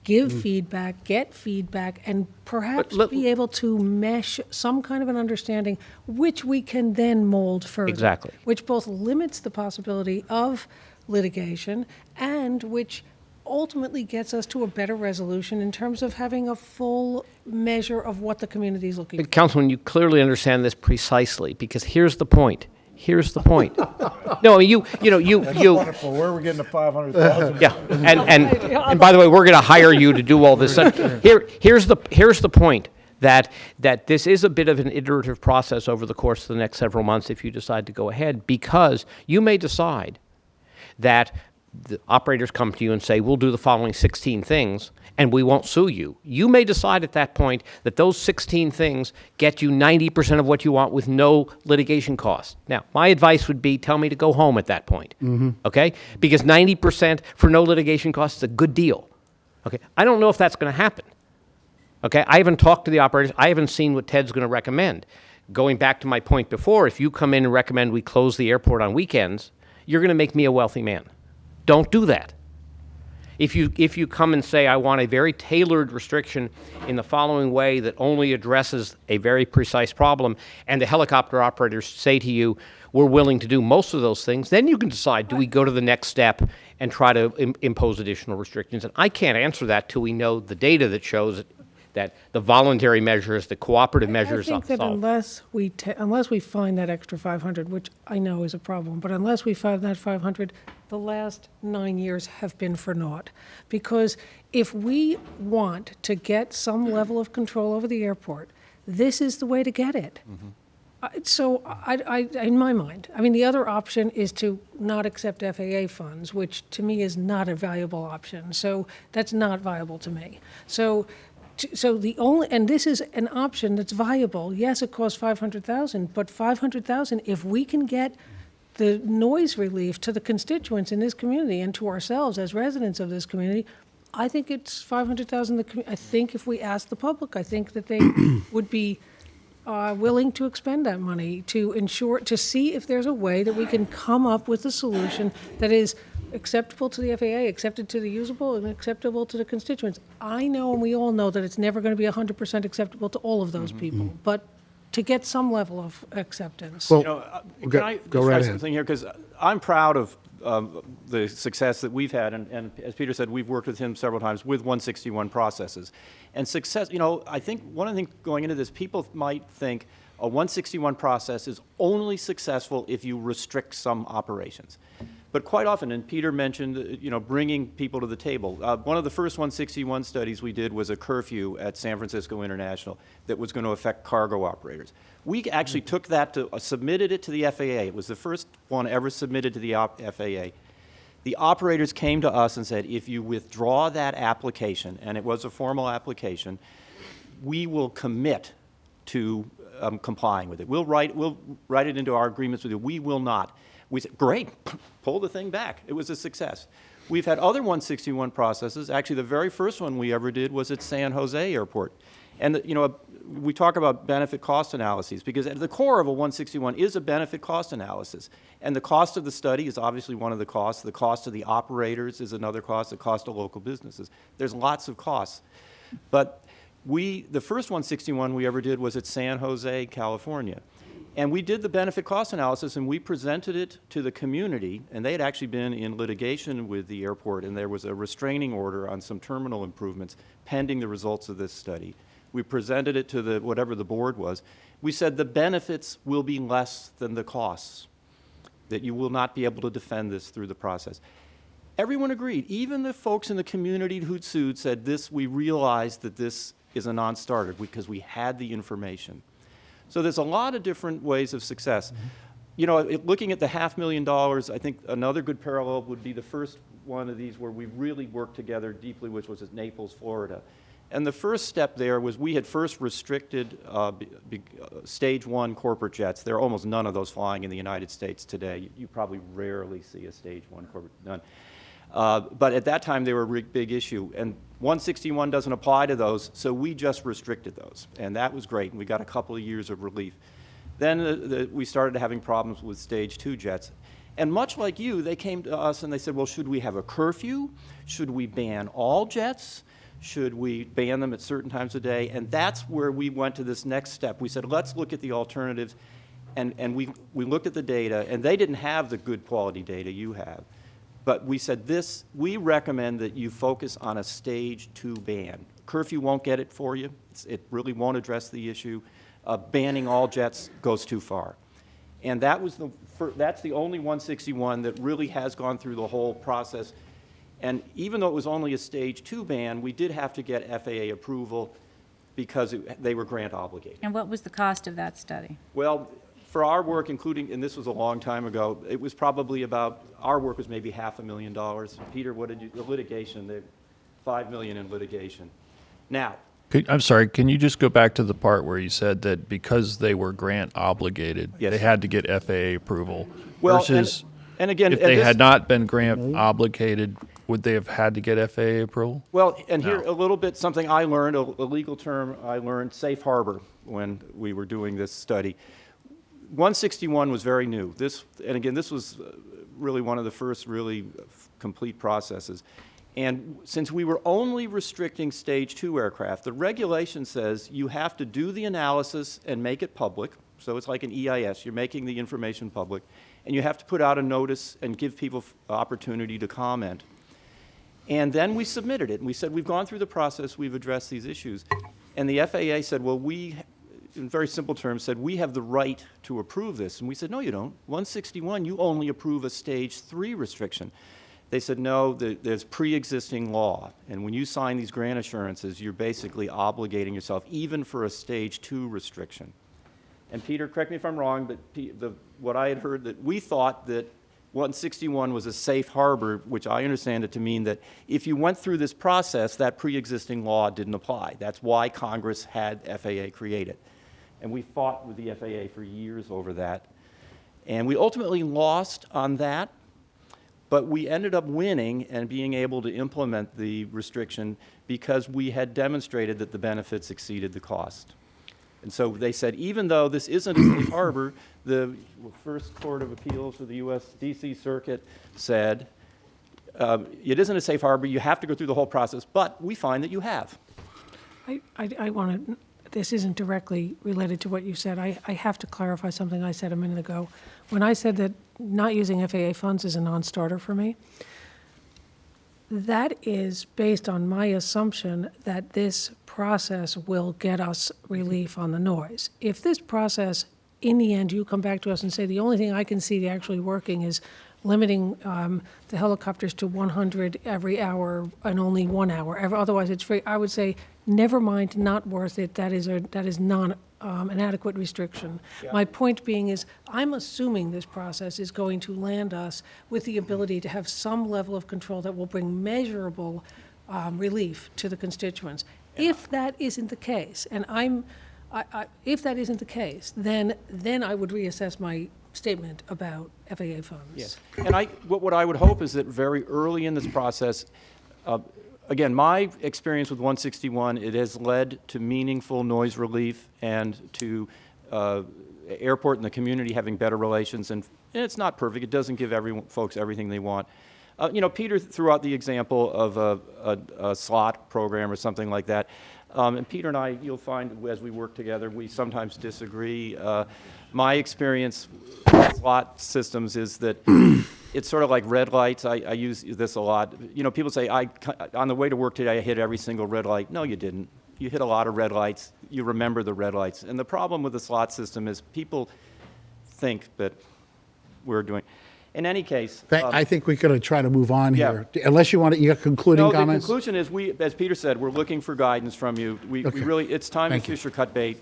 give feedback, get feedback, and perhaps be able to mesh some kind of an understanding which we can then mold further. Exactly. Which both limits the possibility of litigation and which ultimately gets us to a better resolution in terms of having a full measure of what the community is looking for. Councilman, you clearly understand this precisely because here's the point. Here's the point. No, you. Wonderful. Where are we getting the 500,000? Yeah, and by the way, we're going to hire you to do all this. Here's the point that this is a bit of an iterative process over the course of the next several months if you decide to go ahead, because you may decide that the operators come to you and say, we'll do the following 16 things, and we won't sue you. You may decide at that point that those 16 things get you 90% of what you want with no litigation costs. Now, my advice would be tell me to go home at that point, okay? Because 90% for no litigation costs is a good deal, okay? I don't know if that's going to happen, okay? I haven't talked to the operators. I haven't seen what Ted's going to recommend. Going back to my point before, if you come in and recommend we close the airport on weekends, you're going to make me a wealthy man. Don't do that. If you come and say, I want a very tailored restriction in the following way that only addresses a very precise problem, and the helicopter operators say to you, we're willing to do most of those things, then you can decide, do we go to the next step and try to impose additional restrictions? And I can't answer that till we know the data that shows that the voluntary measures, the cooperative measures I think that solve. unless we find that extra 500, which I know is a problem, but unless we find that 500, the last 9 years have been for naught. Because if we want to get some level of control over the airport, this is the way to get it. So in my mind, I mean, the other option is to not accept FAA funds, which to me is not a valuable option. So that's not viable to me. So the only, and this is an option that's viable. Yes, it costs 500,000, but 500,000, if we can get the noise relief to the constituents in this community and to ourselves as residents of this community, I think it's 500,000. I think if we ask the public, I think that they would be willing to expend that money to ensure, to see if there's a way that we can come up with a solution that is acceptable to the FAA, accepted to the usable, and acceptable to the constituents. I know, and we all know, that it's never going to be 100% acceptable to all of those people, but to get some level of acceptance. Well, Can I go just right add ahead. something here? Because I'm proud of the success that we've had, and as Peter said, we've worked with him several times with 161 processes. And success, I think one of the things going into this, people might think a 161 process is only successful if you restrict some operations. But quite often, and Peter mentioned, bringing people to the table. One of the first 161 studies we did was a curfew at San Francisco International that was going to affect cargo operators. We actually took that submitted it to the FAA. It was the first one ever submitted to the FAA. The operators came to us and said, if you withdraw that application, and it was a formal application, we will commit to complying with it. We'll write it into our agreements with you. We will not. We said, great, pull the thing back. It was a success. We've had other 161 processes. Actually, the very first one we ever did was at San Jose Airport. And, we talk about benefit cost analyses because at the core of a 161 is a benefit cost analysis. And the cost of the study is obviously one of the costs. The cost of the operators is another cost, the cost of local businesses. There's lots of costs. But the first 161 we ever did was at San Jose, California. And we did the benefit cost analysis, and we presented it to the community, and they had actually been in litigation with the airport, and there was a restraining order on some terminal improvements pending the results of this study. We presented it to whatever the board was. We said the benefits will be less than the costs, that you will not be able to defend this through the process. Everyone agreed. Even the folks in the community who'd sued said we realized that this is a non-starter because we had the information. So there's a lot of different ways of success. You know, looking at the $500,000, I think another good parallel would be the first one of these where we really worked together deeply, which was at Naples, Florida. And the first step there was we had first restricted stage 1 corporate jets. There are almost none of those flying in the United States today. You probably rarely see a stage 1 corporate, none. But at that time, they were a big issue. And 161 doesn't apply to those, so we just restricted those. And that was great, and we got a couple of years of relief. Then we started having problems with stage 2 jets. And much like you, they came to us and they said, well, should we have a curfew? Should we ban all jets? Should we ban them at certain times of day? And that's where we went to this next step. We said, let's look at the alternatives. And we looked at the data, and they didn't have the good quality data you have. But we said we recommend that you focus on a stage 2 ban. Curfew won't get it for you. It really won't address the issue. Banning all jets goes too far. And that's the only 161 that really has gone through the whole process. And even though it was only a stage 2 ban, we did have to get FAA approval because they were grant obligated. And what was the cost of that study? Well, for our work, including, and this was a long time ago, it was probably our work was maybe $500,000. Peter, what did the litigation, $5 million in litigation. Now. I'm sorry, can you just go back to the part where you said that because they were grant obligated, Yes. they had to get FAA approval? Well, versus and again, if they had not been grant obligated, would they have had to get FAA approval? Well, and here a little bit something I learned, a legal term I learned, safe harbor, when we were doing this study. 161 was very new. And again, this was really one of the first really complete processes. And since we were only restricting stage 2 aircraft, the regulation says you have to do the analysis and make it public. So it's like an EIS. You're making the information public. And you have to put out a notice and give people opportunity to comment. And then we submitted it. And we said, we've gone through the process. We've addressed these issues. And the FAA said, well, in very simple terms, said, we have the right to approve this. And we said, no, you don't. 161, you only approve a stage 3 restriction. They said, no, there's pre-existing law. And when you sign these grant assurances, you're basically obligating yourself, even for a stage 2 restriction. And Peter, correct me if I'm wrong, but what I had heard, that we thought that 161 was a safe harbor, which I understand it to mean that if you went through this process, that pre-existing law didn't apply. That's why Congress had FAA created. And we fought with the FAA for years over that. And we ultimately lost on that, but we ended up winning and being able to implement the restriction because we had demonstrated that the benefits exceeded the cost. And so they said, even though this isn't a safe harbor, the first Court of Appeals for the U.S. D.C. Circuit said, it isn't a safe harbor, you have to go through the whole process, but we find that you have. I want to, this isn't directly related to what you said. I have to clarify something I said a minute ago. When I said that not using FAA funds is a non-starter for me, that is based on my assumption that this process will get us relief on the noise. If this process, in the end, you come back to us and say, the only thing I can see actually working is limiting the helicopters to 100 every hour and only 1 hour, otherwise it's free, I would say, never mind, not worth it, that is not an adequate restriction. Yeah. My point being is, I'm assuming this process is going to land us with the ability to have some level of control that will bring measurable relief to the constituents. Yeah. If that isn't the case, and if that isn't the case, then I would reassess my statement about FAA funds. Yes, and what I would hope is that very early in this process, again, my experience with 161, it has led to meaningful noise relief and to airport and the community having better relations. And it's not perfect. It doesn't give folks everything they want. Peter threw out the example of a slot program or something like that. And Peter and I, you'll find as we work together, we sometimes disagree. My experience with slot systems is that it's sort of like red lights. I use this a lot. You know, people say, on the way to work today, I hit every single red light. No, you didn't. You hit a lot of red lights. You remember the red lights. And the problem with the slot system is people think that we're doing. In any case, I think we could try to move on Yeah. here, unless you want to, you got concluding no, comments? the conclusion is we, as Peter said, we're looking for guidance from you. We Okay. really, it's time Thank to you. fish or cut bait.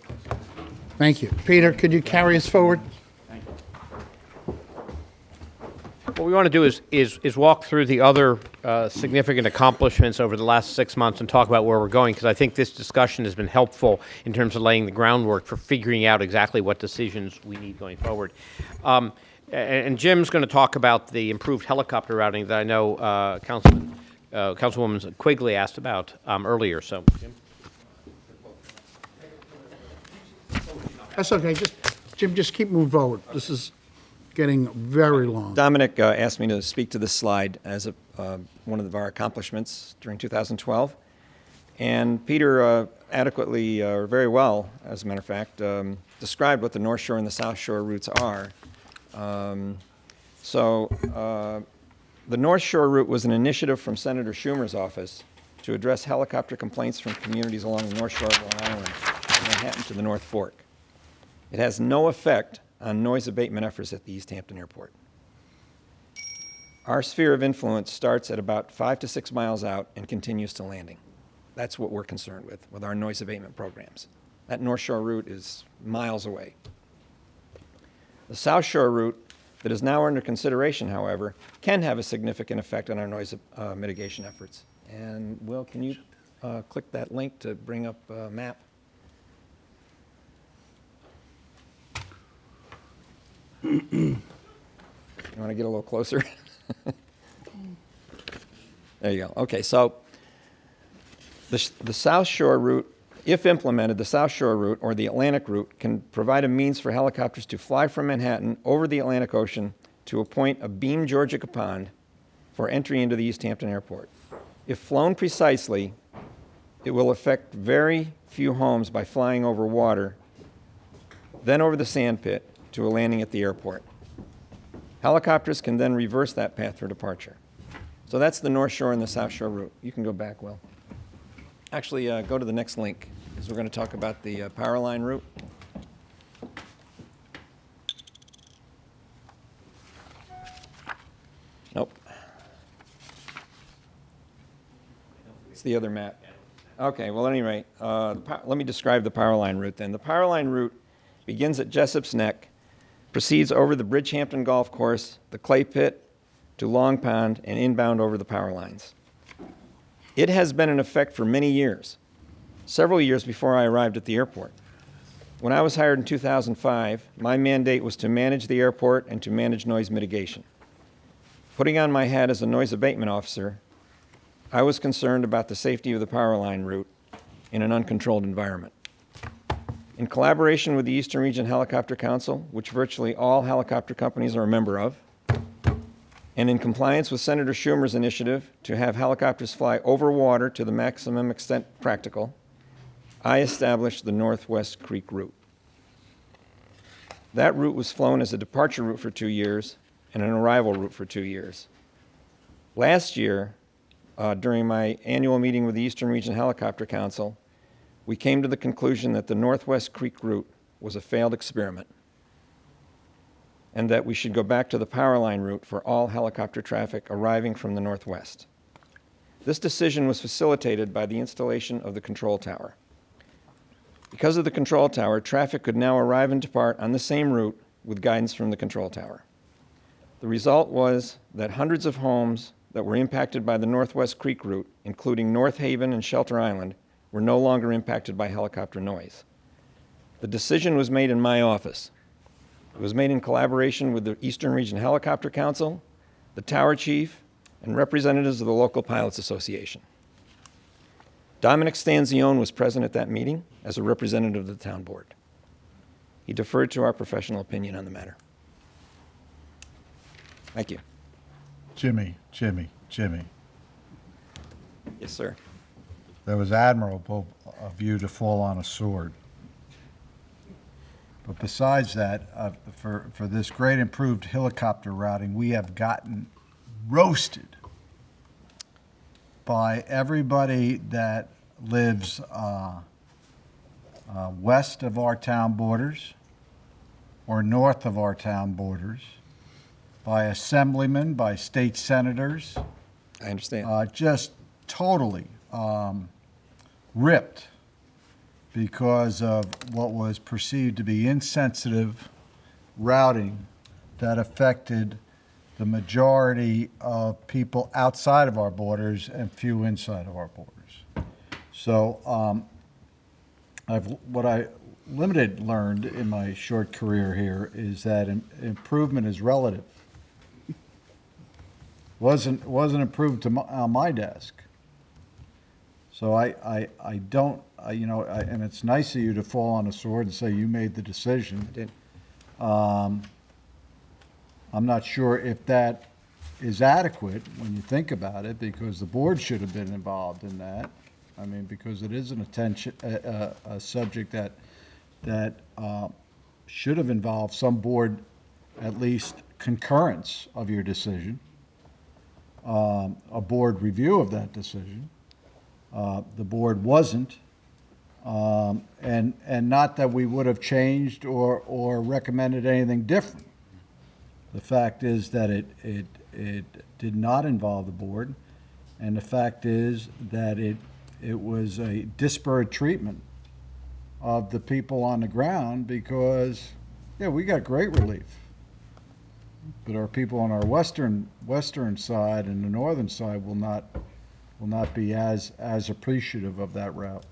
Thank you. Peter, could you carry us forward? Thank you. What we want to do is walk through the other significant accomplishments over the last 6 months and talk about where we're going, because I think this discussion has been helpful in terms of laying the groundwork for figuring out exactly what decisions we need going forward. And Jim's going to talk about the improved helicopter routing that I know Councilwoman Quigley asked about earlier. So, Jim? That's okay, Jim, just keep moving forward. This is getting very long. Dominic asked me to speak to this slide as one of our accomplishments during 2012. And Peter adequately, or very well, as a matter of fact, described what the North Shore and the South Shore routes are. The North Shore route was an initiative from Senator Schumer's office to address helicopter complaints from communities along the North Shore of Long Island, from Manhattan to the North Fork. It has no effect on noise abatement efforts at the East Hampton Airport. Our sphere of influence starts at about 5 to 6 miles out and continues to landing. That's what we're concerned with our noise abatement programs. That North Shore route is miles away. The South Shore route that is now under consideration, however, can have a significant effect on our noise mitigation efforts. And Will, can you click that link to bring up a map? You want to get a little closer? There you go. Okay, so the South Shore route, if implemented, the South Shore route or the Atlantic route can provide a means for helicopters to fly from Manhattan over the Atlantic Ocean to a point abeam Georgia Pond for entry into the East Hampton Airport. If flown precisely, it will affect very few homes by flying over water, then over the sand pit to a landing at the airport. Helicopters can then reverse that path for departure. So that's the North Shore and the South Shore route. You can go back, Will. Actually, go to the next link, because we're going to talk about the power line route. Nope. It's the other map. Okay, well, at any rate, let me describe the power line route then. The power line route begins at Jessup's Neck, proceeds over the Bridgehampton Golf Course, the Clay Pit, to Long Pond, and inbound over the power lines. It has been in effect for many years, several years before I arrived at the airport. When I was hired in 2005, my mandate was to manage the airport and to manage noise mitigation. Putting on my hat as a noise abatement officer, I was concerned about the safety of the power line route in an uncontrolled environment. In collaboration with the Eastern Region Helicopter Council, which virtually all helicopter companies are a member of, and in compliance with Senator Schumer's initiative to have helicopters fly over water to the maximum extent practical, I established the Northwest Creek route. That route was flown as a departure route for 2 years and an arrival route for 2 years. Last year, during my annual meeting with the Eastern Region Helicopter Council, we came to the conclusion that the Northwest Creek route was a failed experiment and that we should go back to the power line route for all helicopter traffic arriving from the northwest. This decision was facilitated by the installation of the control tower. Because of the control tower, traffic could now arrive and depart on the same route with guidance from the control tower. The result was that hundreds of homes that were impacted by the Northwest Creek route, including North Haven and Shelter Island, were no longer impacted by helicopter noise. The decision was made in my office. It was made in collaboration with the Eastern Region Helicopter Council, the Tower Chief, and representatives of the local Pilots Association. Dominic Stanzione was present at that meeting as a representative of the town board. He deferred to our professional opinion on the matter. Thank you. Jimmy. Yes, sir. That was admirable of you to fall on a sword. But besides that, for this great improved helicopter routing, we have gotten roasted by everybody that lives west of our town borders or north of our town borders, by assemblymen, by state senators. I understand. Just totally ripped because of what was perceived to be insensitive routing that affected the majority of people outside of our borders and few inside of our borders. So what I limited learned in my short career here is that improvement is relative. Wasn't improved on my desk. So I don't, and it's nice of you to fall on a sword and say you made the decision. I did. I'm not sure if that is adequate when you think about it, because the board should have been involved in that. I mean, because it is a subject that should have involved some board, at least concurrence of your decision, a board review of that decision. The board wasn't, and not that we would have changed or recommended anything different. The fact is that it did not involve the board, and the fact is that it was a disparate treatment of the people on the ground because, yeah, we got great relief. But our people on our western side and the northern side will not be as appreciative of that route.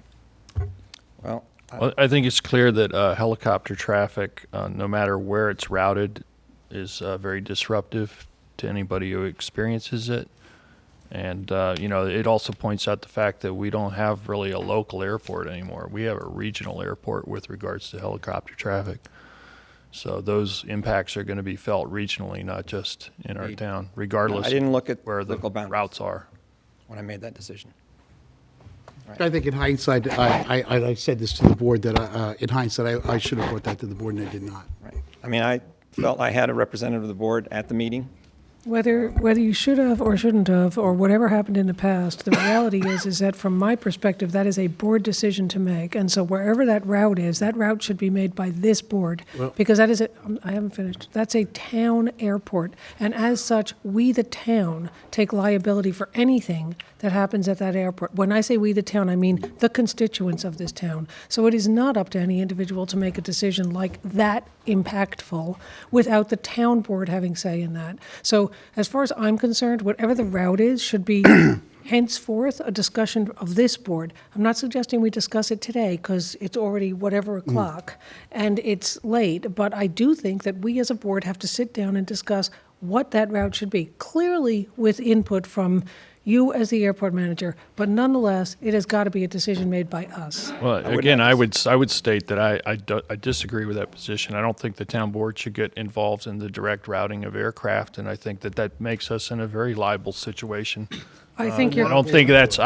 Well, Well, I think it's clear that helicopter traffic, no matter where it's routed, is very disruptive to anybody who experiences it. And, it also points out the fact that we don't have really a local airport anymore. We have a regional airport with regards to helicopter traffic. So those impacts are going to be felt regionally, not just in our town, regardless I didn't look at where the local boundaries routes are. when I made that decision. I think in hindsight, I said this to the board, that in hindsight, I should have brought that to the board, and I did not. Right. I mean, I felt I had a representative of the board at the meeting. Whether you should have or shouldn't have, or whatever happened in the past, the reality is that from my perspective, that is a board decision to make. And so wherever that route is, that route should be made by this board. Because that is I haven't finished. That's a town airport. And as such, we, the town, take liability for anything that happens at that airport. When I say we, the town, I mean the constituents of this town. So it is not up to any individual to make a decision like that impactful without the town board having say in that. So as far as I'm concerned, whatever the route is should be henceforth a discussion of this board. I'm not suggesting we discuss it today because it's already whatever o'clock and it's late, but I do think that we as a board have to sit down and discuss what that route should be, clearly with input from you as the airport manager, but nonetheless, it has got to be a decision made by us. Well, again, I would state that I disagree with that position. I don't think the town board should get involved in the direct routing of aircraft, and I think that makes us in a very liable situation. I think you're. I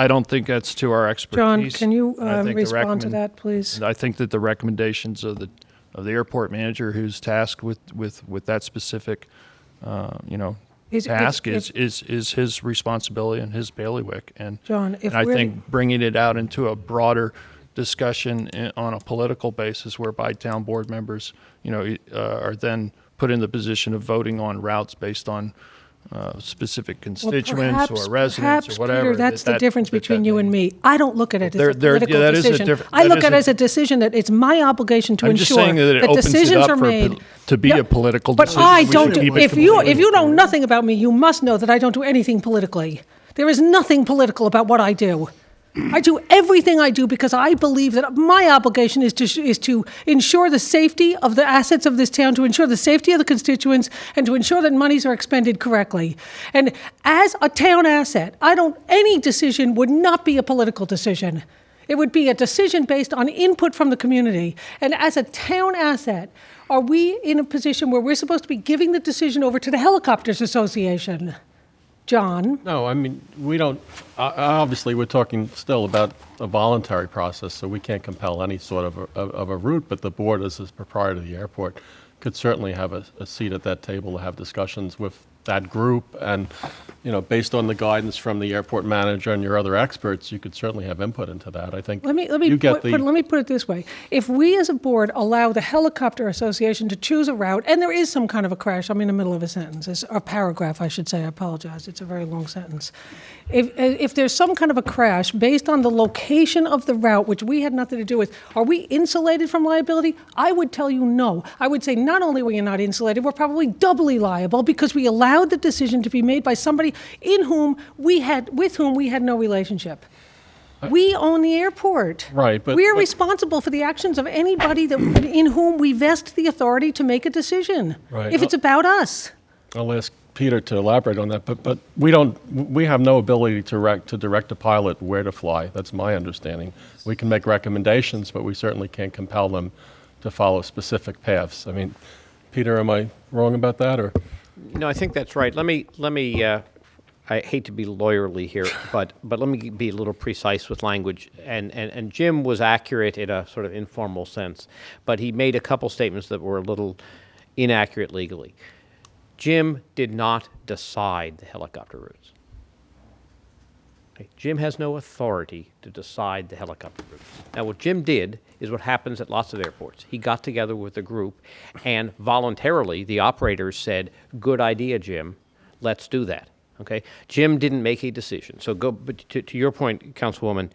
don't think that's to our expertise. John, can you I think the respond to that, please? I think that the recommendations of the airport manager who's tasked with that specific, task is his responsibility and his bailiwick. And John, if and I we're- think bringing it out into a broader discussion on a political basis, whereby town board members, are then put in the position of voting on routes based on specific constituents or residents or whatever. Peter, that's the difference between you and me. I don't look at it as a political that is a decision. different- I that look is at a- it as a decision that it's my obligation to I'm just ensure saying that it that opens it decisions up are made. to be a political But decision. I We don't should do, keep it if you completely know nothing about me, you must know that I don't do anything politically. There is nothing political about what I do. I do everything I do because I believe that my obligation is to ensure the safety of the assets of this town, to ensure the safety of the constituents, and to ensure that monies are expended correctly. And as a town asset, any decision would not be a political decision. It would be a decision based on input from the community. And as a town asset, are we in a position where we're supposed to be giving the decision over to the Helicopters Association? John, No, I mean, we don't, obviously, we're talking still about a voluntary process, so we can't compel any sort of a route, but the board, as is proprietor of the airport, could certainly have a seat at that table to have discussions with that group, and, based on the guidance from the airport manager and your other experts, you could certainly have input into that. I think let me you get put, let me put it this way. If we as a board allow the Helicopter Association to choose a route, and there is some kind of a crash, I'm in the middle of a sentence, it's a paragraph, I should say, I apologize, it's a very long sentence. If there's some kind of a crash based on the location of the route, which we had nothing to do with, are we insulated from liability? I would tell you no. I would say not only were you not insulated, we're probably doubly liable because we allowed the decision to be made by somebody with whom we had no relationship. We own the airport. Right, but- we are but- responsible for the actions of anybody in whom we vest the authority to make a decision. Right. If it's about us. I'll ask Peter to elaborate on that, but we have no ability to direct a pilot where to fly. That's my understanding. We can make recommendations, but we certainly can't compel them to follow specific paths. I mean, Peter, am I wrong about that, or? No, I think that's right. Let me. I hate to be lawyerly here, but let me be a little precise with language. And Jim was accurate in a sort of informal sense, but he made a couple statements that were a little inaccurate legally. Jim did not decide the helicopter routes. Okay? Jim has no authority to decide the helicopter routes. Now, what Jim did is what happens at lots of airports. He got together with a group, and voluntarily, the operators said, "Good idea, Jim. Let's do that." Okay? Jim didn't make a decision. So but to your point, Councilwoman,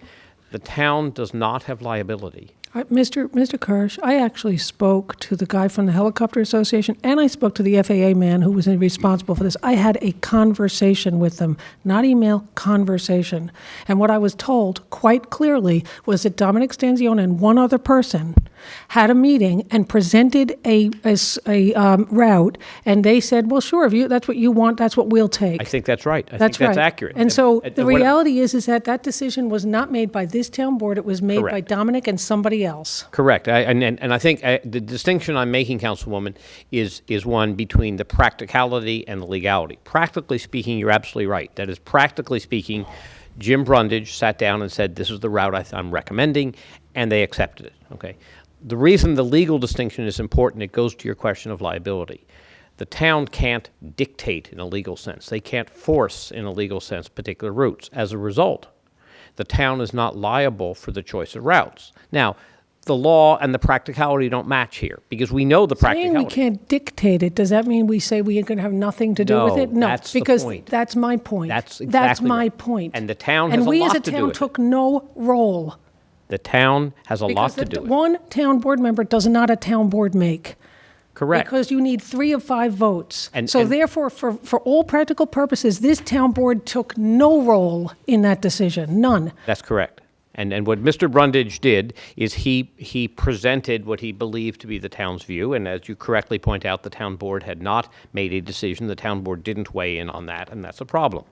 the town does not have liability. Mr. Kirsch, I actually spoke to the guy from the Helicopter Association, and I spoke to the FAA man who was responsible for this. I had a conversation with them, not email, conversation. And what I was told quite clearly was that Dominic Stanzione and one other person had a meeting and presented a route, and they said, well, sure, if that's what you want, that's what we'll take. I think that's right. I That's think that's right. accurate. And so the what- reality is that decision was not made by this town board. It was made by Correct. Dominic and somebody else. Correct. And I think the distinction I'm making, Councilwoman, is one between the practicality and the legality. Practically speaking, you're absolutely right. That is, practically speaking, Jim Brundage sat down and said, this is the route I'm recommending, and they accepted it. Okay. The reason the legal distinction is important, it goes to your question of liability. The town can't dictate in a legal sense. They can't force in a legal sense particular routes. As a result, the town is not liable for the choice of routes. Now, the law and the practicality don't match here because we know the Saying practicality. we can't dictate it, does that mean we say we ain't going to have nothing to do with it? No, that's the because point. that's my point. That's exactly my right. point. And the town has And a we lot as a to do town with it. took no role. The town has a lot Because to do with it. one town board member does not a town board make. Correct. Because you need 3 of 5 votes. And- So and- therefore, for all practical purposes, this town board took no role in that decision, none. That's correct. And what Mr. Brundage did is he presented what he believed to be the town's view, and as you correctly point out, the town board had not made a decision. The town board didn't weigh in on that, and that's a problem.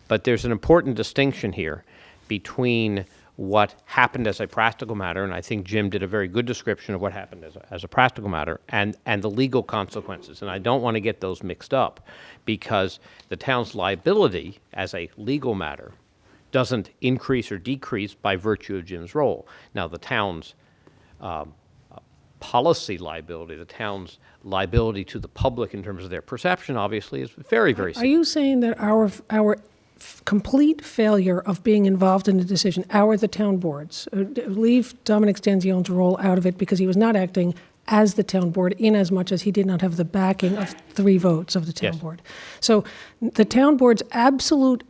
But there's an important distinction here between what happened as a practical matter, and I think Jim did a very good description of what happened as a practical matter, and the legal consequences. And I don't want to get those mixed up because the town's liability as a legal matter doesn't increase or decrease by virtue of Jim's role. Now, the town's policy liability, the town's liability to the public in terms of their perception, obviously, is very, very Are significant. you saying that our complete failure of being involved in the decision, the town boards, leave Dominic Stanzione's role out of it because he was not acting as the town board in as much as he did not have the backing of 3 votes of the town Yes. board. So the town board's absolute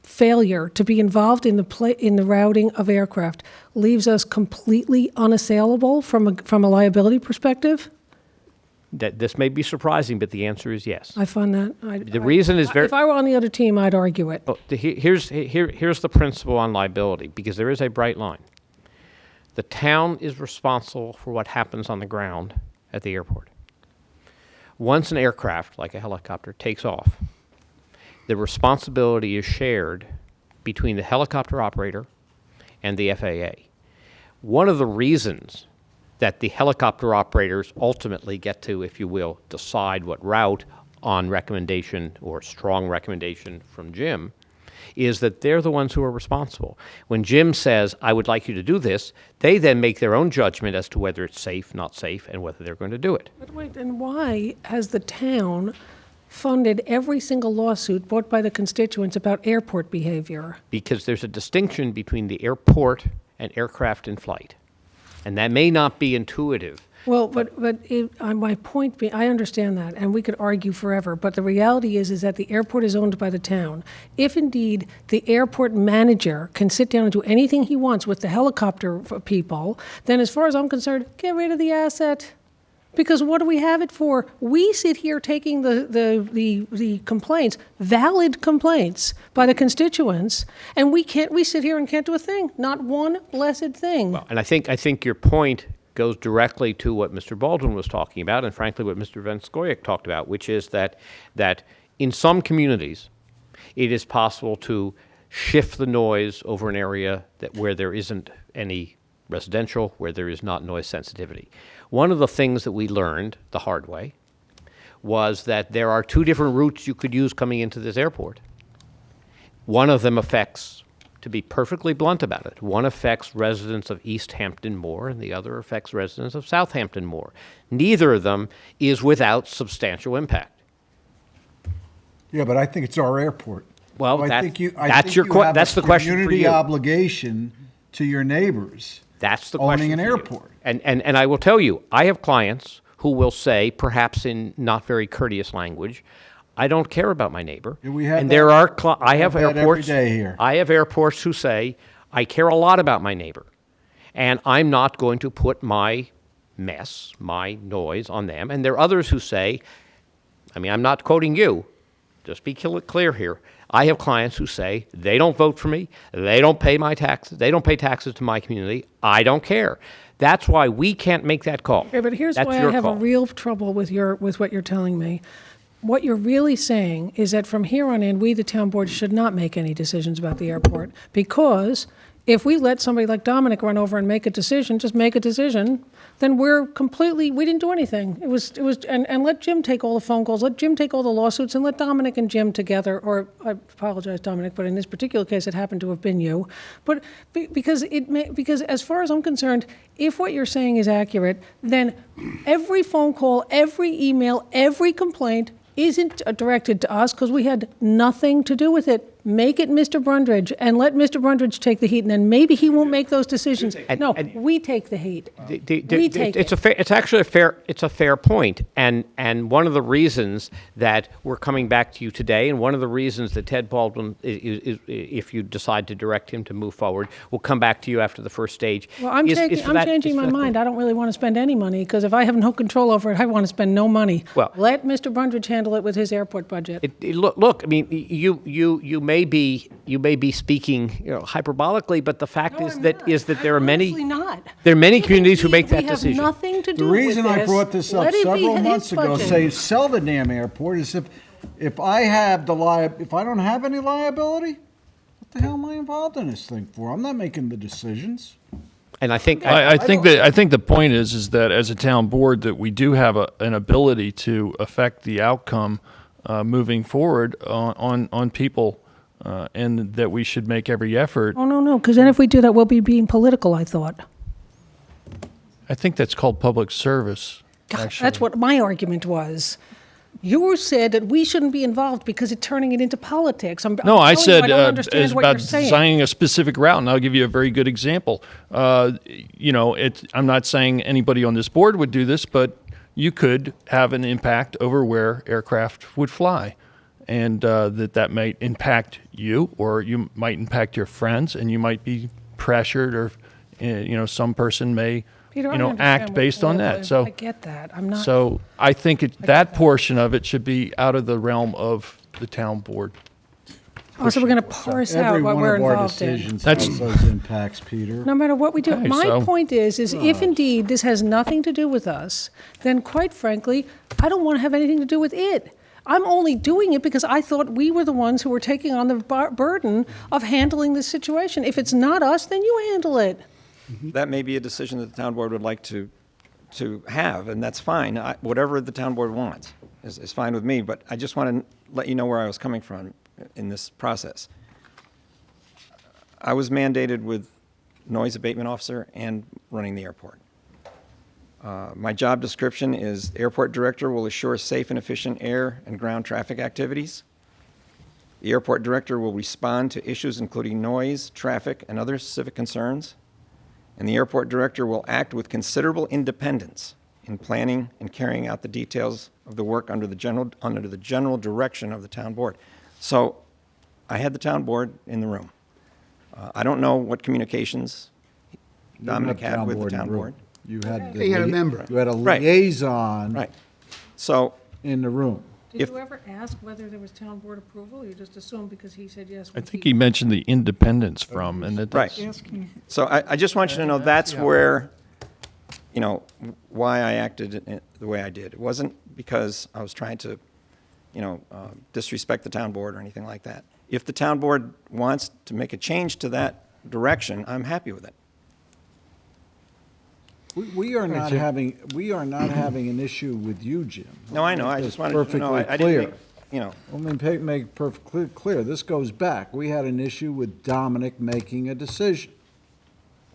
failure to be involved in the routing of aircraft leaves us completely unassailable from a liability perspective? That this may be surprising, but the answer is yes. I find that... The reason is very... If I were on the other team, I'd argue it. Oh, here's the principle on liability, because there is a bright line. The town is responsible for what happens on the ground at the airport. Once an aircraft, like a helicopter, takes off, the responsibility is shared between the helicopter operator and the FAA. One of the reasons that the helicopter operators ultimately get to, if you will, decide what route on recommendation or strong recommendation from Jim, is that they're the ones who are responsible. When Jim says, I would like you to do this, they then make their own judgment as to whether it's safe, not safe, and whether they're going to do it. But wait, and why has the town funded every single lawsuit brought by the constituents about airport behavior? Because there's a distinction between the airport and aircraft in flight. And that may not be intuitive. Well, my point being, I understand that, and we could argue forever, but the reality is that the airport is owned by the town. If indeed the airport manager can sit down and do anything he wants with the helicopter people, then as far as I'm concerned, get rid of the asset. Because what do we have it for? We sit here taking the complaints, valid complaints by the constituents, and we sit here and can't do a thing, not one blessed thing. Well, and I think your point goes directly to what Mr. Baldwin was talking about, and frankly what Mr. Van Scoyoc talked about, which is that in some communities, it is possible to shift the noise over an area where there isn't any residential, where there is not noise sensitivity. One of the things that we learned the hard way was that there are two different routes you could use coming into this airport. One of them affects, to be perfectly blunt about it, one affects residents of East Hampton more, and the other affects residents of Southampton more. Neither of them is without substantial impact. Yeah, but I think it's our airport. Well, So that's that's the question for community you. obligation to your neighbors. That's the question. Owning an for you. airport. And I will tell you, I have clients who will say, perhaps in not very courteous language, I don't care about my neighbor. Yeah, we have and that. there are I We have have that every airports day here. I have airports who say, I care a lot about my neighbor, and I'm not going to put my mess, my noise on them. And there are others who say, I mean, I'm not quoting you, just be clear here. I have clients who say, they don't vote for me, they don't pay my taxes, they don't pay taxes to my community, I don't care. That's why we can't make that call. Okay, but here's That's why I your have call. a real trouble with what you're telling me. What you're really saying is that from here on in, we, the town board, should not make any decisions about the airport, because if we let somebody like Dominic run over and make a decision, just make a decision, then we didn't do anything. And let Jim take all the phone calls, let Jim take all the lawsuits, and let Dominic and Jim together, or I apologize, Dominic, but in this particular case, it happened to have been you. But because as far as I'm concerned, if what you're saying is accurate, then every phone call, every email, every complaint isn't directed to us because we had nothing to do with it. Make it Mr. Brundridge and let Mr. Brundridge take the heat, and then maybe he won't make those decisions. No, we take the heat. We take it. It's actually a fair point, and one of the reasons that we're coming back to you today, and one of the reasons that Ted Baldwin, if you decide to direct him to move forward, will come back to you after the first stage. Well, I'm changing my mind. I don't really want to spend any money because if I have no control over it, I want to spend no money. Well, let Mr. Brundridge handle it with his airport budget. Look, I mean, you may be speaking, hyperbolically, but the fact is that there are many communities who make that decision. We have nothing to do The with reason I brought this up several months ago, saying sell the damn airport, is if I don't have any liability, what the hell am I involved in this thing for? I'm not making the decisions. And I think I think the point is that as a town board that we do have an ability to affect the outcome moving forward on people, and that we should make every effort. Oh, no, because then if we do that, we'll be being political, I thought. I think that's called public service. God, that's what my argument was. You said that we shouldn't be involved because it's turning it into politics. No, I said I don't understand it's what about you're saying. designing a specific route, and I'll give you a very good example. I'm not saying anybody on this board would do this, but you could have an impact over where aircraft would fly, and that might impact you, or you might impact your friends, and you might be pressured, or some person may Peter, I understand act what based on political that. is. So I get that. I'm not. So I think that portion of it should be out of the realm of the town board. Also, we're going to parse out what we're involved in. Every one of our decisions has those impacts, Peter. No matter what we do. Okay, My so- point is if indeed this has nothing to do with us, then quite frankly, I don't want to have anything to do with it. I'm only doing it because I thought we were the ones who were taking on the burden of handling this situation. If it's not us, then you handle it. That may be a decision that the town board would like to have, and that's fine, whatever the town board wants. is fine with me, but I just want to let you know where I was coming from in this process. I was mandated with noise abatement officer and running the airport. My job description is airport director will assure safe and efficient air and ground traffic activities. The airport director will respond to issues including noise, traffic, and other civic concerns. And the airport director will act with considerable independence in planning and carrying out the details of the work under the general direction of the town board. So I had the town board in the room. I don't know what communications Dominic had with the town board. You had He had a member. You had a Right. liaison Right. So in the room. Did If- you ever ask whether there was town board approval? You just assumed because he said yes? I would think he- he mentioned the independence from, and that Right. that's, So I just want you to know that's where, you know, why I acted the way I did. It wasn't because I was trying to, you know, disrespect the town board or anything like that. If the town board wants to make a change to that direction, I'm happy with it. We are not having, an issue with you, Jim. No, I know. I Make just this wanted to know. perfectly I clear. didn't make, you know, I mean, make perfectly clear, this goes back. We had an issue with Dominic making a decision.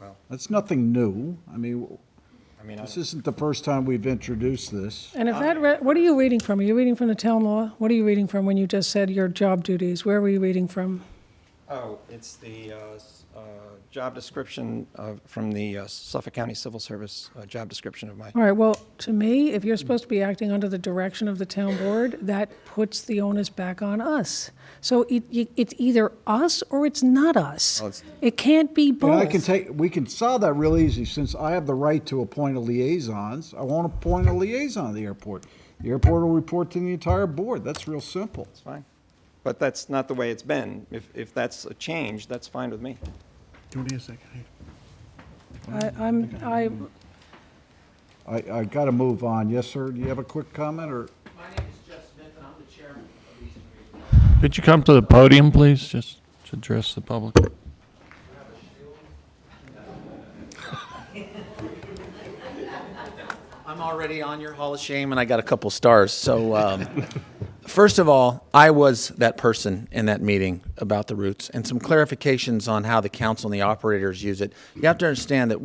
Well- That's nothing new. I mean, this isn't the first time we've introduced this. And if what are you reading from? Are you reading from the town law? What are you reading from when you just said your job duties? Where were you reading from? oh, it's the job description from the Suffolk County Civil Service job description of my. All right, well, to me, if you're supposed to be acting under the direction of the town board, that puts the onus back on us. So it's either us or it's not us. Well, it's- It can't be And both. we can solve that real easy. Since I have the right to appoint a liaisons, I won't appoint a liaison at the airport. The airport will report to the entire board. That's real simple. It's fine. But that's not the way it's been. If that's a change, that's fine with me. Give me a second. I got to move on. Yes, sir? Do you have a quick comment, or? My name is Jeff Smith, and I'm the chairman of these committees. could you come to the podium, please, just to address the public? I'm already on your Hall of Shame, and I got a couple stars. So, first of all, I was that person in that meeting about the routes, and some clarifications on how the council and the operators use it. You have to understand that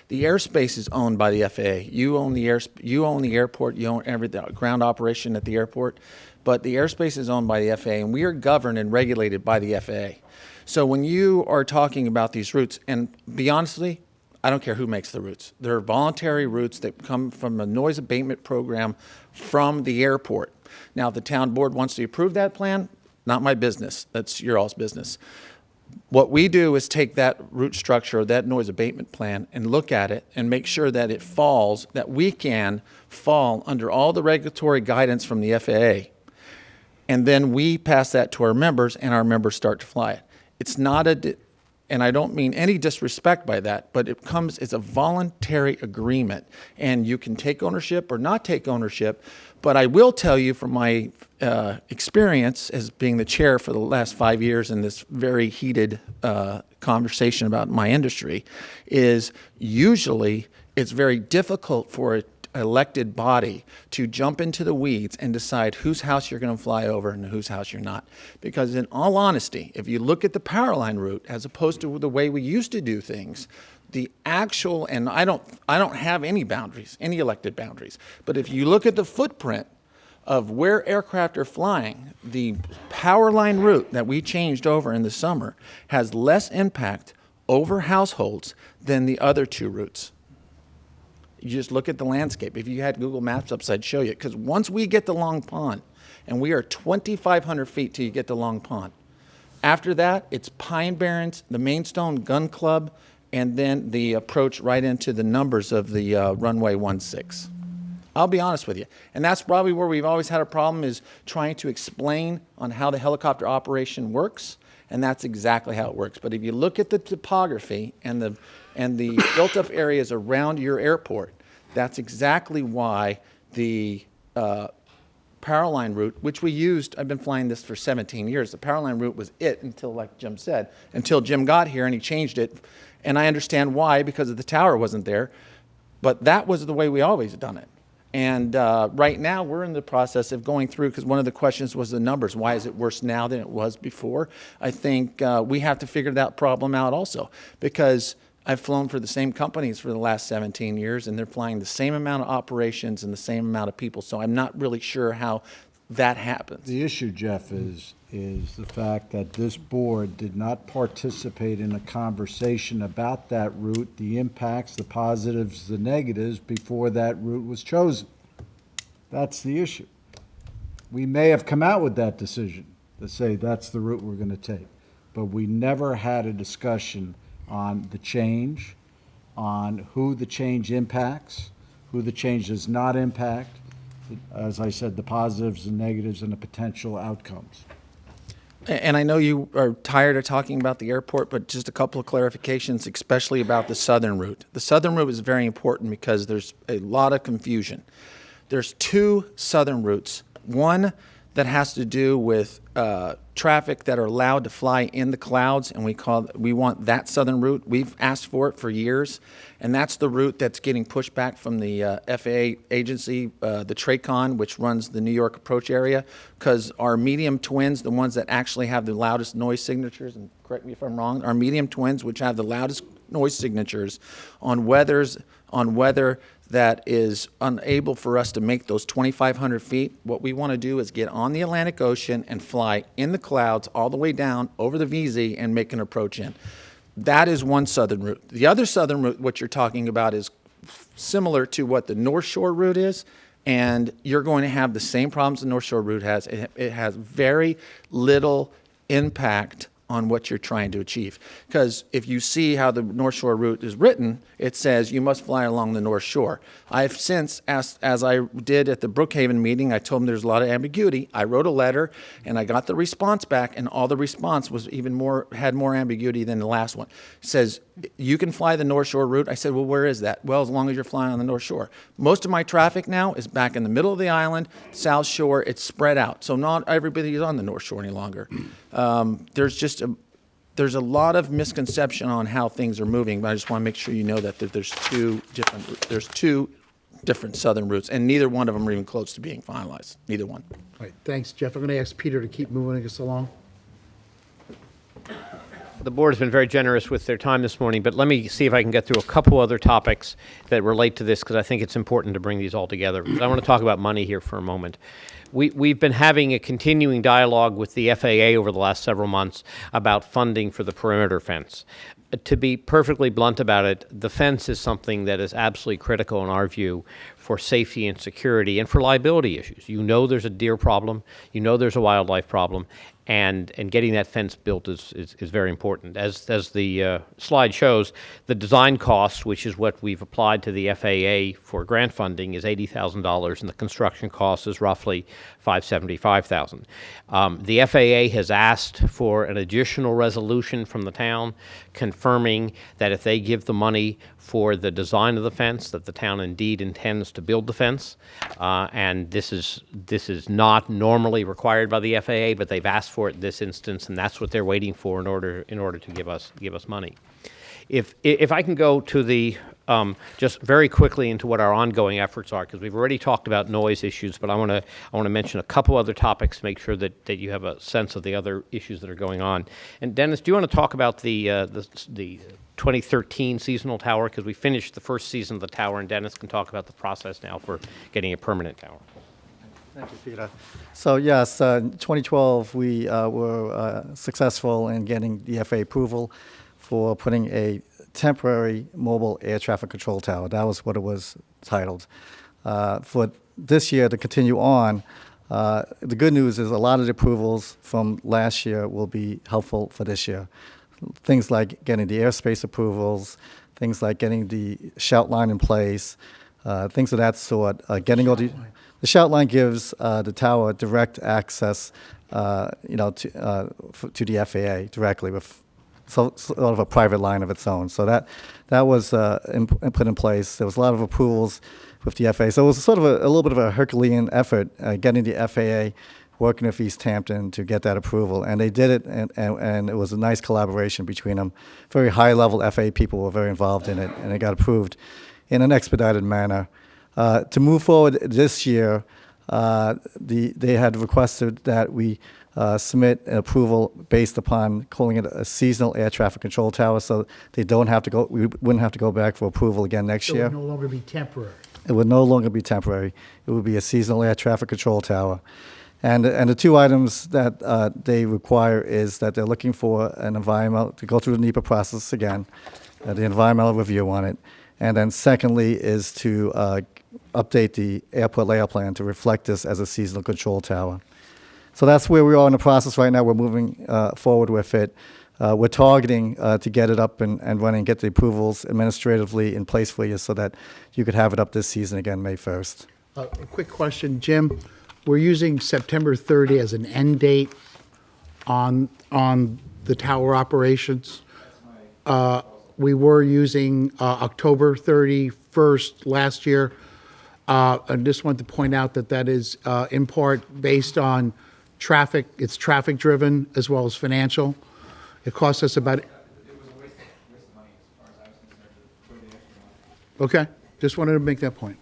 the airspace is owned by the FAA. You own the airport. You own the ground operation at the airport, but the airspace is owned by the FAA, and we are governed and regulated by the FAA. So when you are talking about these routes, and be honestly, I don't care who makes the routes. They're voluntary routes that come from a noise abatement program from the airport. Now, if the town board wants to approve that plan, not my business. That's your all's business. What we do is take that route structure, that noise abatement plan, and look at it and make sure that it falls, that we can fall under all the regulatory guidance from the FAA. And then we pass that to our members, and our members start to fly it. It's not and I don't mean any disrespect by that, but it's a voluntary agreement, and you can take ownership or not take ownership. But I will tell you from my experience as being the chair for the last 5 years in this very heated conversation about my industry, is usually it's very difficult for an elected body to jump into the weeds and decide whose house you're going to fly over and whose house you're not. Because in all honesty, if you look at the power line route as opposed to the way we used to do things, the actual, and I don't have any boundaries, any elected boundaries, but if you look at the footprint of where aircraft are flying, the power line route that we changed over in the summer has less impact over households than the other two routes. You just look at the landscape. If you had Google Maps up, I'd show you. Because once we get to Long Pond, and we are 2,500 feet till you get to Long Pond. After that, it's Pine Barrens, the Mainstone Gun Club, and then the approach right into the numbers of the runway 16. I'll be honest with you. And that's probably where we've always had a problem, is trying to explain on how the helicopter operation works, and that's exactly how it works. But if you look at the topography and the built-up areas around your airport, that's exactly why the power line route, which we used, I've been flying this for 17 years. The power line route was it until, like Jim said, until Jim got here and he changed it. And I understand why, because the tower wasn't there. But that was the way we always done it. And right now, we're in the process of going through, because one of the questions was the numbers. Why is it worse now than it was before? I think we have to figure that problem out also, because I've flown for the same companies for the last 17 years, and they're flying the same amount of operations and the same amount of people. So I'm not really sure how that happens. The issue, Jeff, is the fact that this board did not participate in a conversation about that route, the impacts, the positives, the negatives, before that route was chosen. That's the issue. We may have come out with that decision to say that's the route we're going to take, but we never had a discussion on the change, on who the change impacts, who the change does not impact, as I said, the positives and negatives and the potential outcomes. And I know you are tired of talking about the airport, but just a couple of clarifications, especially about the southern route. The southern route is very important because there's a lot of confusion. There's two southern routes. One that has to do with traffic that are allowed to fly in the clouds, and we want that southern route. We've asked for it for years, and that's the route that's getting pushed back from the FAA agency, the TRACON, which runs the New York approach area, because our medium twins, the ones that actually have the loudest noise signatures, and correct me if I'm wrong, our medium twins, which have the loudest noise signatures on weather that is unable for us to make those 2,500 feet. What we want to do is get on the Atlantic Ocean and fly in the clouds all the way down over the VZ and make an approach in. That is one southern route. The other southern route, what you're talking about, is similar to what the North Shore route is, and you're going to have the same problems the North Shore route has. It has very little impact on what you're trying to achieve. Because if you see how the North Shore route is written, it says you must fly along the North Shore. I've since asked, as I did at the Brookhaven meeting, I told them there's a lot of ambiguity. I wrote a letter and I got the response back, and all the response was had more ambiguity than the last one. It says, you can fly the North Shore route. I said, well, where is that? Well, as long as you're flying on the North Shore. Most of my traffic now is back in the middle of the island, South Shore. It's spread out. So not everybody is on the North Shore any longer. There's a lot of misconception on how things are moving, but I just want to make sure you know that there's two different southern routes, and neither one of them are even close to being finalized. Neither one. All right, thanks, Jeff. I'm going to ask Peter to keep moving us along. The board has been very generous with their time this morning, but let me see if I can get through a couple other topics that relate to this, because I think it's important to bring these all together. I want to talk about money here for a moment. We've been having a continuing dialogue with the FAA over the last several months about funding for the perimeter fence. To be perfectly blunt about it, the fence is something that is absolutely critical in our view for safety and security and for liability issues. You know there's a deer problem, you know there's a wildlife problem, and getting that fence built is very important. As the slide shows, the design cost, which is what we've applied to the FAA for grant funding, is $80,000, and the construction cost is roughly $575,000. The FAA has asked for an additional resolution from the town confirming that if they give the money for the design of the fence, that the town indeed intends to build the fence. And this is not normally required by the FAA, but they've asked for it in this instance, and that's what they're waiting for in order to give us money. If I can go to the just very quickly into what our ongoing efforts are, because we've already talked about noise issues, but I want to mention a couple other topics to make sure that you have a sense of the other issues that are going on. And Dennis, do you want to talk about the 2013 seasonal tower, because we finished the first season of the tower, and Dennis can talk about the process now for getting a permanent tower. Thank you, Peter. So yes, 2012 we were successful in getting the FAA approval for putting a temporary mobile air traffic control tower. That was what it was titled. For this year to continue on, the good news is a lot of the approvals from last year will be helpful for this year. Things like getting the airspace approvals, things like getting the shout line in place, things of that sort. Getting all the shout line gives the tower direct access, to the FAA directly with sort of a private line of its own. So that was put in place. There was a lot of approvals with the FAA. So it was sort of a little bit of a Herculean effort getting the FAA working with East Hampton to get that approval. And they did it, and it was a nice collaboration between them. Very high-level FAA people were very involved in it, and it got approved in an expedited manner. To move forward this year, they had requested that we submit an approval based upon calling it a seasonal air traffic control tower, so we wouldn't have to go back for approval again next So it year. would no longer be temporary. It would no longer be temporary. It would be a seasonal air traffic control tower. And the two items that they require is that they're looking for an environmental, to go through the NEPA process again, the environmental review on it. And then secondly is to update the airport layout plan to reflect this as a seasonal control tower. So that's where we are in the process right now. We're moving forward with it. We're targeting to get it up and running, get the approvals administratively in place for you so that you could have it up this season again, May 1st. A quick question, Jim. We're using September 30 as an end date on the tower operations. We were using October 31st last year. I just wanted to point out that that is in part based on traffic. It's traffic driven as well as financial. It costs us about. Okay, just wanted to make that point.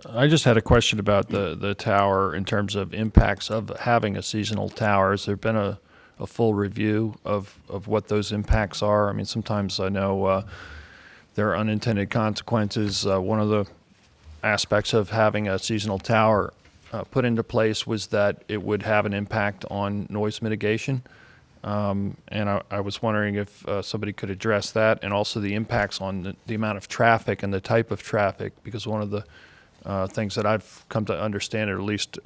I just had a question about the tower in terms of impacts of having a seasonal tower. Has there been a full review of what those impacts are? I mean, sometimes I know there are unintended consequences. One of the aspects of having a seasonal tower put into place was that it would have an impact on noise mitigation. And I was wondering if somebody could address that, and also the impacts on the amount of traffic and the type of traffic, because one of the things that I've come to understand, or at least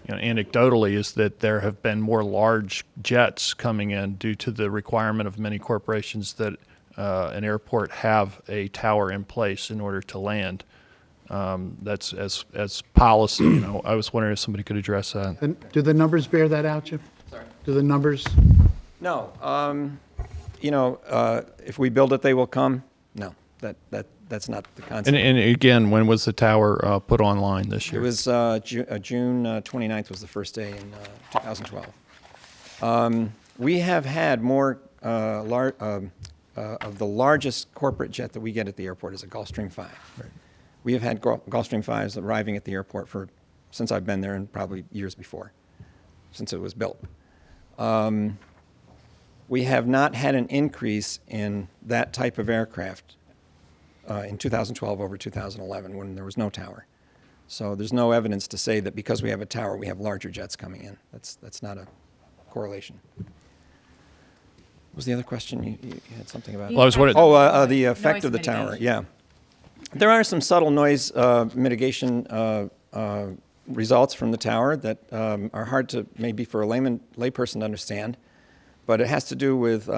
anecdotally, is that there have been more large jets coming in due to the requirement of many corporations that an airport have a tower in place in order to land. That's as policy. I was wondering if somebody could address that. And do the numbers bear that out, Jim? Sorry? Do the numbers? No. If we build it, they will come. No, that's not the concept. And again, when was the tower put online this year? It was June 29th was the first day in 2012. We have had more of the largest corporate jet that we get at the airport is a Gulfstream 5. Right. We have had Gulfstream 5s arriving at the airport since I've been there, and probably years before, since it was built. We have not had an increase in that type of aircraft in 2012 over 2011 when there was no tower. So there's no evidence to say that because we have a tower, we have larger jets coming in. That's not a correlation. What was the other question? You had something about? Well, I was wondering. The effect Noise of the tower. mitigation. Yeah. There are some subtle noise mitigation results from the tower that are hard to, maybe for a layperson to understand, but it has to do with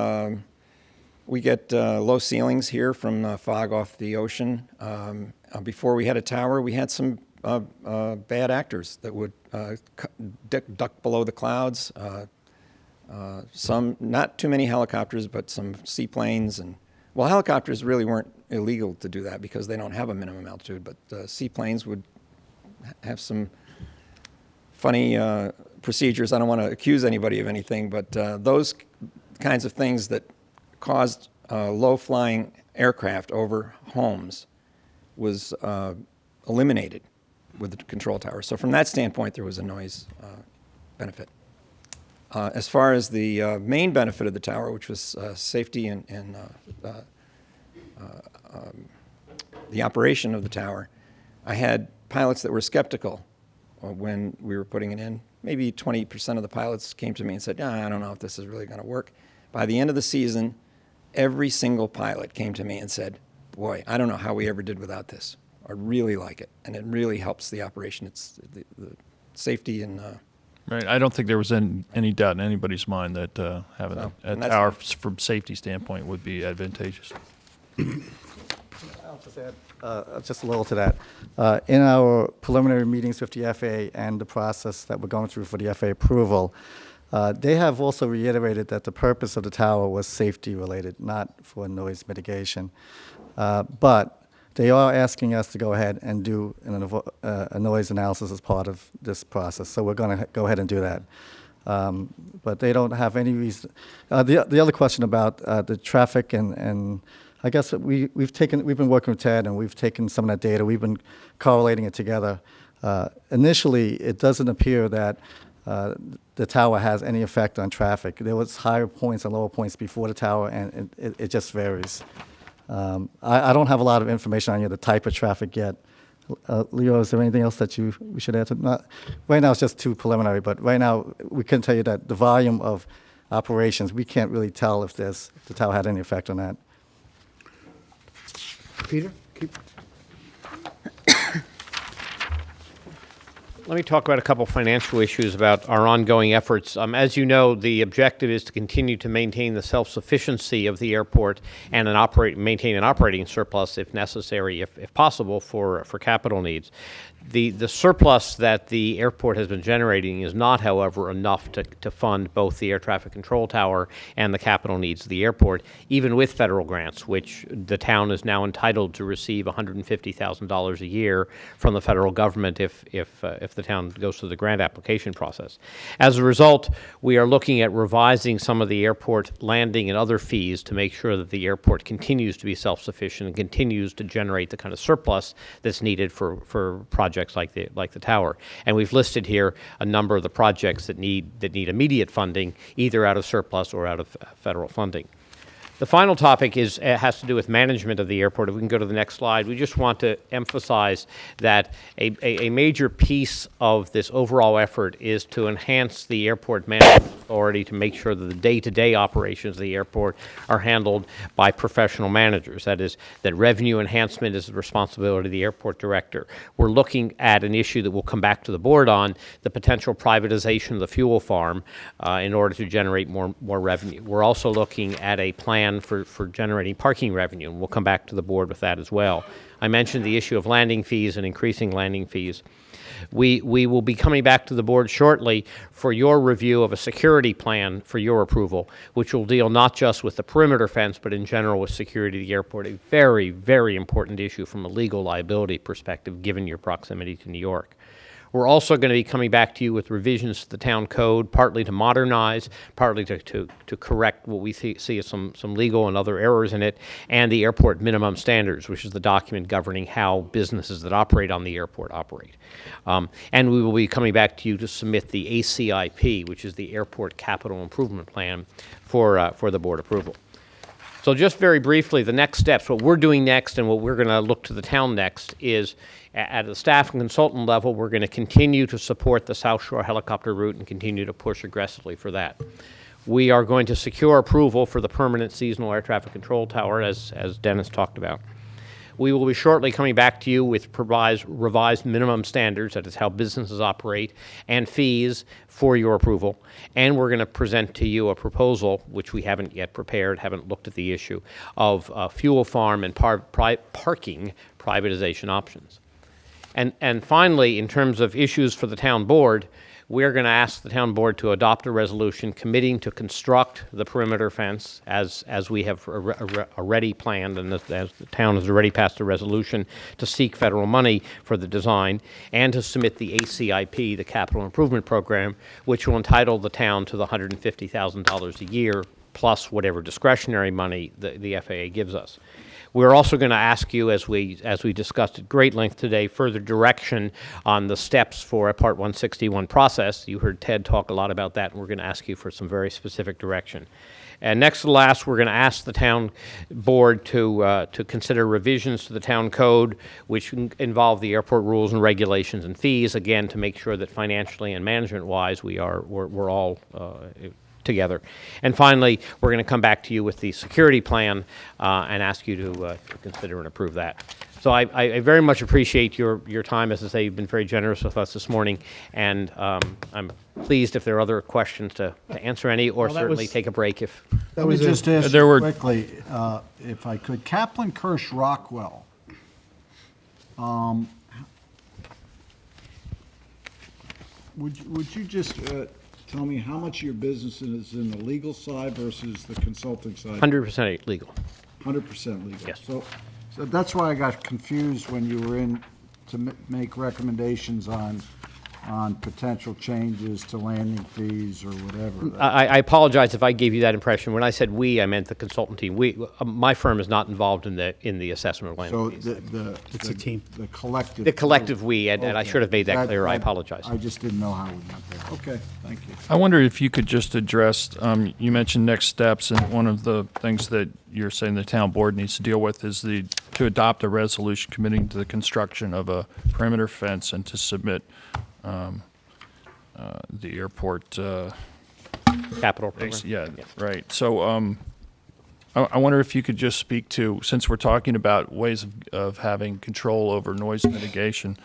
we get low ceilings here from fog off the ocean. Before we had a tower, we had some bad actors that would duck below the clouds. Some, not too many helicopters, but some seaplanes. Well, helicopters really weren't illegal to do that because they don't have a minimum altitude, but seaplanes would have some funny procedures. I don't want to accuse anybody of anything, but those kinds of things that caused low-flying aircraft over homes was eliminated with the control tower. So from that standpoint, there was a noise benefit. As far as the main benefit of the tower, which was safety and the operation of the tower, I had pilots that were skeptical when we were putting it in. Maybe 20% of the pilots came to me and said, I don't know if this is really going to work. By the end of the season, every single pilot came to me and said, boy, I don't know how we ever did without this. I really like it, and it really helps the operation. It's the safety and... Right. I don't think there was any doubt in anybody's mind that having a tower from safety standpoint would be advantageous. I'll just add just a little to that. In our preliminary meetings with the FAA and the process that we're going through for the FAA approval, they have also reiterated that the purpose of the tower was safety related, not for noise mitigation. But they are asking us to go ahead and do a noise analysis as part of this process. So we're going to go ahead and do that. But they don't have any reason. The other question about the traffic and I guess we've been working with Ted, and we've taken some of that data. We've been correlating it together. Initially, it doesn't appear that the tower has any effect on traffic. There was higher points and lower points before the tower, and it just varies. I don't have a lot of information on the type of traffic yet. Leo, is there anything else that we should add to? Right now, it's just too preliminary, but right now, we can tell you that the volume of operations, we can't really tell if the tower had any effect on that. Peter? Let me talk about a couple financial issues about our ongoing efforts. As you know, the objective is to continue to maintain the self-sufficiency of the airport and maintain an operating surplus if necessary, if possible, for capital needs. The surplus that the airport has been generating is not, however, enough to fund both the air traffic control tower and the capital needs of the airport, even with federal grants, which the town is now entitled to receive $150,000 a year from the federal government if the town goes through the grant application process. As a result, we are looking at revising some of the airport landing and other fees to make sure that the airport continues to be self-sufficient and continues to generate the kind of surplus that's needed for projects like the tower. And we've listed here a number of the projects that need immediate funding, either out of surplus or out of federal funding. The final topic has to do with management of the airport. If we can go to the next slide, we just want to emphasize that a major piece of this overall effort is to enhance the airport management authority to make sure that the day-to-day operations of the airport are handled by professional managers. That is, that revenue enhancement is the responsibility of the airport director. We're looking at an issue that we'll come back to the board on, the potential privatization of the fuel farm in order to generate more revenue. We're also looking at a plan for generating parking revenue, and we'll come back to the board with that as well. I mentioned the issue of landing fees and increasing landing fees. We will be coming back to the board shortly for your review of a security plan for your approval, which will deal not just with the perimeter fence, but in general with security of the airport, a very, very important issue from a legal liability perspective, given your proximity to New York. We're also going to be coming back to you with revisions to the town code, partly to modernize, partly to correct what we see as some legal and other errors in it, and the airport minimum standards, which is the document governing how businesses that operate on the airport operate. And we will be coming back to you to submit the ACIP, which is the Airport Capital Improvement Plan, for the board approval. So just very briefly, the next steps, what we're doing next and what we're going to look to the town next is at the staff and consultant level, we're going to continue to support the South Shore helicopter route and continue to push aggressively for that. We are going to secure approval for the permanent seasonal air traffic control tower, as Dennis talked about. We will be shortly coming back to you with revised minimum standards, that is how businesses operate, and fees for your approval. And we're going to present to you a proposal, which we haven't yet prepared, haven't looked at the issue, of fuel farm and parking privatization options. And finally, in terms of issues for the town board, we're going to ask the town board to adopt a resolution committing to construct the perimeter fence as we have already planned, and as the town has already passed a resolution to seek federal money for the design, and to submit the ACIP, the Capital Improvement Program, which will entitle the town to the $150,000 a year plus whatever discretionary money the FAA gives us. We're also going to ask you, as we discussed at great length today, further direction on the steps for a Part 161 process. You heard Ted talk a lot about that, and we're going to ask you for some very specific direction. And next to last, we're going to ask the town board to consider revisions to the town code, which involve the airport rules and regulations and fees, again, to make sure that financially and management-wise we're all together. And finally, we're going to come back to you with the security plan and ask you to consider and approve that. So I very much appreciate your time. As I say, you've been very generous with us this morning, and I'm pleased if there are other questions to answer any, or certainly take a break if... Let me just ask you quickly, if I could. Kaplan Kirsch Rockwell, would you just tell me how much of your business is in the legal side versus the consulting side? 100% legal. 100% legal. Yes. So that's why I got confused when you were in to make recommendations on on potential changes to landing fees or whatever. I apologize if I gave you that impression. When I said we, I meant the consultant team. My firm is not involved in the assessment of land So fees. It's a team. The collective. The collective we, and I Okay. should have made that clear. I apologize. I just didn't know how we got there. Okay, thank you. I wonder if you could just address, you mentioned next steps, and one of the things that you're saying the town board needs to deal with is to adopt a resolution committing to the construction of a perimeter fence and to submit the airport. Capital program. Yeah, right. So I wonder if you could just speak to, since we're talking about ways of having control over noise mitigation,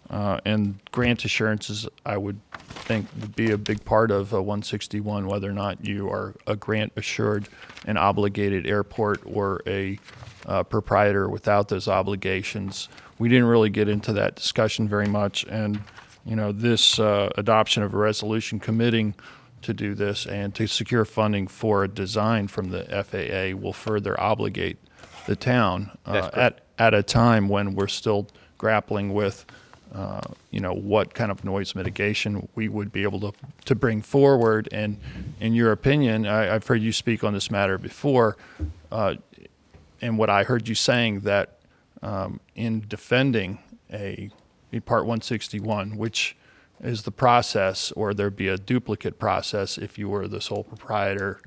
and grant assurances, I would think would be a big part of 161, whether or not you are a grant assured and obligated airport or a proprietor without those obligations. We didn't really get into that discussion very much, and this adoption of a resolution committing to do this and to secure funding for a design from the FAA will further obligate the town at a time when we're still grappling with what kind of noise mitigation we would be able to bring forward. And in your opinion, I've heard you speak on this matter before, and what I heard you saying that in defending a Part 161, which is the process, or there'd be a duplicate process if you were the sole proprietor,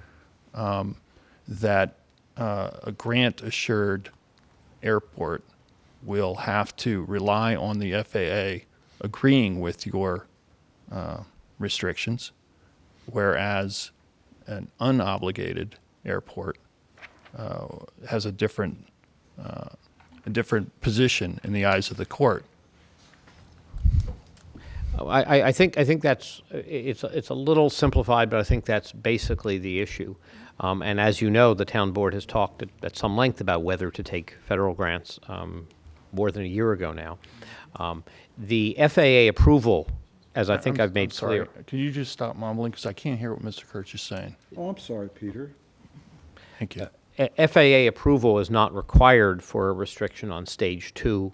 that a grant-assured airport will have to rely on the FAA agreeing with your restrictions, whereas an unobligated airport has a different position in the eyes of the court. I think that's it's a little simplified, but I think that's basically the issue. And as you know, the town board has talked at some length about whether to take federal grants more than a year ago now. The FAA approval, as I think I've made clear. Could you just stop mumbling, because I can't hear what Mr. Kurtz is saying. Oh, I'm sorry, Peter. Thank you. FAA approval is not required for a restriction on stage 2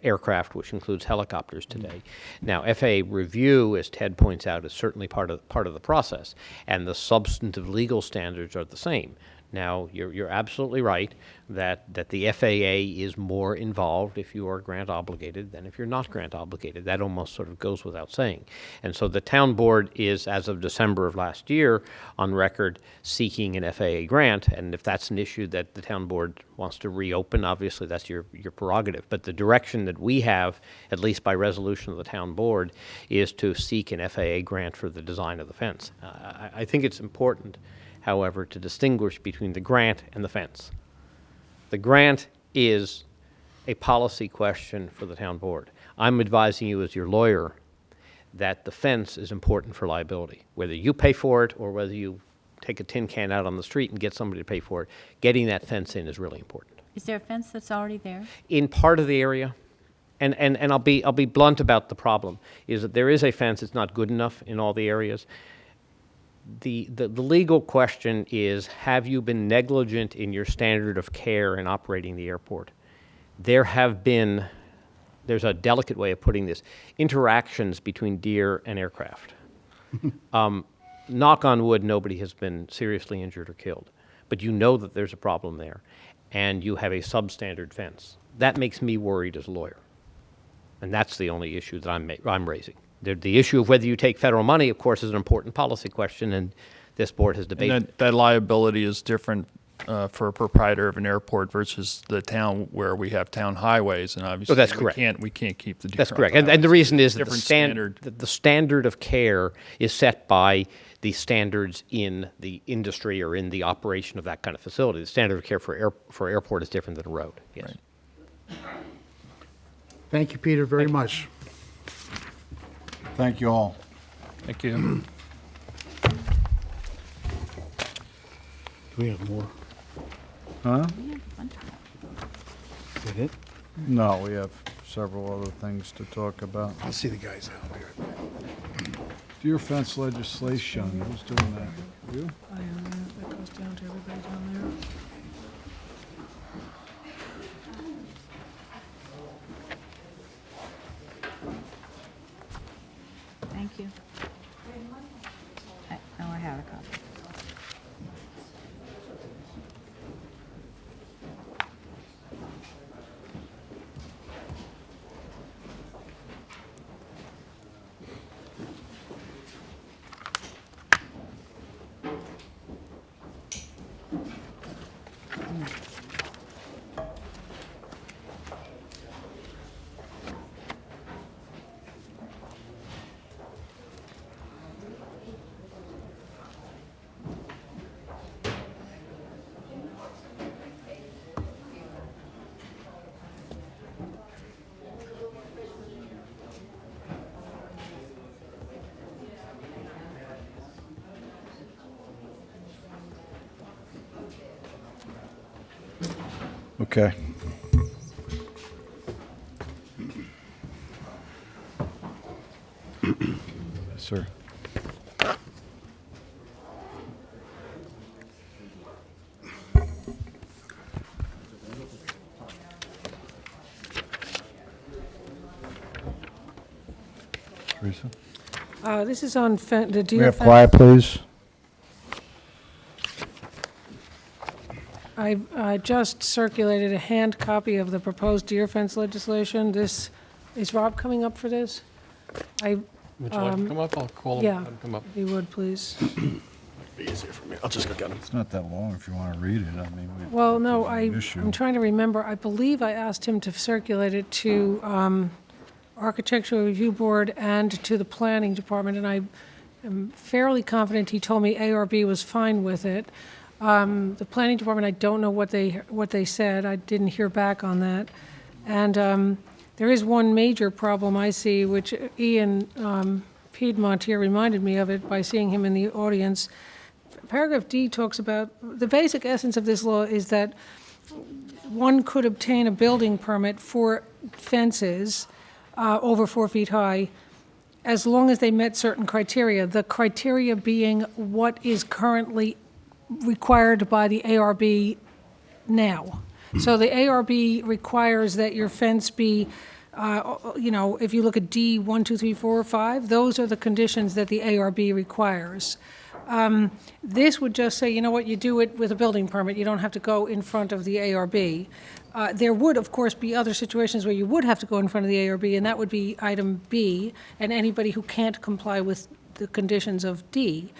aircraft, which includes helicopters today. Now, FAA review, as Ted points out, is certainly part of the process, and the substantive legal standards are the same. Now, you're absolutely right that the FAA is more involved if you are grant obligated than if you're not grant obligated. That almost sort of goes without saying. And so the town board is, as of December of last year, on record seeking an FAA grant. And if that's an issue that the town board wants to reopen, obviously that's your prerogative. But the direction that we have, at least by resolution of the town board, is to seek an FAA grant for the design of the fence. I think it's important, however, to distinguish between the grant and the fence. The grant is a policy question for the town board. I'm advising you as your lawyer that the fence is important for liability. Whether you pay for it or whether you take a tin can out on the street and get somebody to pay for it, getting that fence in is really important. Is there a fence that's already there? In part of the area, and I'll be blunt about the problem, is that there is a fence. It's not good enough in all the areas. The legal question is, have you been negligent in your standard of care in operating the airport? There's a delicate way of putting this, interactions between deer and aircraft. Knock on wood, nobody has been seriously injured or killed, but you know that there's a problem there, and you have a substandard fence. That makes me worried as a lawyer, and that's the only issue that I'm raising. The issue of whether you take federal money, of course, is an important policy question, and this board has debated And that liability is different for a proprietor of an airport versus the town where we have town highways, and obviously that's correct. we can't keep the deer. That's off correct. the And the highways. reason is that Different the standard of care is set by the standards in the industry or in the operation of that kind of facility. The standard of care for airport is different than a road. Yes. Right. Thank you, Peter, very much. Thank you all. Thank you. Do we have more? Huh? Is that it? No, we have several other things to talk about. I'll see the guys out here. Deer fence legislation, who's doing that? You? I am, that goes down to everybody down there. Thank you. Oh, I have a copy. Okay. Sir. Teresa? This is on the deer We have fence. quiet, please. I just circulated a hand copy of the proposed deer fence legislation. Is Rob coming up for this? Would you like to come up? I'll call him. Yeah, Have him come up. if you would, please. Be easier for me. I'll just go get him. It's not that long if you want to read it. I mean, Well, no, an issue. I'm trying to remember. I believe I asked him to circulate it to Architectural Review Board and to the Planning Department, and I am fairly confident he told me ARB was fine with it. The Planning Department, I don't know what they said. I didn't hear back on that. And there is one major problem I see, which Ian Piedmont here reminded me of it by seeing him in the audience. Paragraph D talks about, the basic essence of this law is that one could obtain a building permit for fences over 4 feet high as long as they met certain criteria. The criteria being what is currently required by the ARB now. So the ARB requires that your fence be, if you look at D 1, 2, 3, 4, 5, those are the conditions that the ARB requires. This would just say, you know what, you do it with a building permit. You don't have to go in front of the ARB. There would, of course, be other situations where you would have to go in front of the ARB, and that would be item B, and anybody who can't comply with the conditions of D.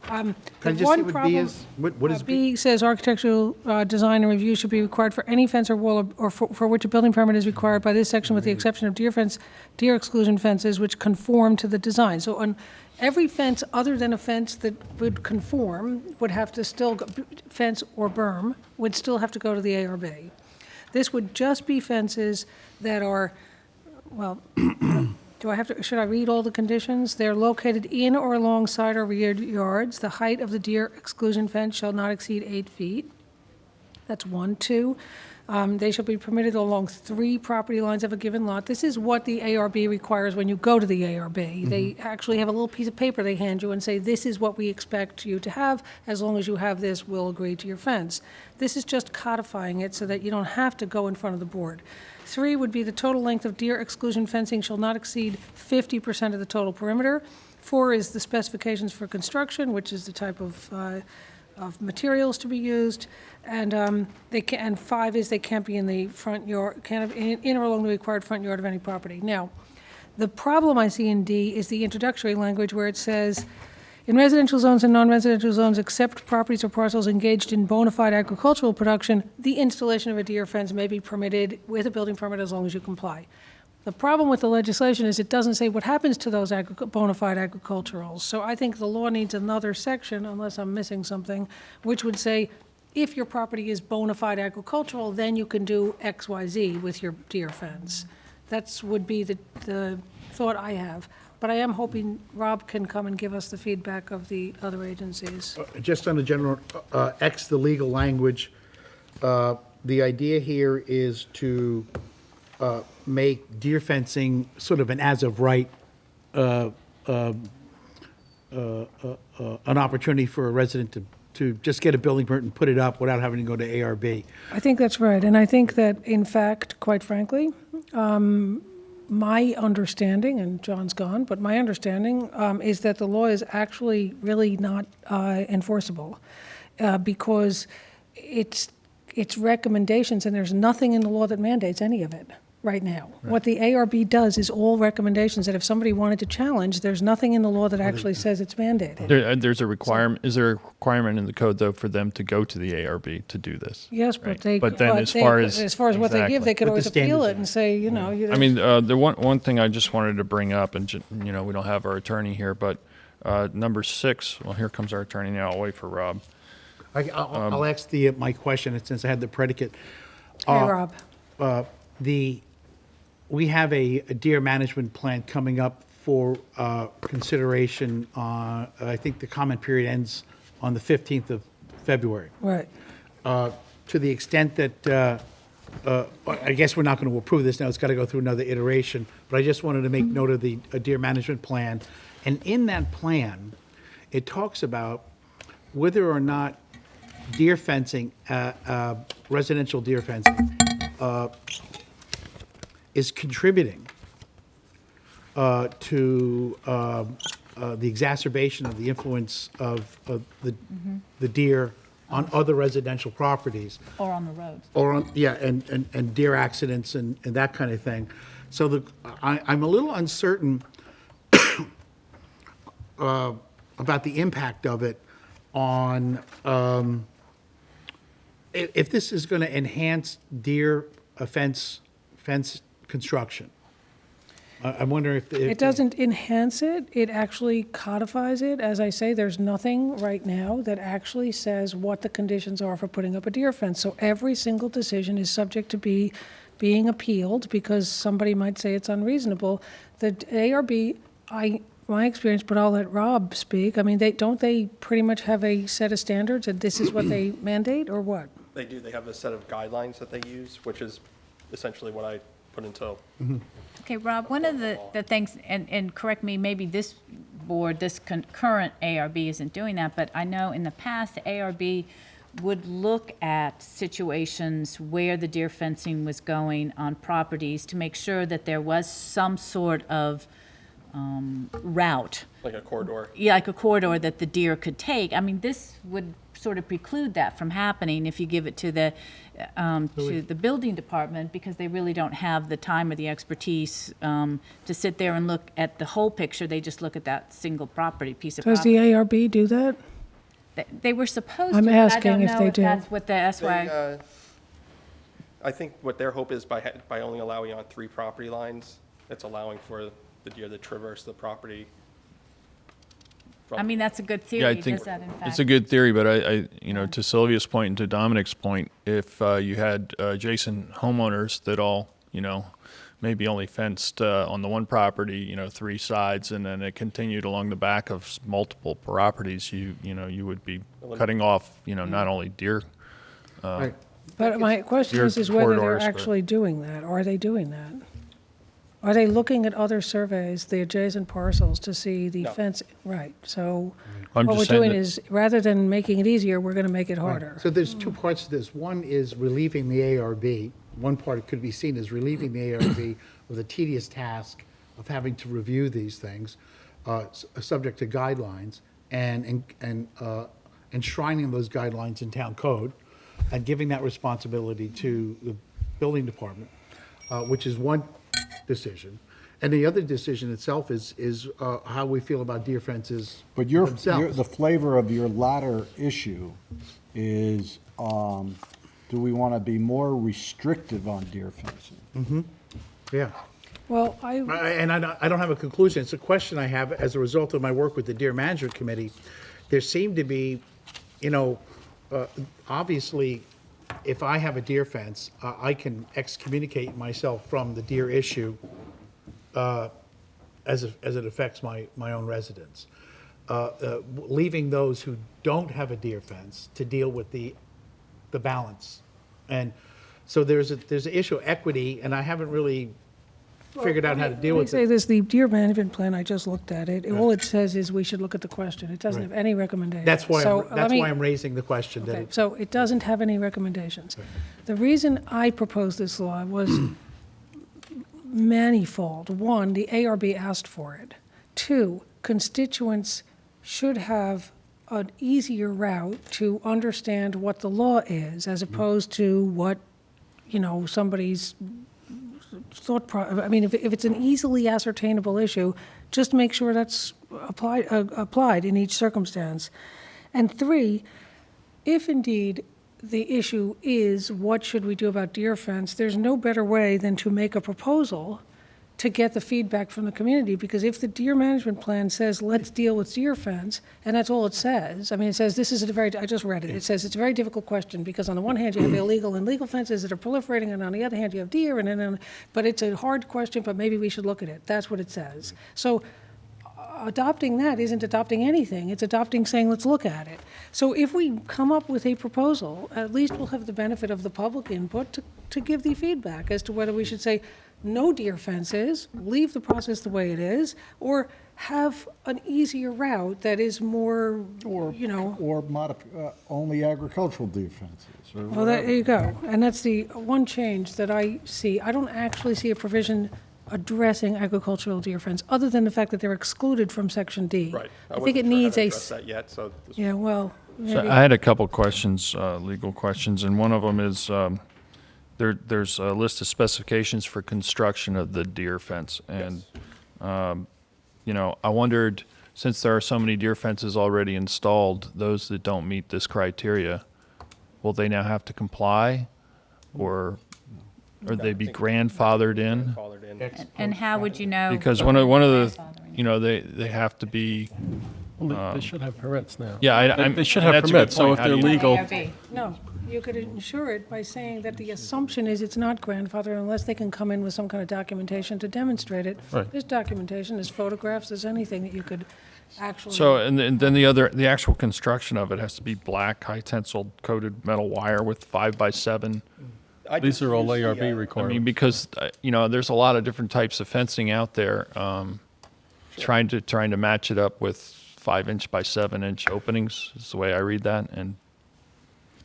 Can I just see what B is? What is B? B says architectural design and review should be required for any fence or wall or for which a building permit is required by this section with the exception of deer exclusion fences which conform to the design. So on every fence other than a fence that would conform would have to still go, fence or berm, would still have to go to the ARB. This would just be fences that are, well, should I read all the conditions? They're located in or alongside or rear yards. The height of the deer exclusion fence shall not exceed 8 feet. That's 1. 2, they shall be permitted along 3 property lines of a given lot. This is what the ARB requires when you go to the ARB. They actually have a little piece of paper they hand you and say, this is what we expect you to have. As long as you have this, we'll agree to your fence. This is just codifying it so that you don't have to go in front of the board. 3 would be the total length of deer exclusion fencing shall not exceed 50% of the total perimeter. 4 is the specifications for construction, which is the type of materials to be used, and and 5 is they can't be in the front yard, in or along the required front yard of any property. Now, the problem I see in D is the introductory language where it says, in residential zones and non-residential zones, except properties or parcels engaged in bona fide agricultural production, the installation of a deer fence may be permitted with a building permit as long as you comply. The problem with the legislation is it doesn't say what happens to those bona fide agriculturals. So I think the law needs another section, unless I'm missing something, which would say, if your property is bona fide agricultural, then you can do X, Y, Z with your deer fence. That would be the thought I have. But I am hoping Rob can come and give us the feedback of the other agencies. Just on the general, X the legal language, the idea here is to make deer fencing sort of an as-of-right, an opportunity for a resident to just get a building permit and put it up without having to go to ARB. I think that's right. And I think that, in fact, quite frankly, my understanding, and John's gone, but my understanding is that the law is actually really not enforceable because it's recommendations, and there's nothing in the law that mandates any of it right now. What the ARB does is all recommendations that if somebody wanted to challenge, there's nothing in the law that actually says it's mandated. There's a requirement. Is there a requirement in the code though for them to go to the ARB to do this? Yes, but they. But then, as far as what they give, they could What the always appeal standards it and say, you know. I mean, the one thing I just wanted to bring up, and we don't have our attorney here, but number 6. Well, here comes our attorney now. I'll wait for Rob. I'll ask my question since I had the predicate. Hey, Rob. We have a deer management plan coming up for consideration. I think the comment period ends on the 15th of February. Right. To the extent that, I guess we're not going to approve this now, it's got to go through another iteration, but I just wanted to make note of the deer management plan. And in that plan, it talks about whether or not deer fencing, residential deer fencing, is contributing to the exacerbation of the influence of the deer on other residential properties. Or on the roads. Or on, yeah, and deer accidents and that kind of thing. So I'm a little uncertain about the impact of it on, if this is going to enhance deer fence construction. I'm wondering if It doesn't enhance it, it actually codifies it. As I say, there's nothing right now that actually says what the conditions are for putting up a deer fence. So every single decision is subject to being appealed because somebody might say it's unreasonable. The ARB, my experience, but I'll let Rob speak. I mean, don't they pretty much have a set of standards and this is what they mandate or what? They do. They have a set of guidelines that they use, which is essentially what I put into. Okay, Rob, one of the things, and correct me, maybe this board, this current ARB isn't doing that, but I know in the past, the ARB would look at situations where the deer fencing was going on properties to make sure that there was some sort of route. Like a corridor. Yeah, like a corridor that the deer could take. I mean, this would sort of preclude that from happening if you give it to the building department because they really don't have the time or the expertise to sit there and look at the whole picture. They just look at that single piece of Does the property. ARB do that? They were supposed I'm to, but I asking don't if know they if do. that's what that's why. I think what their hope is by only allowing on 3 property lines, it's allowing for the deer to traverse the property. I mean, that's a good theory. Yeah, I think Does that in fact? it's a good theory, but I to Sylvia's point and to Dominic's point, if you had adjacent homeowners that all, maybe only fenced on the one property, 3 sides, and then it continued along the back of multiple properties, you would be cutting off, not only deer. Right. But my question Deer is whether they're corridors, but- actually doing that. Are they doing that? Are they looking at other surveys, the adjacent parcels, to see the No. fence? Right, so I'm what just we're saying doing that- is, rather than making it easier, we're going to make it harder. So there's 2 parts to this. One is relieving the ARB. One part could be seen as relieving the ARB of the tedious task of having to review these things, subject to guidelines, and enshrining those guidelines in town code, and giving that responsibility to the building department, which is one decision. And the other decision itself is how we feel about deer fences But themselves. the flavor of your latter issue is, do we want to be more restrictive on deer fencing? Yeah. Well, I don't have a conclusion. It's a question I have as a result of my work with the Deer Management Committee. There seem to be, obviously, if I have a deer fence, I can excommunicate myself from the deer issue as it affects my own residents. Leaving those who don't have a deer fence to deal with the balance. And so there's an issue of equity, and I haven't really figured out how to deal Let me with say it. this, the deer management plan, I just looked at it. All it says is we should look at the question. It doesn't Right. have any recommendations. That's why So let me- I'm raising the question. That Okay, so it doesn't have any recommendations. The reason I proposed this law was manifold. One, the ARB asked for it. Two, constituents should have an easier route to understand what the law is, as opposed to what, somebody's I mean, if it's an easily ascertainable issue, just make sure that's applied in each circumstance. And three, if indeed the issue is what should we do about deer fence, there's no better way than to make a proposal to get the feedback from the community, because if the deer management plan says, let's deal with deer fence, and that's all it says, I mean, it says, I just read it, it says it's a very difficult question, because on the one hand, you have illegal and legal fences that are proliferating, and on the other hand, you have deer, but it's a hard question, but maybe we should look at it. That's what it says. So adopting that isn't adopting anything. It's adopting saying, let's look at it. So if we come up with a proposal, at least we'll have the benefit of the public input to give the feedback as to whether we should say, no deer fences, leave the process the way it is, or have an easier route that is more, Or only agricultural deer fences. Or well, there you go. And that's the one change that I see. I don't actually see a provision addressing agricultural deer fence, other than the fact that they're excluded from Section D. Right. I think it needs a... that yet, so. Yeah, well, So maybe... I had a couple questions, legal questions, and one of them is, there's a list of specifications for construction of the deer fence. And, I wondered, since there are so many deer fences already installed, those that don't meet this criteria, will they now have to comply? Or they be grandfathered in? And how would you know? Because one of the, they have to be, Well, they should have permits now. Yeah, They should and have that's a good permits, so point. if How they're do you- legal. ARB. No, you could ensure it by saying that the assumption is it's not grandfathered unless they can come in with some kind of documentation to demonstrate it. Right. There's documentation, there's photographs, there's anything that you could actually. So, and then the actual construction of it has to be black, high tensile coated metal wire with 5x7. These are all ARB I mean, requirements. because, there's a lot of different types of fencing out there. Trying to match it up with 5-inch by 7-inch openings is the way I read that. And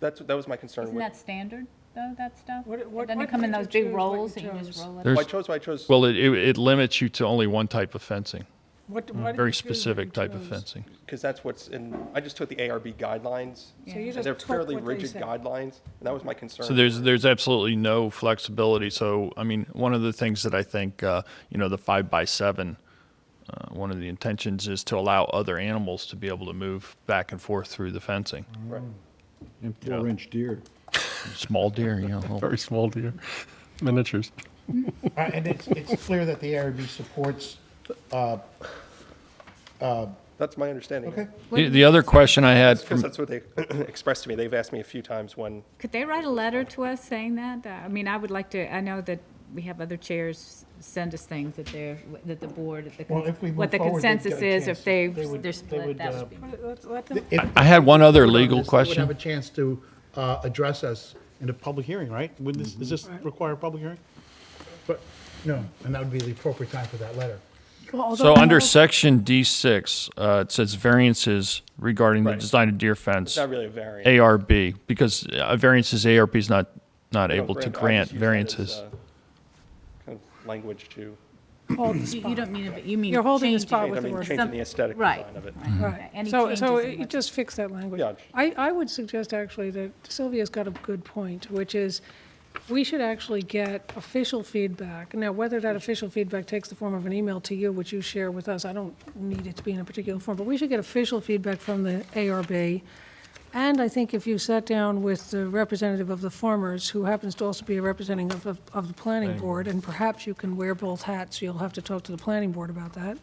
That was my concern Isn't with. that standard, though, that stuff? What Doesn't it come in did those you big choose, what rolls you that you just chose? roll it? there's, Well, I chose. well, it limits you to only one type of fencing, What did you very choose specific you type of chose? fencing. Because that's what's in, I just took the ARB guidelines. So you And just they're took fairly what they rigid said. guidelines, and that was my concern. So there's absolutely no flexibility. So, I mean, one of the things that I think, the 5x7, one of the intentions is to allow other animals to be able to move back and forth through the fencing. Right. And 4-inch deer. Small deer, Very small deer, miniatures. And it's clear that the ARB supports, That's my understanding. okay. The other question I had Because from, that's what they expressed to me. They've asked me a few times when, Could they write a letter to us saying that? I mean, I would like to, I know that we have other chairs send us things that that the board, Well, if we what the move forward, they'd consensus get a is, chance if to- they, they would- they're they split, would, that would be. Let them, I had one other Vote on legal this, they question. would have a chance to address us in a public hearing, right? Wouldn't this, does this require a public hearing? But, no, and that would be the appropriate time for that letter. well, So although- under section D6, it says variances regarding the Right. design of deer fence. it's not really a variant. ARB, because a variance is ARB is not They don't able to I grant just use that as, variances. Kind of language to, hold the You spot. don't mean, you mean. You're holding the changing spot it. with I the mean, word. changing the aesthetic Right. design of it. Right. Any So changes in it what- just fix that language. Yeah. I would suggest actually that Sylvia's got a good point, which is we should actually get official feedback. Now, whether that official feedback takes the form of an email to you, which you share with us, I don't need it to be in a particular form, but we should get official feedback from the ARB. And I think if you sat down with the representative of the farmers, who happens to also be a representative of the planning board, and perhaps you can wear both hats, you'll have to talk to the planning board about that.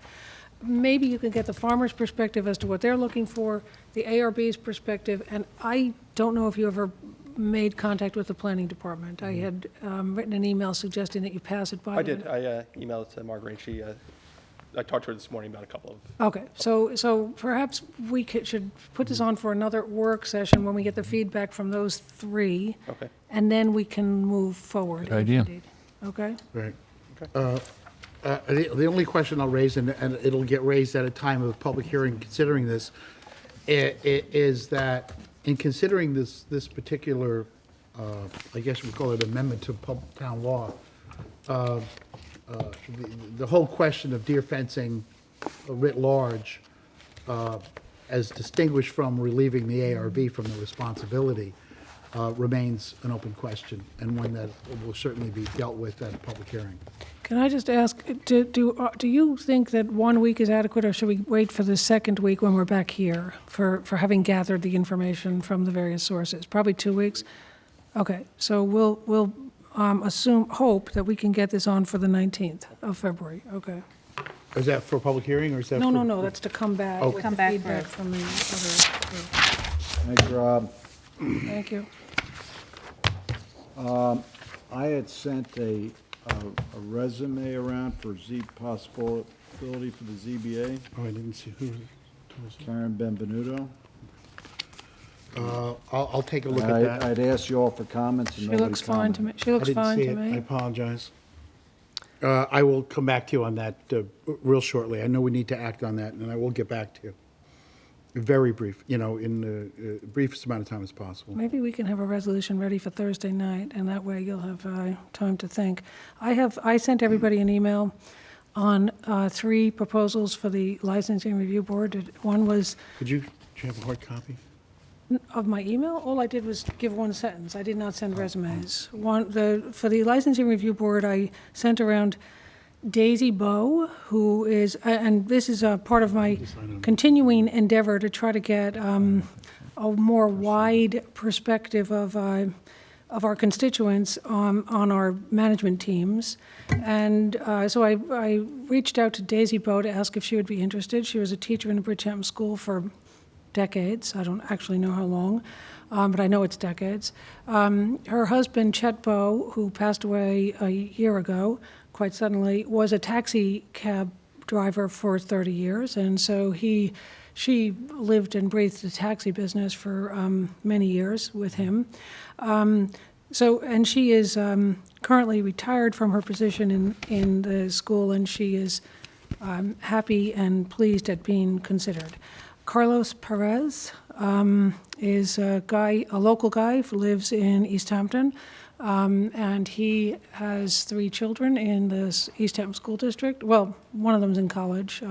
Maybe you can get the farmer's perspective as to what they're looking for, the ARB's perspective, and I don't know if you ever made contact with the planning department. I had written an email suggesting that you pass it by. I them. did. I emailed it to Margaret. She, I talked to her this morning about a couple of. Okay, so perhaps we should put this on for another work session when we get the feedback from those three. Okay. And then we can move forward. Good idea. if indeed. Okay? Right. The only question I'll raise, and it'll get raised at a time of public hearing considering this, is that in considering this particular, I guess we call it amendment to town law, the whole question of deer fencing writ large, as distinguished from relieving the ARB from the responsibility, remains an open question, and one that will certainly be dealt with at a public hearing. Can I just ask, do you think that 1 week is adequate, or should we wait for the second week when we're back here for having gathered the information from the various sources? Probably 2 weeks? Okay, so we'll hope that we can get this on for the 19th of February, okay. Is that for a public hearing, or is that No, for? no, no, that's to come back Okay. with Come the back feedback for- from the other group. Thanks, Rob. Thank you. I had sent a resume around for possibility for the ZBA. Oh, I didn't see who. Karen Benvenuto. I'll take a look at that. I'd asked you all for comments and She nobody looks fine to me. commented. She looks fine to I didn't see it. I me. apologize. I will come back to you on that real shortly. I know we need to act on that, and I will get back to you. Very brief, in the briefest amount of time as possible. Maybe we can have a resolution ready for Thursday night, and that way you'll have time to think. I sent everybody an email on 3 proposals for the licensing review board. One was Do you have a hard copy? of my email. All I did was give one sentence. I did not send resumes. For the licensing review board, I sent around Daisy Bowe, who is, and this is a part of my continuing endeavor to try to get a more wide perspective of our constituents on our management teams. And so I reached out to Daisy Bowe to ask if she would be interested. She was a teacher in a Bridgehampton school for decades. I don't actually know how long, but I know it's decades. Her husband, Chet Bowe, who passed away a year ago, quite suddenly, was a taxi cab driver for 30 years, and so she lived and breathed the taxi business for many years with him. And she is currently retired from her position in the school, and she is happy and pleased at being considered. Carlos Perez is a local guy who lives in East Hampton, and he has 3 children in this East Hampton School District. Well, one of them's in college,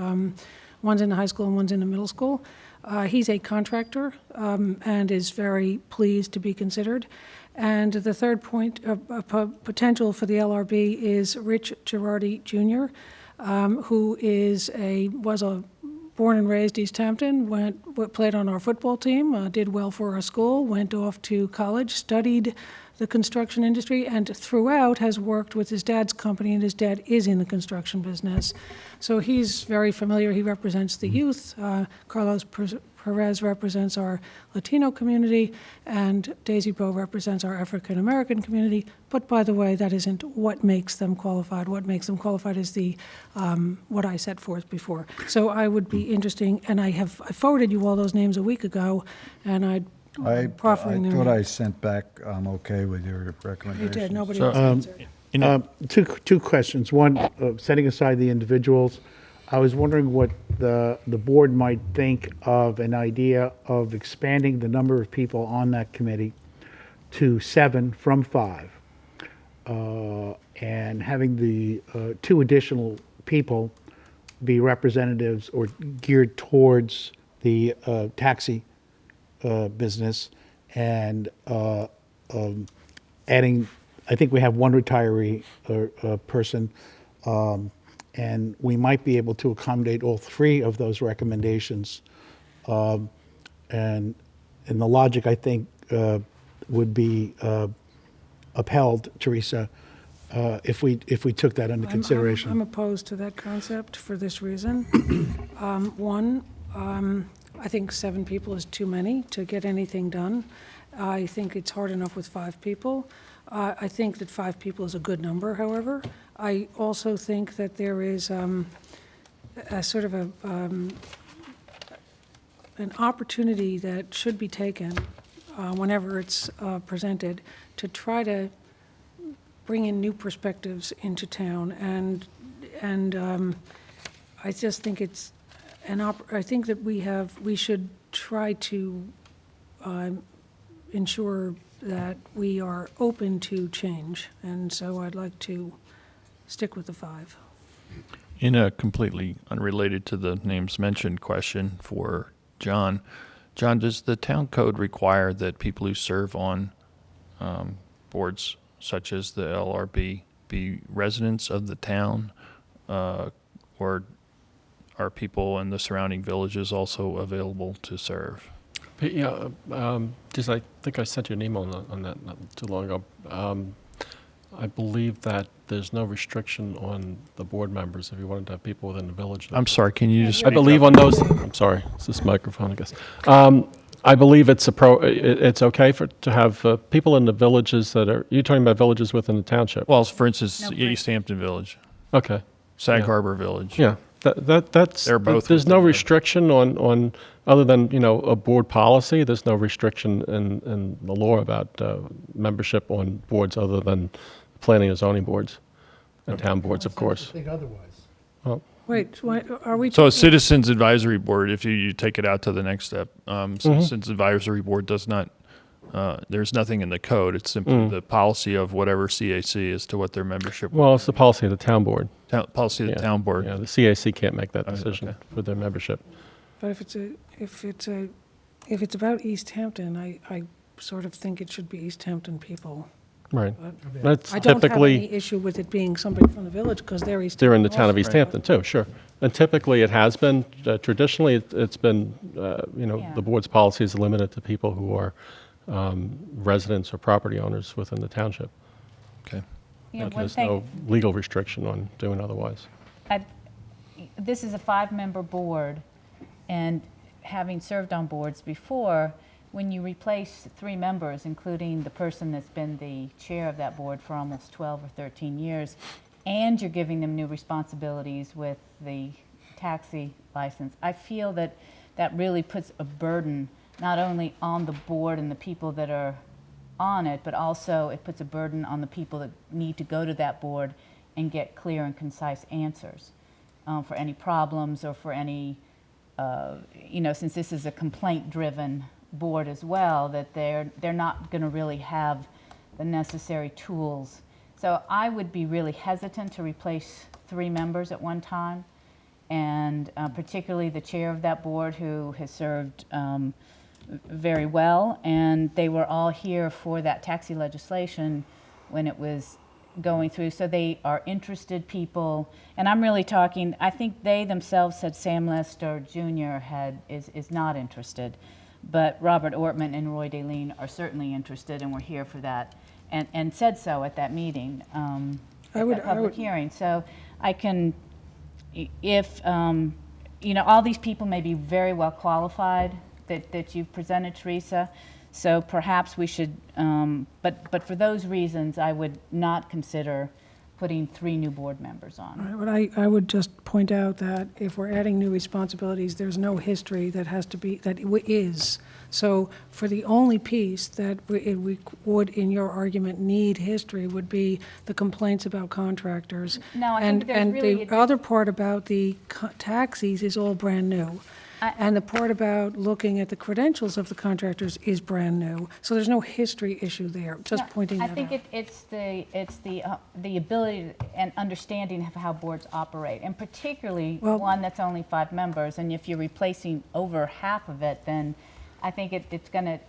one's in high school and one's in the middle school. He's a contractor and is very pleased to be considered. And the third point of potential for the LRB is Rich Girardi Jr., who was a born and raised East Hampton, played on our football team, did well for our school, went off to college, studied the construction industry, and throughout has worked with his dad's company, and his dad is in the construction business. So he's very familiar. He represents the youth. Carlos Perez represents our Latino community, and Daisy Bowe represents our African American community. But by the way, that isn't what makes them qualified. What makes them qualified is what I set forth before. So I would be interesting, and I forwarded you all those names a week ago, and I proffering them. thought I sent back, I'm okay with your recommendations. You did, nobody else answered. Two questions. One, setting aside the individuals, I was wondering what the board might think of an idea of expanding the number of people on that committee to 7 from 5, and having the 2 additional people be representatives or geared towards the taxi business, and adding, I think we have 1 retiree person, and we might be able to accommodate all 3 of those recommendations. And the logic, I think, would be upheld, Teresa, if we took that under consideration. I'm opposed to that concept for this reason. One, I think 7 people is too many to get anything done. I think it's hard enough with 5 people. I think that 5 people is a good number, however. I also think that there is a sort of an opportunity that should be taken whenever it's presented to try to bring in new perspectives into town, and I just think it's I think that we should try to ensure that we are open to change, and so I'd like to stick with the 5. In a completely unrelated to the names mentioned question for John, does the town code require that people who serve on boards such as the LRB be residents of the town, or are people in the surrounding villages also available to serve? But, yeah, just I think I sent you an email on that not too long ago. I believe that there's no restriction on the board members if you wanted to have people within the village. I'm sorry, can you just I believe on those. I'm sorry, it's this microphone, I guess. I believe it's it's okay to have people in the villages that are. You're talking about villages within the township. Well, for instance, East Hampton Village, Okay. Sag Yeah. Harbor Village. Yeah, that's. They're both There's no within the- restriction on other than a board policy. There's no restriction in the law about membership on boards other than planning and zoning boards and town boards, of course. I think otherwise. Well, Wait, are we So a talking- Citizens Advisory Board, if you take it out to the next step, Citizens Advisory Board does not, there's nothing in the code. It's simply the policy of whatever CAC as to what their membership. well, it's the policy of the town board. Policy of the town board. Yeah, the CAC can't make that decision okay. with their membership. But if it's about East Hampton, I sort of think it should be East Hampton people. Right. But That's I don't have typically. any issue with it being somebody from the village, because they're East. They're in the Hampton town of also. East Hampton, too, sure. And typically, it has been, traditionally, it's been, Yeah. the board's policy is limited to people who are residents or property owners within the township. Okay. Yeah, But one there's thing- no legal restriction on doing otherwise. This is a 5-member board, and having served on boards before, when you replace 3 members, including the person that's been the chair of that board for almost 12 or 13 years, and you're giving them new responsibilities with the taxi license, I feel that that really puts a burden not only on the board and the people that are on it, but also it puts a burden on the people that need to go to that board and get clear and concise answers for any problems or for any, since this is a complaint-driven board as well, that they're not going to really have the necessary tools. So I would be really hesitant to replace 3 members at one time, and particularly the chair of that board, who has served very well, and they were all here for that taxi legislation when it was going through, so they are interested people. And I'm really talking, I think they themselves said Sam Lester Jr. is not interested, but Robert Ortman and Roy Daleen are certainly interested, and were here for that, and said so at that meeting, at that public hearing. So I can, if, all these people may be very well qualified that you've presented, Teresa, so perhaps we should, but for those reasons, I would not consider putting 3 new board members on. All right, but I would just point out that if we're adding new responsibilities, there's no history that has to be, is. So for the only piece that we would, in your argument, need history would be the complaints about contractors. No, I think there's really And the other part about the taxis is all brand new. And the part about looking at the credentials of the contractors is brand new. So there's no history issue there, just pointing that out. I think it's the ability and understanding of how boards operate, and particularly one that's only 5 members. And if you're replacing over half of it, then I think it's going to.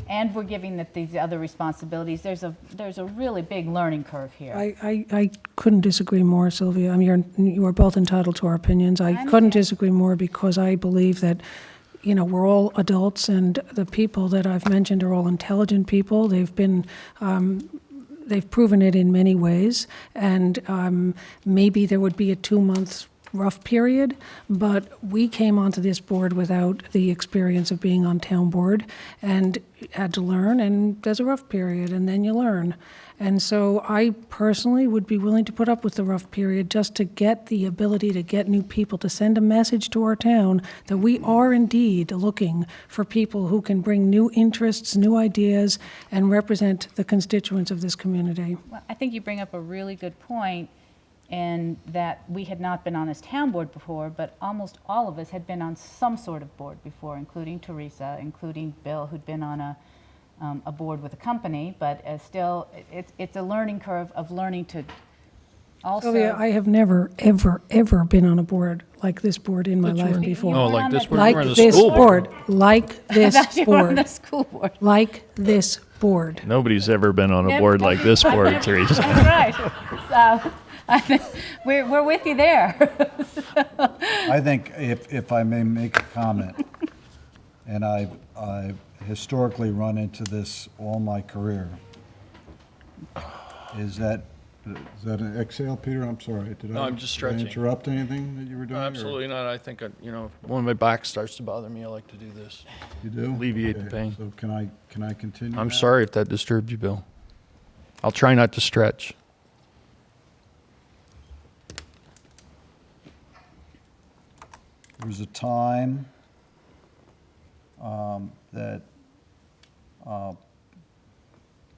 And we're giving these other responsibilities. There's a really big learning curve here. I couldn't disagree more, Sylvia. I mean, you are both entitled to our opinions. I couldn't disagree more, because I believe that, we're all adults, and the people that I've mentioned are all intelligent people. They've been, they've proven it in many ways, and maybe there would be a 2-month rough period, but we came onto this board without the experience of being on town board and had to learn, and there's a rough period, and then you learn. And so I personally would be willing to put up with the rough period just to get the ability to get new people, to send a message to our town that we are indeed looking for people who can bring new interests, new ideas, and represent the constituents of this community. Well, I think you bring up a really good point, and that we had not been on this town board before, but almost all of us had been on some sort of board before, including Teresa, including Bill, who'd been on a board with a company, but still, it's a learning curve of learning to Also, Sylvia, I have never, ever, ever been on a board like this board in my But you life were- before. Oh, like this board? Like You were on the this school board, like I this thought you were on the board, school board. like this board. Nobody's ever been on a board like this board, Teresa. That's right. So, I think we're with you there. I think if I may make a comment, and I've historically run into this all my career, is that an exhale, Peter? I'm sorry. No, I'm just stretching. Did I interrupt anything that you were doing? or- Absolutely not. I think, when my back starts to bother me, I like to do this. You do? Alleviate the Okay, pain. So can I continue? I'm now? sorry if that disturbed you, Bill. I'll try not to stretch. There was a time that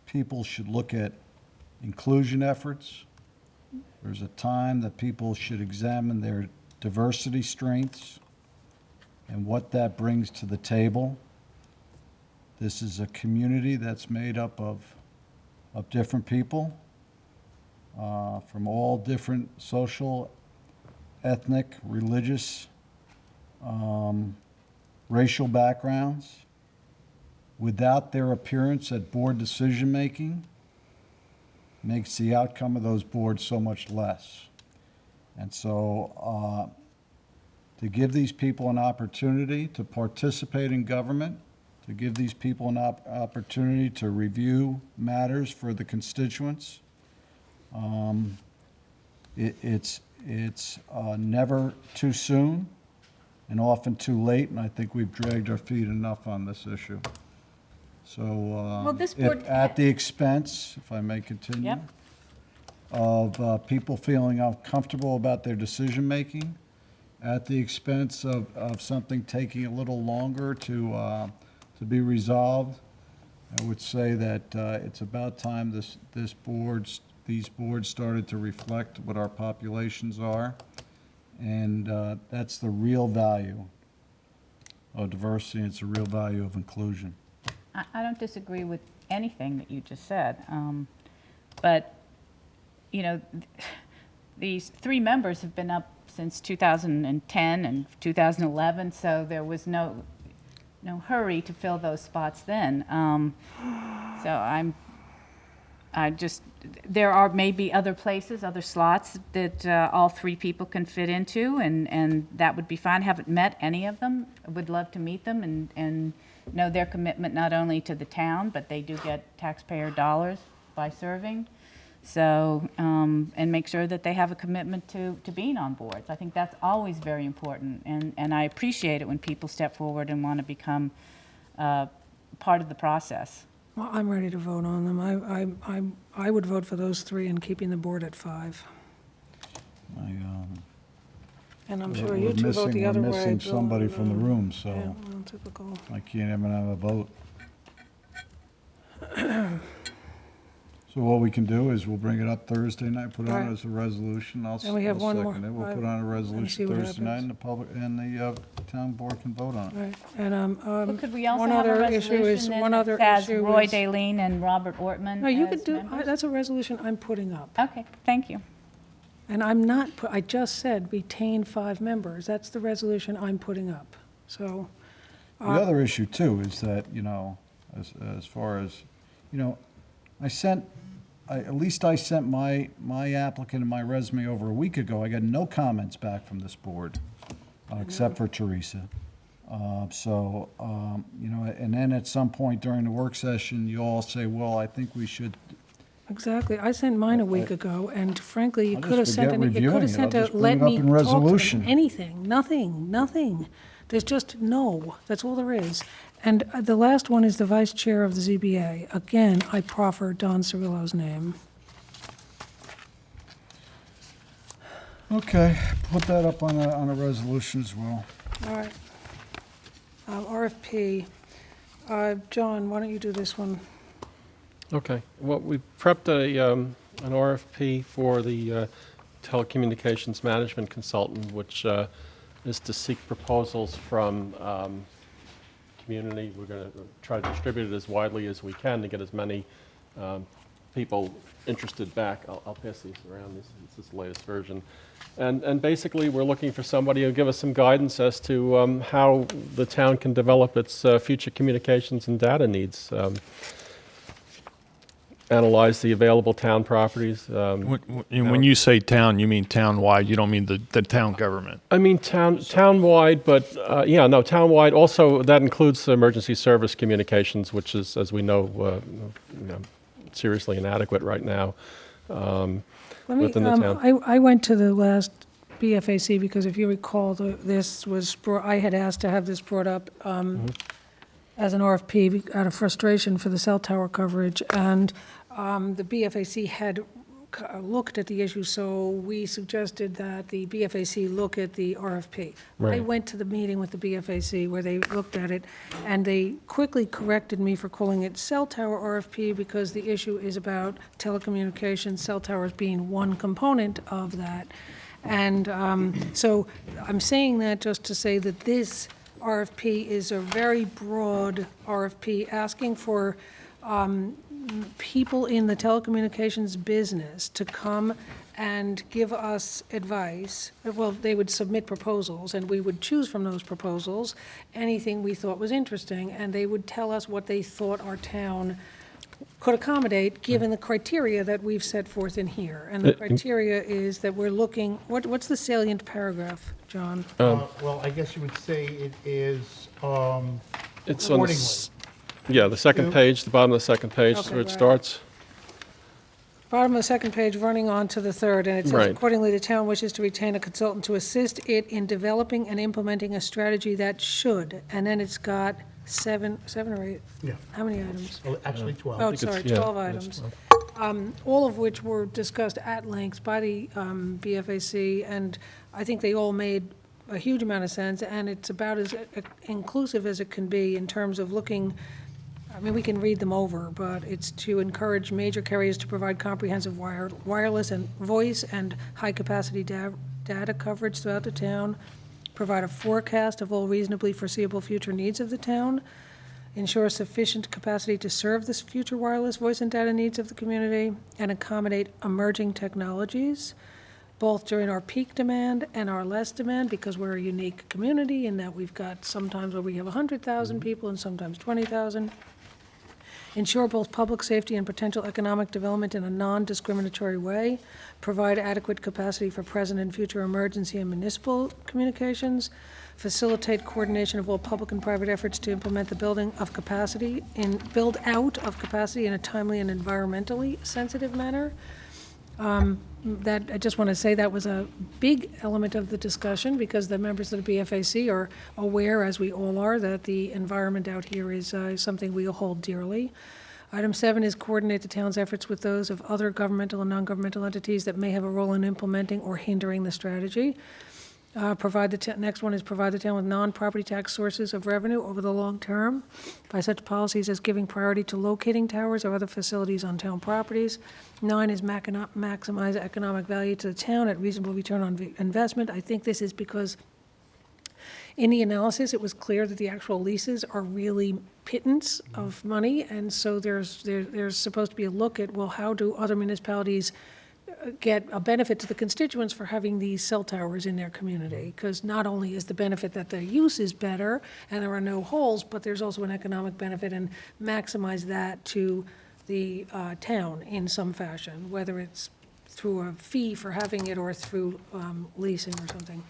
people should look at inclusion efforts. There's a time that people should examine their diversity strengths and what that brings to the table. This is a community that's made up of different people from all different social, ethnic, religious, racial backgrounds. Without their appearance at board decision-making, makes the outcome of those boards so much less. And so to give these people an opportunity to participate in government, to give these people an opportunity to review matters for the constituents, it's never too soon and often too late, and I think we've dragged our feet enough on this issue. So this if board- at the expense, if I may continue, Yep. of people feeling uncomfortable about their decision-making, at the expense of something taking a little longer to be resolved, I would say that it's about time these boards started to reflect what our populations are, and that's the real value of diversity, and it's the real value of inclusion. I don't disagree with anything that you just said, but, these three members have been up since 2010 and 2011, so there was no hurry to fill those spots then. So there are maybe other places, other slots that all three people can fit into, and that would be fine. Haven't met any of them. Would love to meet them and know their commitment not only to the town, but they do get taxpayer dollars by serving. So, and make sure that they have a commitment to being on boards. I think that's always very important, and I appreciate it when people step forward and want to become part of the process. Well, I'm ready to vote on them. I would vote for those three and keeping the board at 5. And I'm sure you two vote the other way. We're missing Bill, somebody from the room, so Yeah, well, typical. I can't even have a vote. So what we can do is we'll bring it up Thursday night, put it on Right. as a resolution. I'll And we have I'll one more. second it. We'll Right. put on a And resolution see what Thursday night, happens. and the public, and the town board can vote on it. Right, and Well, could we also one have a other issue is, resolution one then other that has issue Roy is. Daleen and Robert Ortman No, you as could do, members? that's a resolution I'm putting up. Okay, thank you. And I'm not, I just said retain 5 members. That's the resolution I'm putting up. So, The other issue too is that, as far as, I sent my applicant and my resume over a week ago. I got no comments back from this board, except for Teresa. And then at some point during the work session, you all say, well, I think we should. exactly. I sent mine a week ago, and frankly, you I'll could have just sent, forget you could reviewing have it. sent I'll a, just bring let it up me in talk to resolution. them. Anything, nothing. There's just no. That's all there is. And the last one is the vice chair of the ZBA. Again, I proffer Don Cirillo's name. Okay, put that up on a resolution as well. All right. RFP. John, why don't you do this one? Okay. Well, we prepped an RFP for the telecommunications management consultant, which is to seek proposals from community. We're going to try to distribute it as widely as we can to get as many people interested back. I'll pass these around. This is the latest version. And basically, we're looking for somebody who'll give us some guidance as to how the town can develop its future communications and data needs. Analyze the available town properties. When you say town, you mean town-wide, you don't mean the town government? I mean town-wide, but town-wide. Also, that includes emergency service communications, which is, as we know, seriously inadequate right now within the town. I went to the last BFAC because if you recall, I had asked to have this brought up as an RFP out of frustration for the cell tower coverage, and the BFAC had looked at the issue, so we suggested that the BFAC look at the RFP. Right. I went to the meeting with the BFAC where they looked at it, and they quickly corrected me for calling it cell tower RFP because the issue is about telecommunications, cell towers being one component of that. And so I'm saying that just to say that this RFP is a very broad RFP asking for people in the telecommunications business to come and give us advice. Well, they would submit proposals, and we would choose from those proposals anything we thought was interesting, and they would tell us what they thought our town could accommodate, given the criteria that we've set forth in here. And the criteria is that we're looking, what's the salient paragraph, John? Well, I guess you would say it is It's on accordingly. the second page, the bottom of the second page is Okay, where it right. starts. Bottom of the second page, running on to the third, and it says, Right. accordingly, the town wishes to retain a consultant to assist it in developing and implementing a strategy that should, and then it's got seven or eight? Yeah. How many items? Well, actually 12. Oh, think sorry, it's- yeah, 12 it's items. All of which were discussed at length by the BFAC, and I think they all made a huge amount of sense, and it's about as inclusive as it can be in terms of looking, I mean, we can read them over, but it's to encourage major carriers to provide comprehensive wireless and voice and high-capacity data coverage throughout the town, provide a forecast of all reasonably foreseeable future needs of the town, ensure sufficient capacity to serve this future wireless voice and data needs of the community, and accommodate emerging technologies, both during our peak demand and our less demand, because we're a unique community in that we've got sometimes where we have 100,000 people and sometimes 20,000. Ensure both public safety and potential economic development in a non-discriminatory way. Provide adequate capacity for present and future emergency and municipal communications. Facilitate coordination of all public and private efforts to implement the build out of capacity in a timely and environmentally sensitive manner. That, I just want to say that was a big element of the discussion because the members of the BFAC are aware, as we all are, that the environment out here is something we hold dearly. Item 7 is coordinate the town's efforts with those of other governmental and non-governmental entities that may have a role in implementing or hindering the strategy. Next one is provide the town with non-property tax sources of revenue over the long term by such policies as giving priority to locating towers or other facilities on town properties. 9 is maximize economic value to the town at reasonable return on investment. I think this is because in the analysis, it was clear that the actual leases are really pittance of money, and so there's supposed to be a look at, well, how do other municipalities get a benefit to the constituents for having these cell towers in their community? Because not only is the benefit that the use is better and there are no holes, but there's also an economic benefit, and maximize that to the town in some fashion, whether it's through a fee for having it or through leasing or something.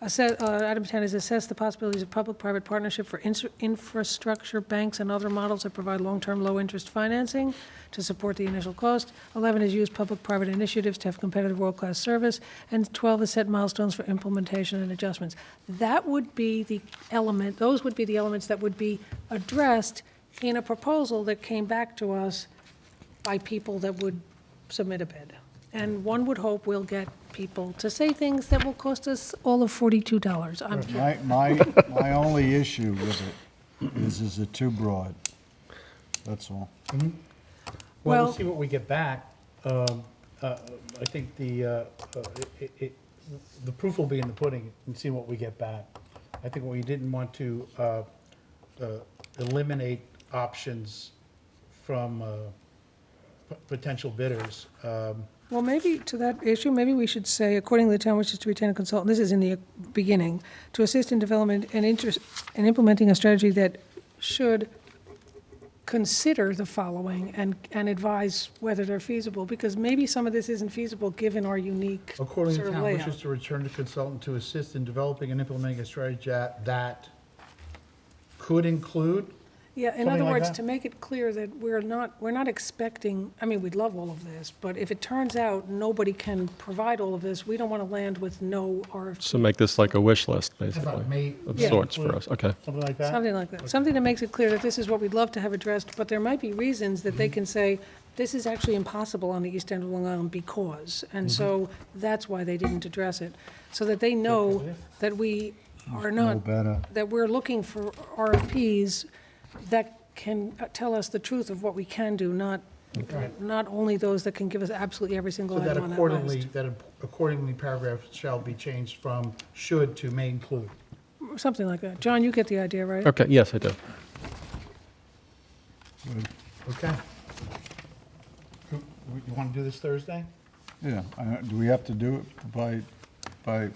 Item 10 is assess the possibilities of public-private partnership for infrastructure, banks, and other models that provide long-term, low-interest financing to support the initial cost. 11 is use public-private initiatives to have competitive world-class service. And 12 is set milestones for implementation and adjustments. That would be the element, those would be the elements that would be addressed in a proposal that came back to us by people that would submit a bid. And one would hope we'll get people to say things that will cost us all of $42. I'm kidding. My only issue with it is it too broad? That's all. Well, Well- we'll see what we get back. I think the proof will be in the pudding and see what we get back. I think we didn't want to eliminate options from potential bidders. Well, maybe to that issue, maybe we should say, according to the town wishes to retain a consultant, this is in the beginning, to assist in development and implementing a strategy that should consider the following and advise whether they're feasible, because maybe some of this isn't feasible given our unique According to sort the of town layout. wishes to return to consultant to assist in developing and implementing a strategy that could include. Yeah, in Something other like words, that? to make it clear that we're not expecting, I mean, we'd love all of this, but if it turns out nobody can provide all of this, we don't want to land with no RFP. So make this like a wish list, basically, may- of Yeah. sorts for us. Okay. Something like that? Something like that. Something that makes it clear that this is what we'd love to have addressed, but there might be reasons that they can say, this is actually impossible on the east end of Long Island because, and so that's why they didn't address it. So that they know that we are not, better. that we're looking for RFPs that can tell us the truth of what we can do, not only those that can give us absolutely every single So that item on that accordingly, list. accordingly paragraph shall be changed from should to may include. Something like that. John, you get the idea, right? Okay, yes, I do. Okay. You want to do this Thursday? Yeah, do we have to do it by,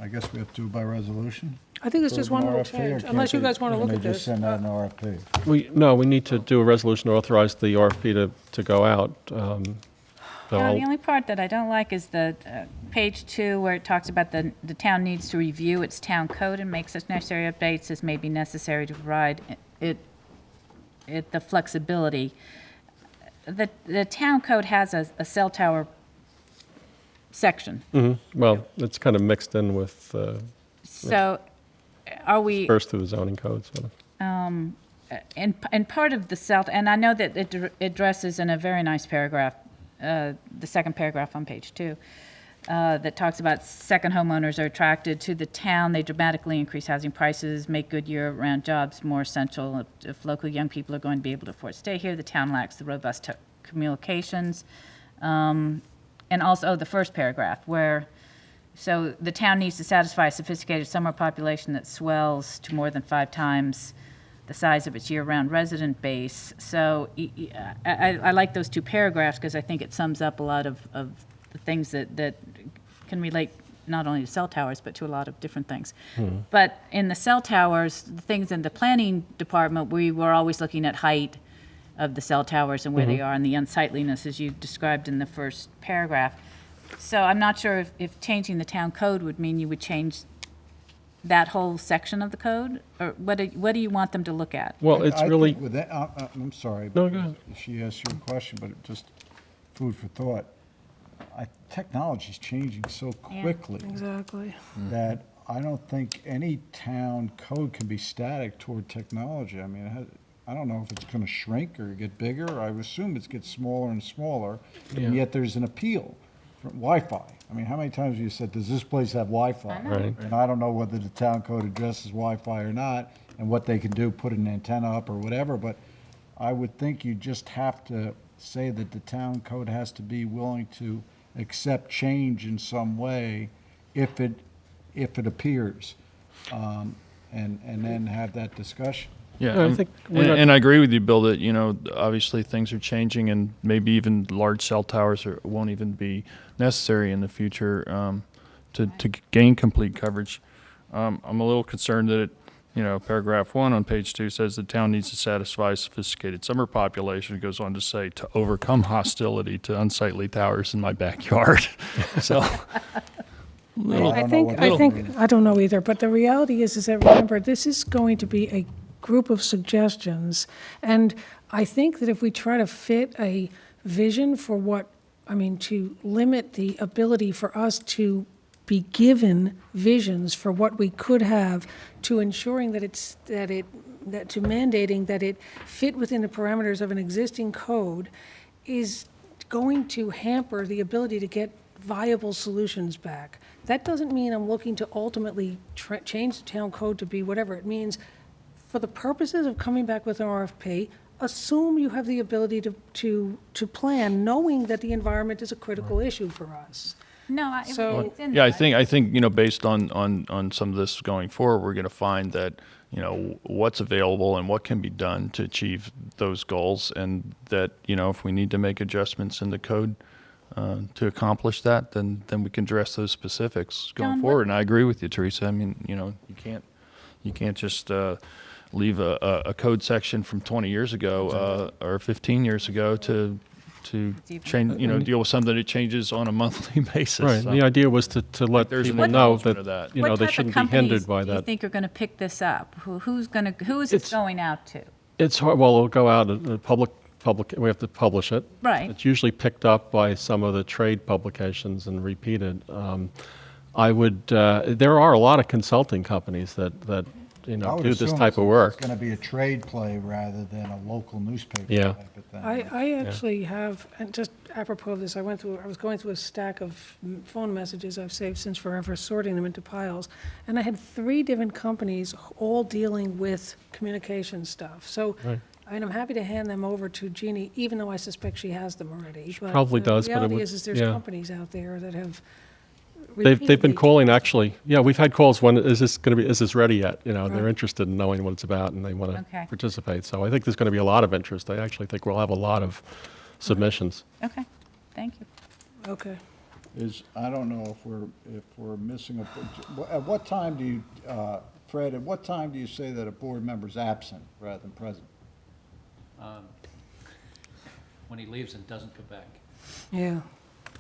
I guess we have to do it by resolution? I think it's For just an one little RFP, or change, can't unless you they- guys want to can look they at just this. send out an RFP? We need to do a resolution to authorize the RFP to go out. So The I'll- only part that I don't like is the page 2, where it talks about the town needs to review its town code and make such necessary updates as may be necessary to provide it the flexibility. The town code has a cell tower section. Well, it's kind of mixed in with, So are we? first through the zoning code, sort of. And part of the and I know that it addresses in a very nice paragraph, the second paragraph on page 2, that talks about second homeowners are attracted to the town. They dramatically increase housing prices, make good year-round jobs more essential. If local young people are going to be able to afford to stay here, the town lacks the robust communications. And also the first paragraph where, so the town needs to satisfy a sophisticated summer population that swells to more than 5 times the size of its year-round resident base. So I like those 2 paragraphs because I think it sums up a lot of the things that can relate not only to cell towers, but to a lot of different things. But in the cell towers, the things in the planning department, we were always looking at height of the cell towers and where they are and the unsightliness, as you described in the first paragraph. So I'm not sure if changing the town code would mean you would change that whole section of the code? Or what do you want them to look at? Well, it's I really, think with that, I'm sorry. No, go ahead. She asked you a question, but just food for thought. Technology's changing so quickly Exactly. that I don't think any town code can be static toward technology. I mean, I don't know if it's going to shrink or get bigger. I would assume it gets smaller and smaller, and yet there's an appeal for Wi-Fi. I mean, how many times have you said, does this place have Wi-Fi? Right. And I don't know whether the town code addresses Wi-Fi or not, and what they can do, put an antenna up or whatever, but I would think you just have to say that the town code has to be willing to accept change in some way if it appears, and then have that discussion. Yeah, I think we're not- and I agree with you, Bill, that, obviously things are changing and maybe even large cell towers won't even be necessary in the future to gain complete coverage. I'm a little concerned that paragraph 1 on page 2 says the town needs to satisfy a sophisticated summer population. It goes on to say to overcome hostility to unsightly towers in my backyard. So. I don't know either, but the reality is that, remember, this is going to be a group of suggestions, and I think that if we try to fit a vision for to limit the ability for us to be given visions for what we could have, to ensuring to mandating that it fit within the parameters of an existing code, is going to hamper the ability to get viable solutions back. That doesn't mean I'm looking to ultimately change the town code to be whatever. It means, for the purposes of coming back with an RFP, assume you have the ability to plan, knowing that the environment is a critical issue for us. No, So- it's in Yeah, there. I think, you know, based on some of this going forward, we're going to find that, you know, what's available and what can be done to achieve those goals, and that, you know, if we need to make adjustments in the code to accomplish that, then we can address those specifics going John, forward. And I agree with you, Teresa. I mean, you know, you can't just leave a code section from 20 years ago or 15 years ago to change, you know, deal with something that changes on a monthly basis. Right, So the idea was to let there's an people know acknowledgement of that, that. you know, What they type of shouldn't be companies hindered by do you that. think are going to pick this up? Who is this going out to? It's hard, well, it'll go out, public, we have to publish it. Right. It's usually picked up by some of the trade publications and repeated. I would, there are a lot of consulting companies that, you I know, would do this assume type of work. It's going to be a trade play rather than a local newspaper Yeah. type of thing. I actually have, and just apropos of this, I was going through a stack of phone messages I've saved since forever, sorting them into piles, and I had 3 different companies all dealing with communication stuff. So, Right. I mean, I'm happy to hand them over to Jeannie, even though I suspect she has them already. She probably does, but it The reality would- is there's yeah. companies out there that have They've been repeatedly- calling, actually. Yeah, we've had calls when, is this ready yet? You know, they're interested in knowing what it's about and they want to Okay. participate. So I think there's going to be a lot of interest. I actually think we'll have a lot of submissions. Okay, thank you. Okay. I don't know if we're missing at what time do you, Fred, at what time do you say that a board member's absent rather than present? When he leaves and doesn't come back. Yeah.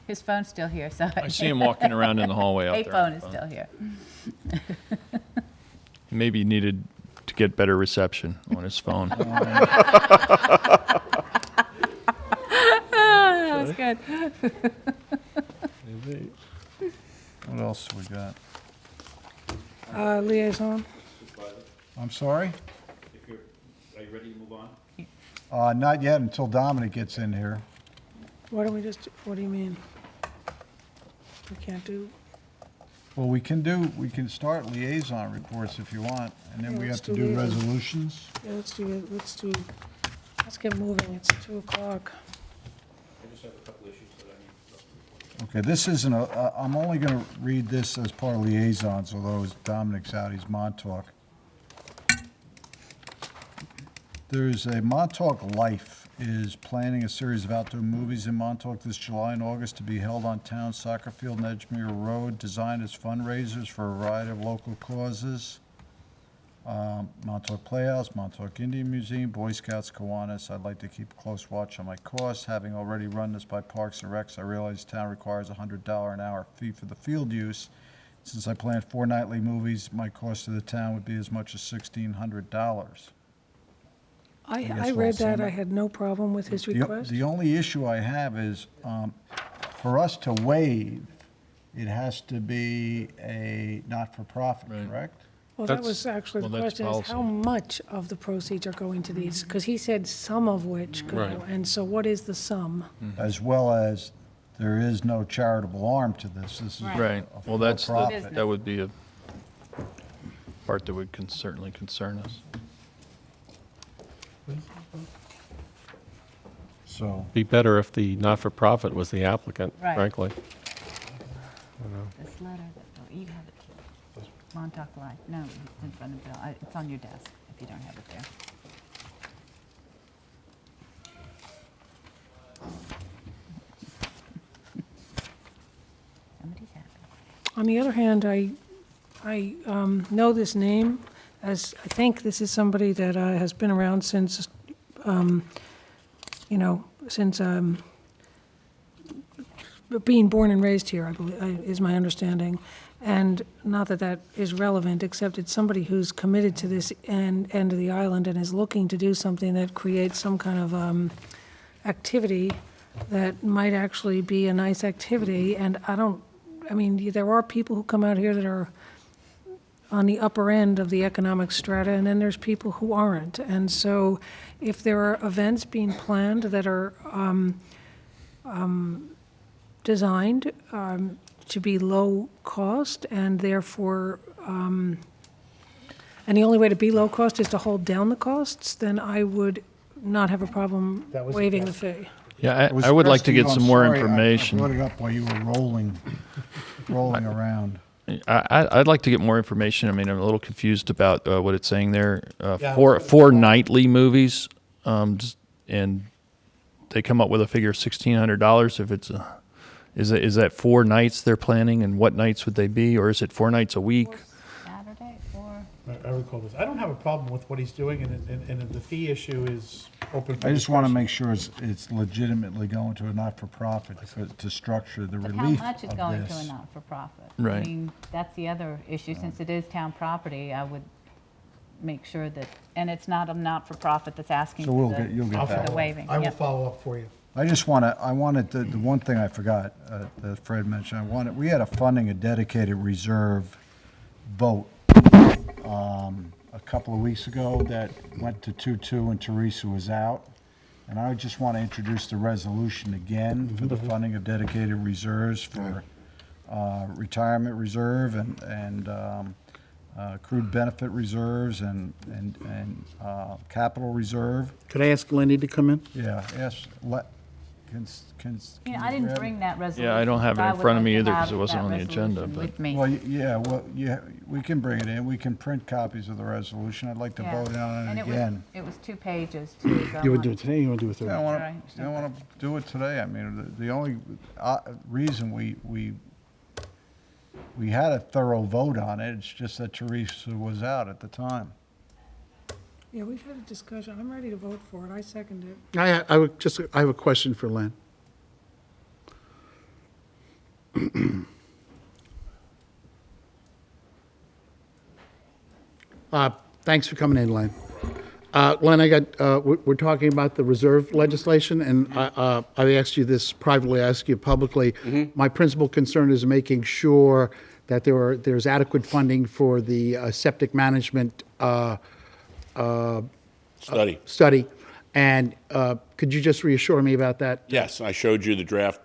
His phone's still here, so. I see him walking around in the hallway out there. Payphone is still here. Maybe he needed to get better reception on his phone. That was good. What else we got? Liaison? I'm sorry? Are you ready to move on? Not yet until Dominic gets in here. What do you mean? We can't do, Well, we can start liaison reports if you want, and then Yeah, we let's have to do do liaison. resolutions. yeah, let's get moving, it's 2 o'clock. I just have a couple issues that I need. Okay, this isn't I'm only going to read this as part of liaisons, although as Dominic's out, he's Montauk. There's a Montauk Life is planning a series of outdoor movies in Montauk this July and August to be held on town soccer field and Edgemere Road, designed as fundraisers for a variety of local causes. Montauk Playhouse, Montauk Indian Museum, Boy Scouts, Kiwanis. I'd like to keep a close watch on my costs. Having already run this by Parks and Recs, I realize town requires a $100 an hour fee for the field use. Since I plan 4 nightly movies, my cost to the town would be as much as $1,600. I guess read we'll that, send I it. had no problem with his request. The only issue I have is, for us to waive, it has to be a not-for-profit, correct? Well, that was actually the question, is how much of the proceeds are going to these? Because he said some of which go, Right. and so what is the sum? As well as, there is no charitable arm to this. This is Right. a Well, that's, for-profit. that would be a part that would certainly concern us. So, Be better if the not-for-profit was the applicant, Right. frankly. This letter, you have it here. Montauk Life, no, it's in front of Bill. It's on your desk if you don't have it there. Somebody's happy. On the other hand, I know this name, as I think this is somebody that has been around since, since being born and raised here, I believe, is my understanding. And not that that is relevant, except it's somebody who's committed to this end of the island and is looking to do something that creates some kind of activity that might actually be a nice activity. And there are people who come out here that are on the upper end of the economic strata, and then there's people who aren't. And so if there are events being planned that are designed to be low cost, and therefore, and the only way to be low cost is to hold down the costs, then I would not have a problem waiving the fee. Yeah, It was I would like stressed to you. get I'm some more sorry, information. I brought it up while you were rolling around. I'd like to get more information. I mean, I'm a little confused about what it's saying there. Yeah. Four nightly movies, and they come up with a figure of $1,600. If it's is that 4 nights they're planning, and what nights would they be, or is it 4 nights a week? Saturday or? I recall this. I don't have a problem with what he's doing, and the fee issue is open for I just want to discussion. make sure it's legitimately going to a not-for-profit to structure the But relief how much is of going to a this. not-for-profit? Right. I mean, that's the other issue. Since it is town property, I would make sure that, and it's not a not-for-profit that's asking So for you'll get for that. the waiving. I will Yep. follow up for you. I wanted the one thing I forgot that Fred mentioned. We had a funding a dedicated reserve vote a couple of weeks ago that went to 2-2 and Teresa was out. And I just want to introduce the resolution again for the funding of dedicated reserves for retirement reserve and accrued benefit reserves and capital reserve. Could I ask Lenny to come in? Yeah, Yeah, I didn't bring that resolution. Yeah, I don't have it but in would front of like me to either 'cause have it wasn't that on the agenda, resolution but- with me. Well, we can bring it in. We can print copies of the resolution. I'd like to Yeah. vote on And it again. it was 2 pages too. so I You would want- do it today, or you want to do it Thursday? I want Right. to do it today. I mean, the only reason we had a thorough vote on it, it's just that Teresa was out at the time. Yeah, we've had a discussion. I'm ready to vote for it. I second it. I have a question for Len. Thanks for coming in, Len. Len, we're talking about the reserve legislation, and I asked you this privately, I asked you publicly. My principal concern is making sure that there's adequate funding for the septic management study. And could you just reassure me about that? Yes, I showed you the draft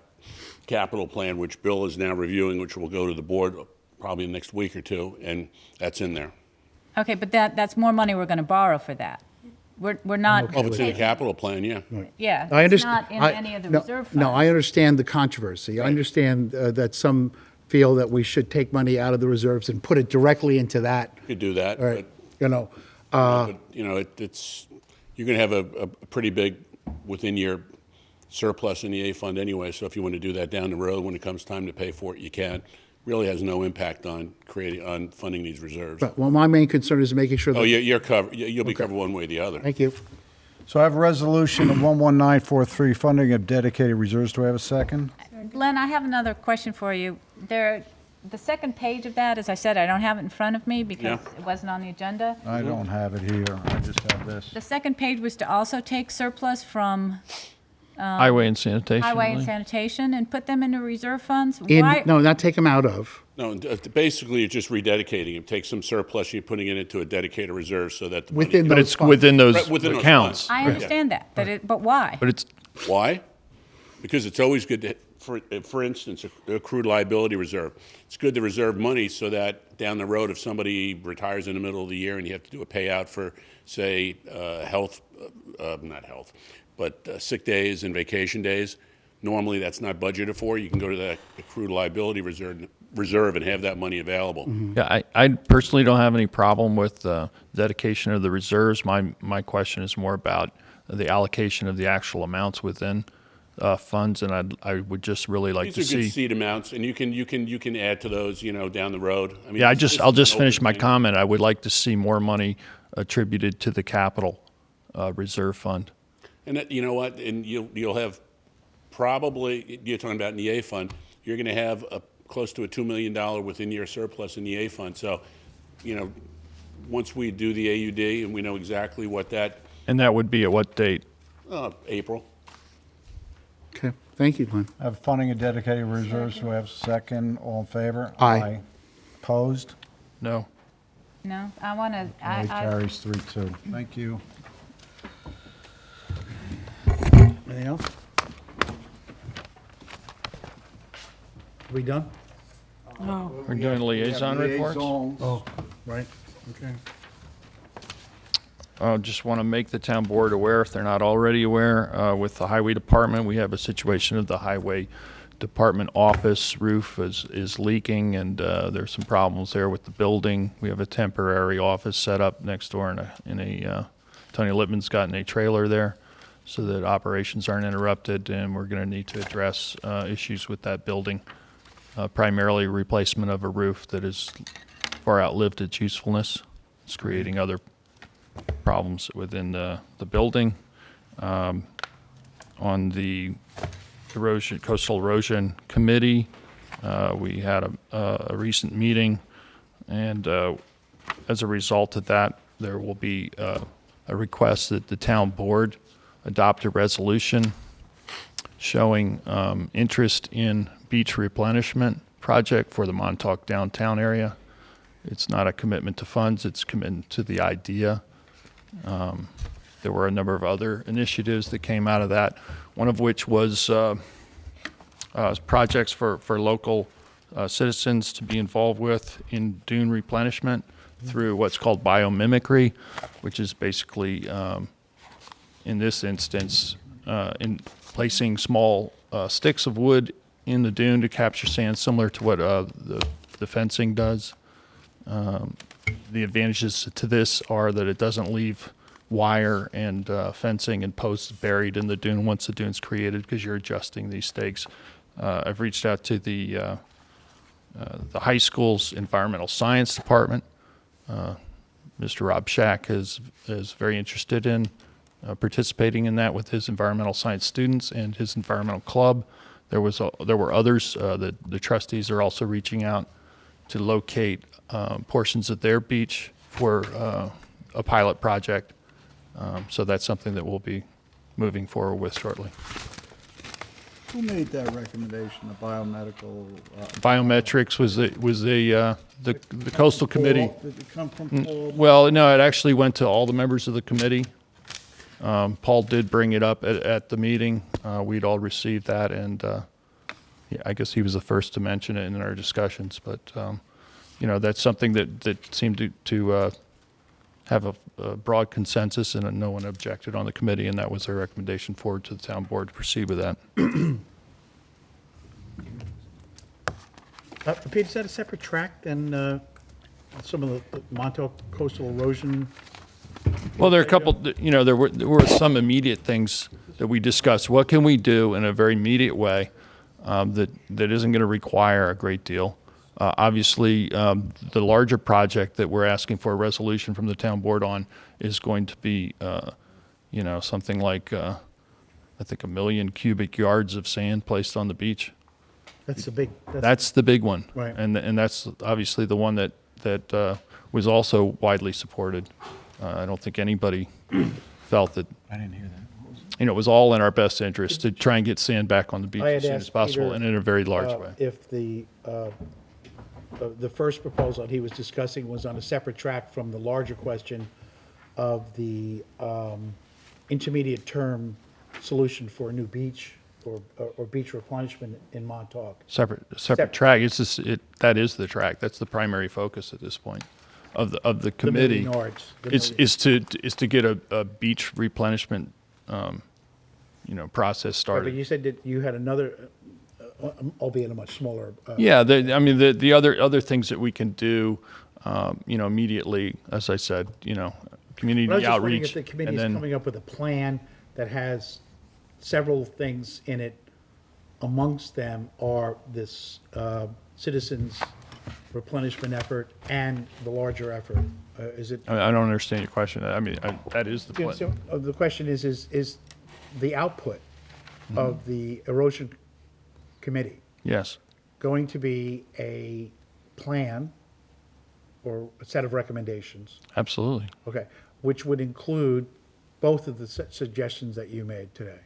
capital plan, which Bill is now reviewing, which will go to the board probably the next week or two, and that's in there. Okay, but that's more money we're going to borrow for that. We're not. Oh, it's in the taking- capital plan, yeah. Yeah, I it's understand. not in any of the reserve funds. No, I understand the controversy. I understand that some feel that we should take money out of the reserves and put it directly into that. You could do that, All right, but, it's, you're going to have a pretty big within-year surplus in the A fund anyway, so if you want to do that down the road, when it comes time to pay for it, you can. Really has no impact on funding these reserves. But, well, my main concern is making sure that. Oh, you're covered, you'll be covered one way or the other. Thank you. So I have a resolution of 11943, funding of dedicated reserves. Do I have a second? Len, I have another question for you. The second page of that, as I said, I don't have it in front of me because Yeah. it wasn't on the agenda. I don't have it here. I just have this. The second page was to also take surplus from Highway and sanitation. highway and Lee? sanitation and put them into reserve funds? No, not take them out of. No, basically, it's just rededicating. You take some surplus, you're putting it into a dedicated reserve so that the money- Within But those it's funds. within those Right, within those accounts. funds. I understand that, but why? But it's, Why? Because it's always good to, for instance, accrued liability reserve. It's good to reserve money so that down the road, if somebody retires in the middle of the year and you have to do a payout for, say, sick days and vacation days, normally that's not budgeted for. You can go to that accrued liability reserve and have that money available. yeah, I personally don't have any problem with dedication of the reserves. My question is more about the allocation of the actual amounts within funds, and I would just really like to These are good see. seed amounts, and you can add to those, down the road. I mean, Yeah, this I'll is just an finish open my thing. comment. I would like to see more money attributed to the capital reserve fund. And that, you know what? And you'll have probably, you're talking about in the A fund, you're going to have close to a $2 million within-year surplus in the A fund. So, once we do the AUD and we know exactly what that, And that would be at what date? April. Okay, thank you, Glenn. I have funding of dedicated reserves. Do I have a second? All in favor? Aye. Opposed? No. No, I want to, Motion carries 3-2. Thank you. Anything else? We done? No. We're doing liaison reports? Oh, right, okay. just want to make the town board aware, if they're not already aware, with the highway department, we have a situation of the highway department office roof is leaking, and there's some problems there with the building. We have a temporary office set up next door Tony Lippman's gotten a trailer there so that operations aren't interrupted, and we're going to need to address issues with that building, primarily replacement of a roof that has far outlived its usefulness. It's creating other problems within the building. On the coastal erosion committee, we had a recent meeting, and as a result of that, there will be a request that the town board adopt a resolution showing interest in beach replenishment project for the Montauk downtown area. It's not a commitment to funds, it's a commitment to the idea. There were a number of other initiatives that came out of that, one of which was projects for local citizens to be involved with in dune replenishment through what's called biomimicry, which is basically, in this instance, in placing small sticks of wood in the dune to capture sand, similar to what the fencing does. The advantages to this are that it doesn't leave wire and fencing and posts buried in the dune once the dune's created, because you're adjusting these stakes. I've reached out to the high school's environmental science department. Mr. Rob Shack is very interested in participating in that with his environmental science students and his environmental club. There were others. The trustees are also reaching out to locate portions of their beach for a pilot project. So that's something that we'll be moving forward with shortly. Who made that recommendation, the biomedical? Biometrics was the coastal committee. Did it come from Paul? Well, no, it actually went to all the members of the committee. Paul did bring it up at the meeting. We'd all received that, and I guess he was the first to mention it in our discussions. But that's something that seemed to have a broad consensus, and no one objected on the committee, and that was their recommendation forward to the town board to proceed with that. Pete, is that a separate track than some of the Montauk coastal erosion? Well, there are a couple, there were some immediate things that we discussed. What can we do in a very immediate way that isn't going to require a great deal? Obviously, the larger project that we're asking for a resolution from the town board on is going to be, something like, I think 1 million cubic yards of sand placed on the beach. That's the big. That's the big one. Right. And that's obviously the one that was also widely supported. I don't think anybody felt that. I didn't hear that. It was all in our best interest to try and get sand back on the beach as soon as possible, Peter, and in a very large way. If the first proposal that he was discussing was on a separate track from the larger question of the intermediate term solution for a new beach or beach replenishment in Montauk. Separate track. It's just, that is the track. That's the primary focus at this point of the committee. Is to get a beach replenishment process started. Right, but you said that you had another, albeit a much smaller. Yeah, the other things that we can do, immediately, as I said, community But I was just wondering outreach. if the committee is coming up with a plan that has several things in it. Amongst them are this citizens replenishment effort and the larger effort. Is it? I don't understand your question. That is the plan. So, the question is the output of the erosion committee Yes. going to be a plan or a set of recommendations? Absolutely. Okay, which would include both of the suggestions that you made today?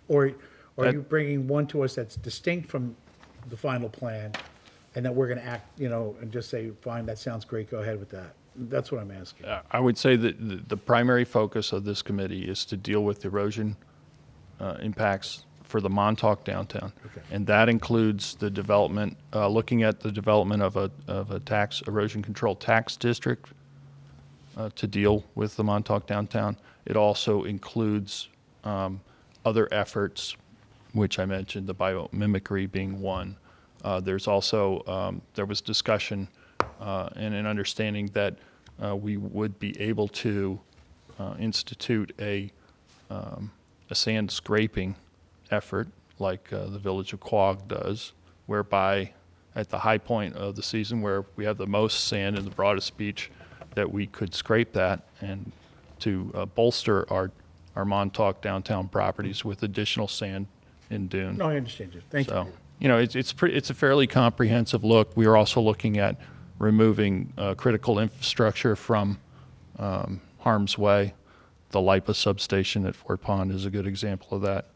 Or are you bringing one to us that's distinct from the final plan, and that we're going to act, and just say, fine, that sounds great, go ahead with that? That's what I'm asking. I would say that the primary focus of this committee is to deal with erosion impacts for the Montauk downtown. Okay. And that includes the development, looking at the development of a erosion control tax district to deal with the Montauk downtown. It also includes other efforts, which I mentioned, the biomimicry being one. There's also, there was discussion and an understanding that we would be able to institute a sand scraping effort like the Village of Quogue does, whereby at the high point of the season where we have the most sand and the broadest beach, that we could scrape that and to bolster our Montauk downtown properties with additional sand and dune. No, I understand you. Thank So, you. you know, it's a fairly comprehensive look. We are also looking at removing critical infrastructure from harm's way. The LIPA substation at Fort Pond is a good example of that.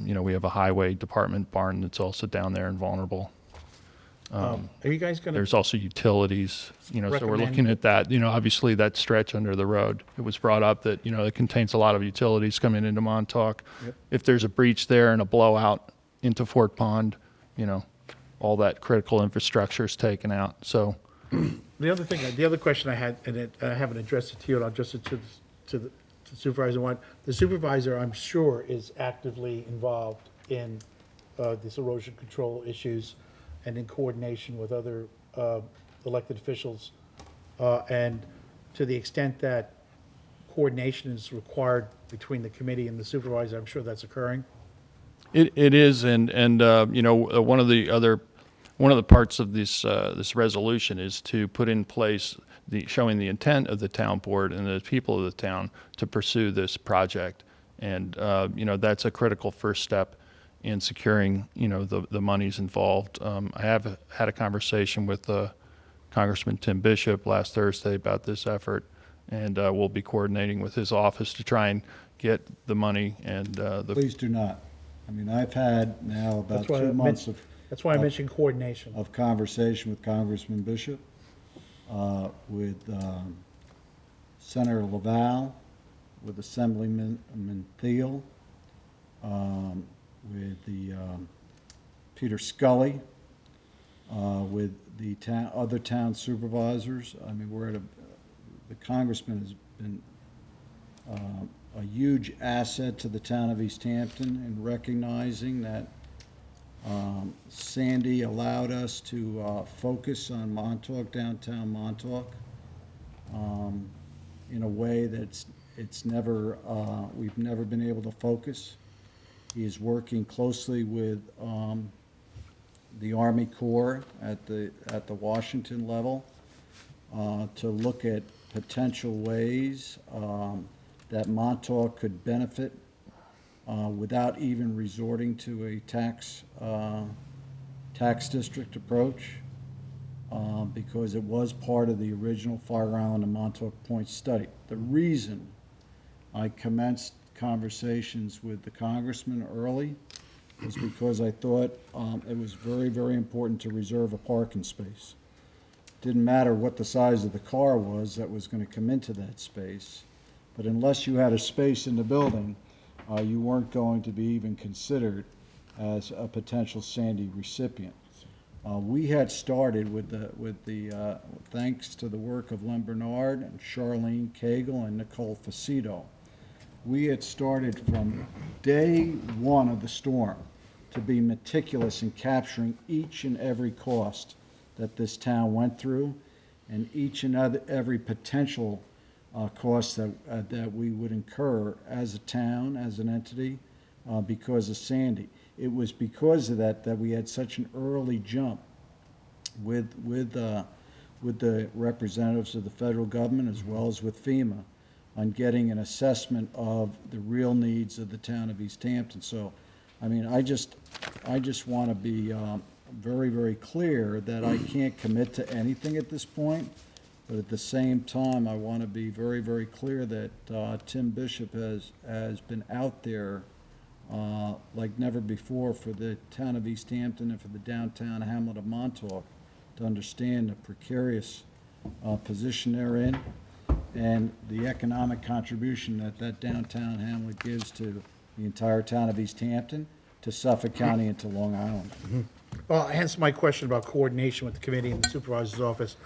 You know, we have a highway department barn that's also down there and vulnerable. Are you guys going to? There's also utilities, you know, so we're recommend- looking at that. You know, obviously that stretch under the road, it was brought up that, you know, it contains a lot of utilities coming into Montauk. Yep. If there's a breach there and a blowout into Fort Pond, you know, all that critical infrastructure is taken out. So The other question I had, and I haven't addressed it to you, and I'll address it to the supervisor. One, the supervisor, I'm sure, is actively involved in this erosion control issues and in coordination with other elected officials. And to the extent that coordination is required between the committee and the supervisor, I'm sure that's occurring. It is, and you know, one of the parts of this this resolution is to put in place showing the intent of the town board and the people of the town to pursue this project, and you know, that's a critical first step in securing, you know, the monies involved. I have had a conversation with Congressman Tim Bishop last Thursday about this effort, and we'll be coordinating with his office to try and get the money and Please do not. I mean, I've had now about That's why 2 months of. That's why I mentioned coordination. Of conversation with Congressman Bishop, with Senator Laval, with Assemblyman Thiel, with the Peter Scully, with the other town supervisors. I mean, the congressman has been a huge asset to the town of East Hampton in recognizing that Sandy allowed us to focus on Montauk, downtown Montauk, in a way that's we've never been able to focus. He is working closely with the Army Corps at the Washington level to look at potential ways that Montauk could benefit without even resorting to a tax district approach, because it was part of the original Fire Island and Montauk Point study. The reason I commenced conversations with the congressman early was because I thought it was very, very important to reserve a parking space. Didn't matter what the size of the car was that was going to come into that space, but unless you had a space in the building, you weren't going to be even considered as a potential Sandy recipient. We had started with the thanks to the work of Len Bernard and Charlene Cagle and Nicole Facito. We had started from day one of the storm to be meticulous in capturing each and every cost that this town went through, and each and every potential cost that we would incur as a town, as an entity, because of Sandy. It was because of that we had such an early jump with the representatives of the federal government as well as with FEMA on getting an assessment of the real needs of the town of East Hampton. So, I mean, I just want to be very, very clear that I can't commit to anything at this point. But at the same time, I want to be very, very clear that Tim Bishop has been out there like never before for the town of East Hampton and for the downtown hamlet of Montauk to understand the precarious position they're in and the economic contribution that downtown hamlet gives to the entire town of East Hampton, to Suffolk County, and to Long Island. Mm-hmm. Well, hence my question about coordination with the committee and the supervisor's office.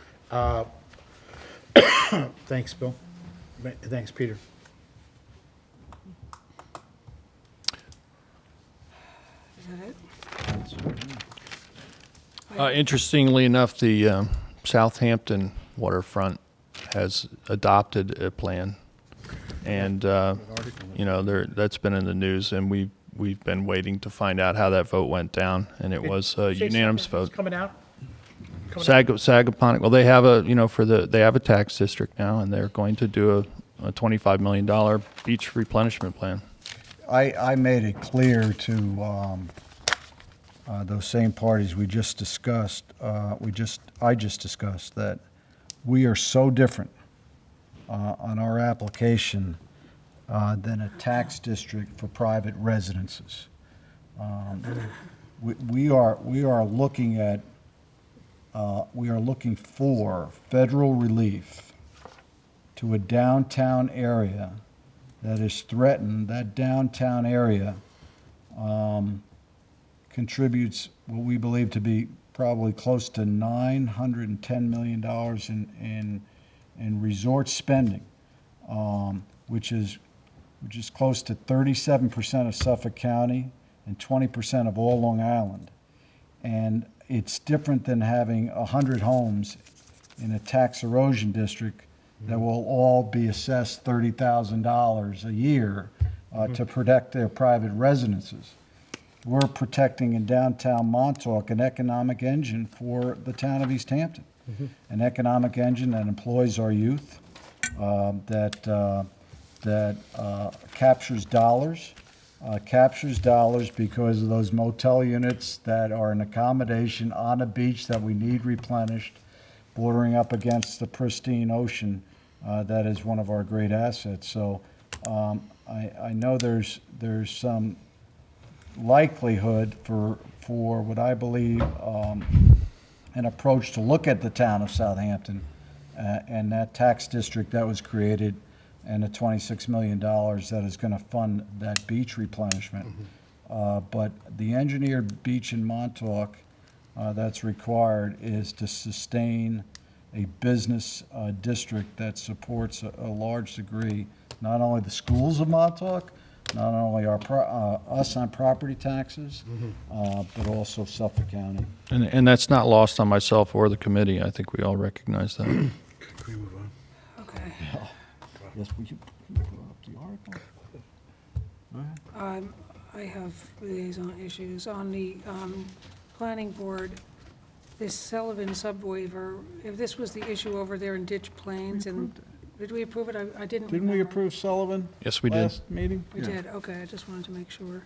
Thanks, Bill. Thanks, Peter. Is that it? Interestingly enough, the Southampton waterfront has adopted a plan, and that's been in the news, and we've been waiting to find out how that vote went down, and it was a unanimous vote. Coming out? Sagaponic. Well, they have they have a tax district now, and they're going to do a $25 million beach replenishment plan. I made it clear to those same parties we just discussed, I just discussed, that we are so different on our application than a tax district for private residences. We are looking at we are looking for federal relief to a downtown area that is threatened. That downtown area contributes what we believe to be probably close to $910 million in resort spending, which is close to 37% of Suffolk County and 20% of all Long Island. And it's different than having 100 homes in a tax erosion district that will all be assessed $30,000 a year to protect their private residences. We're protecting in downtown Montauk an economic engine for the town of East Hampton, an economic engine that employs our youth, that captures dollars because of those motel units that are an accommodation on a beach that we need replenished, bordering up against the pristine ocean. That is one of our great assets. So I know there's some likelihood for what I believe an approach to look at the town of Southampton and that tax district that was created and the $26 million that is going to fund that beach replenishment. But the engineered beach in Montauk that's required is to sustain a business district that supports a large degree, not only the schools of Montauk, not only us on property taxes, but also Suffolk County. And that's not lost on myself or the committee. I think we all recognize that. Can we move on? Okay. Yes, will you put up the article? Go ahead. I have liaison issues. On the planning board, this Sullivan sub-waiver, if this was the issue over there in Ditch Plains, and did we approve it? I didn't Didn't we remember. approve Sullivan? Yes, we did. Last meeting? We Yeah. did, okay, I just wanted to make sure.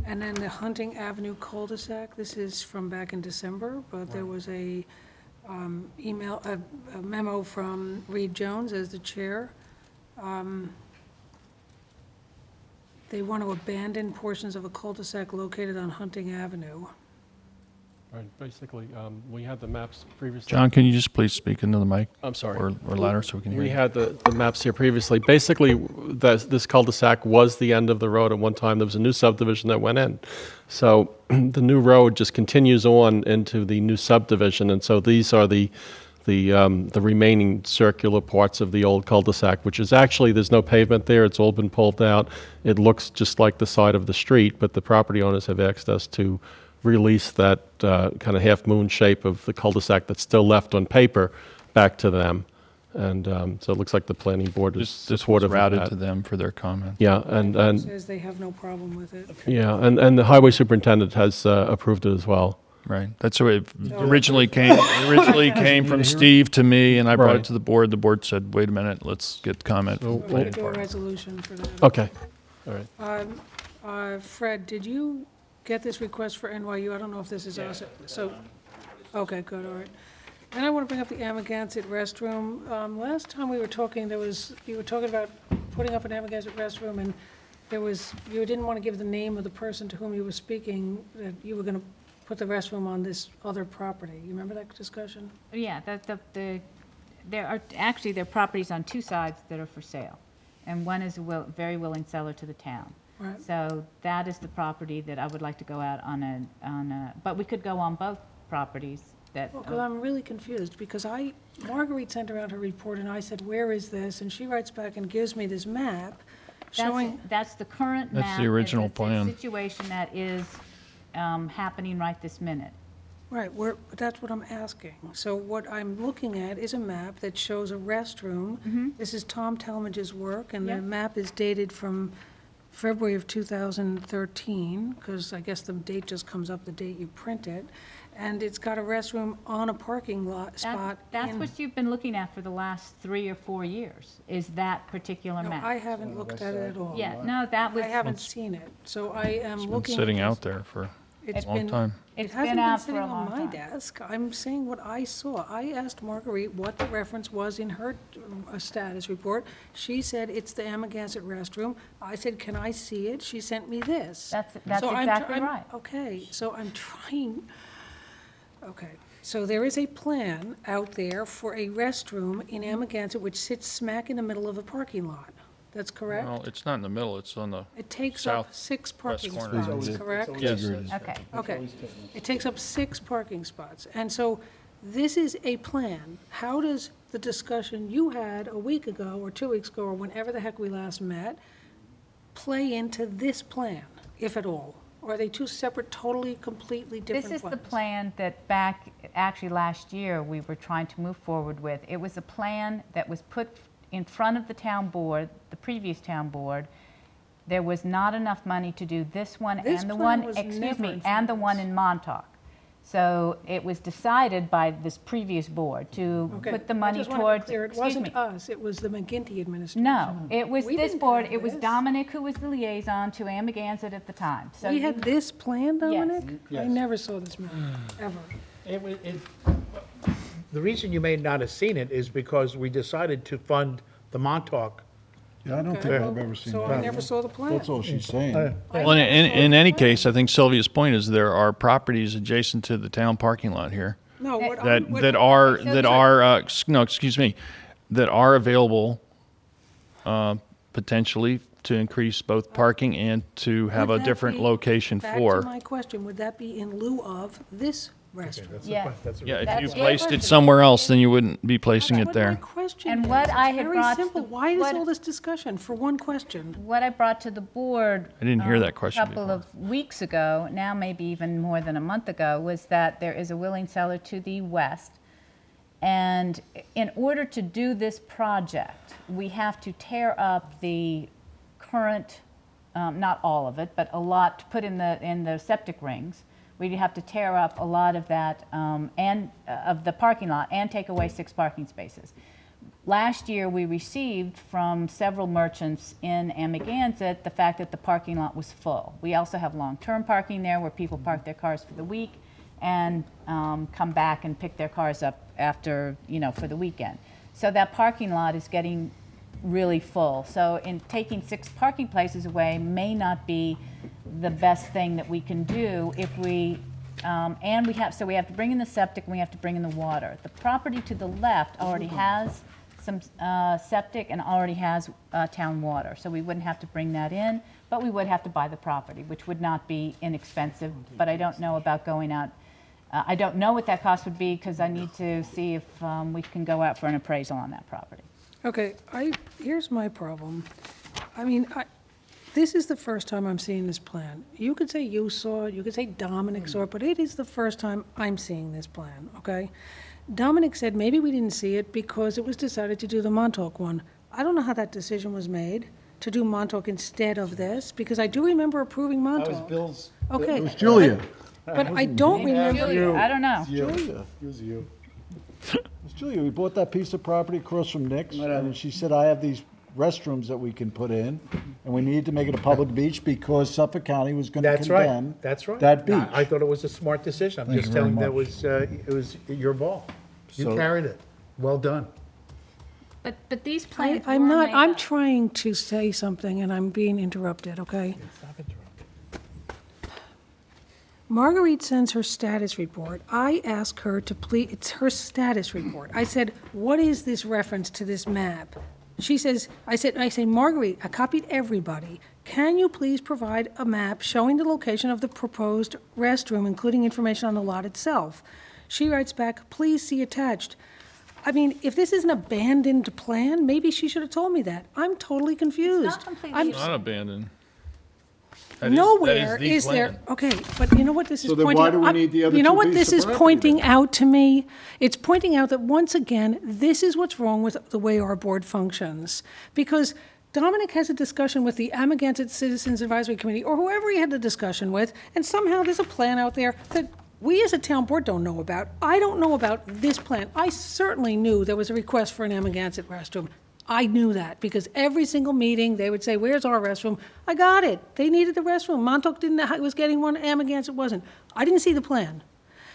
And then the Hunting Avenue cul-de-sac, this is from back in December, but there was a memo from Reed Jones as the chair. They want to abandon portions of a cul-de-sac located on Hunting Avenue. Right, basically, we had the maps previously. John, can you just please speak into the mic? I'm sorry. Or louder so we can hear We you. had the maps here previously. Basically, this cul-de-sac was the end of the road at one time. There was a new subdivision that went in. So the new road just continues on into the new subdivision, and so these are the remaining circular parts of the old cul-de-sac, which is actually, there's no pavement there. It's all been pulled out. It looks just like the side of the street, but the property owners have asked us to release that kind of half-moon shape of the cul-de-sac that's still left on paper back to them. And so it looks like the planning board is This was supportive of routed that. to them for their comment. Yeah, and Says they have no problem with it. yeah, and the highway superintendent has approved it as well. Right. That's where it originally came. Originally came from Steve to me, and I brought Right. it to the board. The board said, "Wait a minute, let's get comment." So from the We're planning going to do a board." resolution for that. Okay, all right. Fred, did you get this request for NYU? I don't know if this is us. So, okay, good, all right. Then I want to bring up the Amagansett restroom. Last time we were talking, you were talking about putting up an Amagansett restroom, and you didn't want to give the name of the person to whom you were speaking, that you were going to put the restroom on this other property. You remember that discussion? Yeah, there are properties on two sides that are for sale, and one is a very willing seller to the town. Right. So that is the property that I would like to go out on but we could go on both properties that. Well, 'cause I'm really confused, because Marguerite sent around her report, and I said, where is this? And she writes back and gives me this map showing. That's the current map. That's the original It's a plan. situation that is happening right this minute. Right, but that's what I'm asking. So what I'm looking at is a map that shows a restroom. This is Tom Talmadge's work, and the Yep. map is dated from February of 2013, because I guess the date just comes up the date you print it. And it's got a restroom on a parking lot spot. That's in- what you've been looking at for the last 3 or 4 years, is that particular No, map. I haven't looked at it at all. Yeah, no, that was. I haven't seen it, so I am It's been looking. sitting at out this. there for It's a long been- time. It It's hasn't been been out for sitting a on long my time. desk. I'm saying what I saw. I asked Marguerite what the reference was in her status report. She said it's the Amagansett restroom. I said, can I see it? She sent me this. That's So I'm exactly try- right. Okay, so I'm trying, okay. So there is a plan out there for a restroom in Amagansett which sits smack in the middle of a parking lot. That's correct? Well, it's not in the middle, it's on the It takes up south 6 parking corner. spots, correct? Yes. Okay. Okay. It takes up 6 parking spots. And so this is a plan. How does the discussion you had a week ago or 2 weeks ago or whenever the heck we last met play into this plan, if at all? Or are they two separate, totally, completely different This plans? is the plan that actually last year, we were trying to move forward with. It was a plan that was put in front of the town board, the previous town board. There was not enough money to do this one This and the plan one, was excuse never me, in front and the of one us. in Montauk. So it was decided by this previous board to Okay, put the I money just wanna be towards, clear, It excuse me. wasn't us, it was the McGinty administration. No, it was We this didn't board, have it was this. Dominic who was the liaison to Amagansett at the time. So We you- had this plan, Dominic? I Yes. never saw this map, ever. The reason you may not have seen it is because we decided to fund the Montauk. Yeah, I don't Okay, think I've well, ever seen so I that. never saw the plan. That's all she's saying. Well, in any case, I think Sylvia's point is there are properties adjacent to the town parking lot here No, what that I'm- what- that are no, excuse me, that are available potentially to increase both parking and to have Would a that different be- location Back for. to my question, would that be in lieu of this restroom? Yeah. Yeah, if That's you the placed question. it somewhere else, then you wouldn't be placing it That's what my there. question And is. what I It's had very brought to simple. the- Why is what- all this discussion for one question? What I brought to the board. I didn't hear that question A couple before. of weeks ago, now maybe even more than a month ago, was that there is a willing seller to the west. And in order to do this project, we have to tear up the current, not all of it, but a lot to put in the septic rings. We'd have to tear up a lot of that, and of the parking lot, and take away 6 parking spaces. Last year, we received from several merchants in Amagansett the fact that the parking lot was full. We also have long-term parking there where people park their cars for the week and come back and pick their cars up after, for the weekend. So that parking lot is getting really full. So in taking 6 parking places away may not be the best thing that we can do if we, and we have to bring in the septic and we have to bring in the water. The property to the left already has some septic and already has town water, so we wouldn't have to bring that in, but we would have to buy the property, which would not be inexpensive, but I don't know about going out. I don't know what that cost would be because I need to see if we can go out for an appraisal on that property. Okay, here's my problem. I mean, this is the first time I'm seeing this plan. You could say you saw it, you could say Dominic saw it, but it is the first time I'm seeing this plan, okay? Dominic said maybe we didn't see it because it was decided to do the Montauk one. I don't know how that decision was made to do Montauk instead of this, because I do remember approving Montauk. That was Bill's. Okay. It was Julia. But I don't remember. Julia, I don't know. Julia. It was you. It was Julia. We bought that piece of property across from Nick's, and she said, I have these restrooms that we can put in, and we needed to make it a public beach because Suffolk County was going to That's right, condemn that's right. that beach. I thought it was a smart decision. I'm Thank just you very telling that much. it was your ball. You So- carried it. Well done. But these plans I'm were not, made I'm up. trying to say something and I'm being interrupted, okay? Marguerite sends her status report. I ask her to please, it's her status report. I said, what is this reference to this map? She says, I say, Marguerite, I copied everybody. Can you please provide a map showing the location of the proposed restroom, including information on the lot itself? She writes back, please see attached. I mean, if this is an abandoned plan, maybe she should have told me that. I'm totally confused. It's not completely I'm- It's not abandoned. That is- Nowhere that the is there, plan. okay, but you know what this is So then pointing? why do we I'm- need the other You know two what pieces this of is property pointing then? out to me? It's pointing out that once again, this is what's wrong with the way our board functions. Because Dominic has a discussion with the Amagansett Citizens Advisory Committee, or whoever he had the discussion with, and somehow there's a plan out there that we as a town board don't know about. I don't know about this plan. I certainly knew there was a request for an Amagansett restroom. I knew that, because every single meeting, they would say, where's our restroom? I got it. They needed the restroom. Montauk didn't, was getting one, Amagansett wasn't. I didn't see the plan.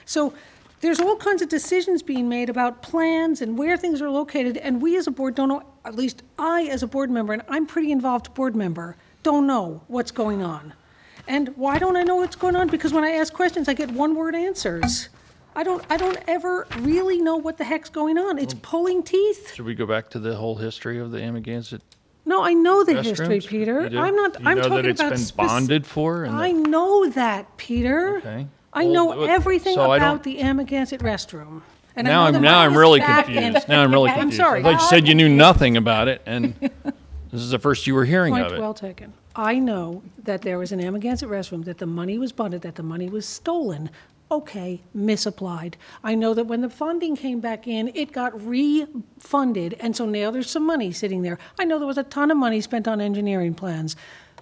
So there's all kinds of decisions being made about plans and where things are located, and we as a board don't know, at least I as a board member, and I'm a pretty involved board member, don't know what's going on. And why don't I know what's going on? Because when I ask questions, I get one-word answers. I don't ever really know what the heck's going on. It's pulling teeth. Should we go back to the whole history of the Amagansett? No, I know the history, Restrooms? Peter. You do? I'm not, You I'm know talking that it's about been spec- bonded for and I that- know that, Peter. Okay. I Well, know what- everything so I don't- about the Amagansett restroom. And I Now know the I'm money is really back confused. in. Now I'm really I'm confused. sorry. I thought you said you knew nothing about it, and this is the first you were hearing of Point it. well taken. I know that there was an Amagansett restroom, that the money was bonded, that the money was stolen. Okay, misapplied. I know that when the funding came back in, it got refunded, and so now there's some money sitting there. I know there was a ton of money spent on engineering plans.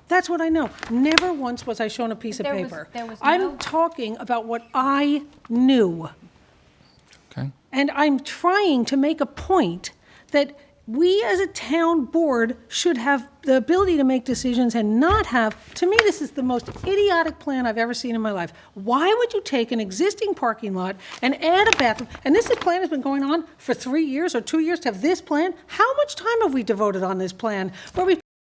That's what I know. Never once was I shown a piece of There was- paper. there was no- I'm talking about what I knew. Okay. And I'm trying to make a point that we as a town board should have the ability to make decisions and not have, to me, this is the most idiotic plan I've ever seen in my life. Why would you take an existing parking lot and add a bathroom? And this plan has been going on for 3 years or 2 years to have this plan. How much time have we devoted on this plan where we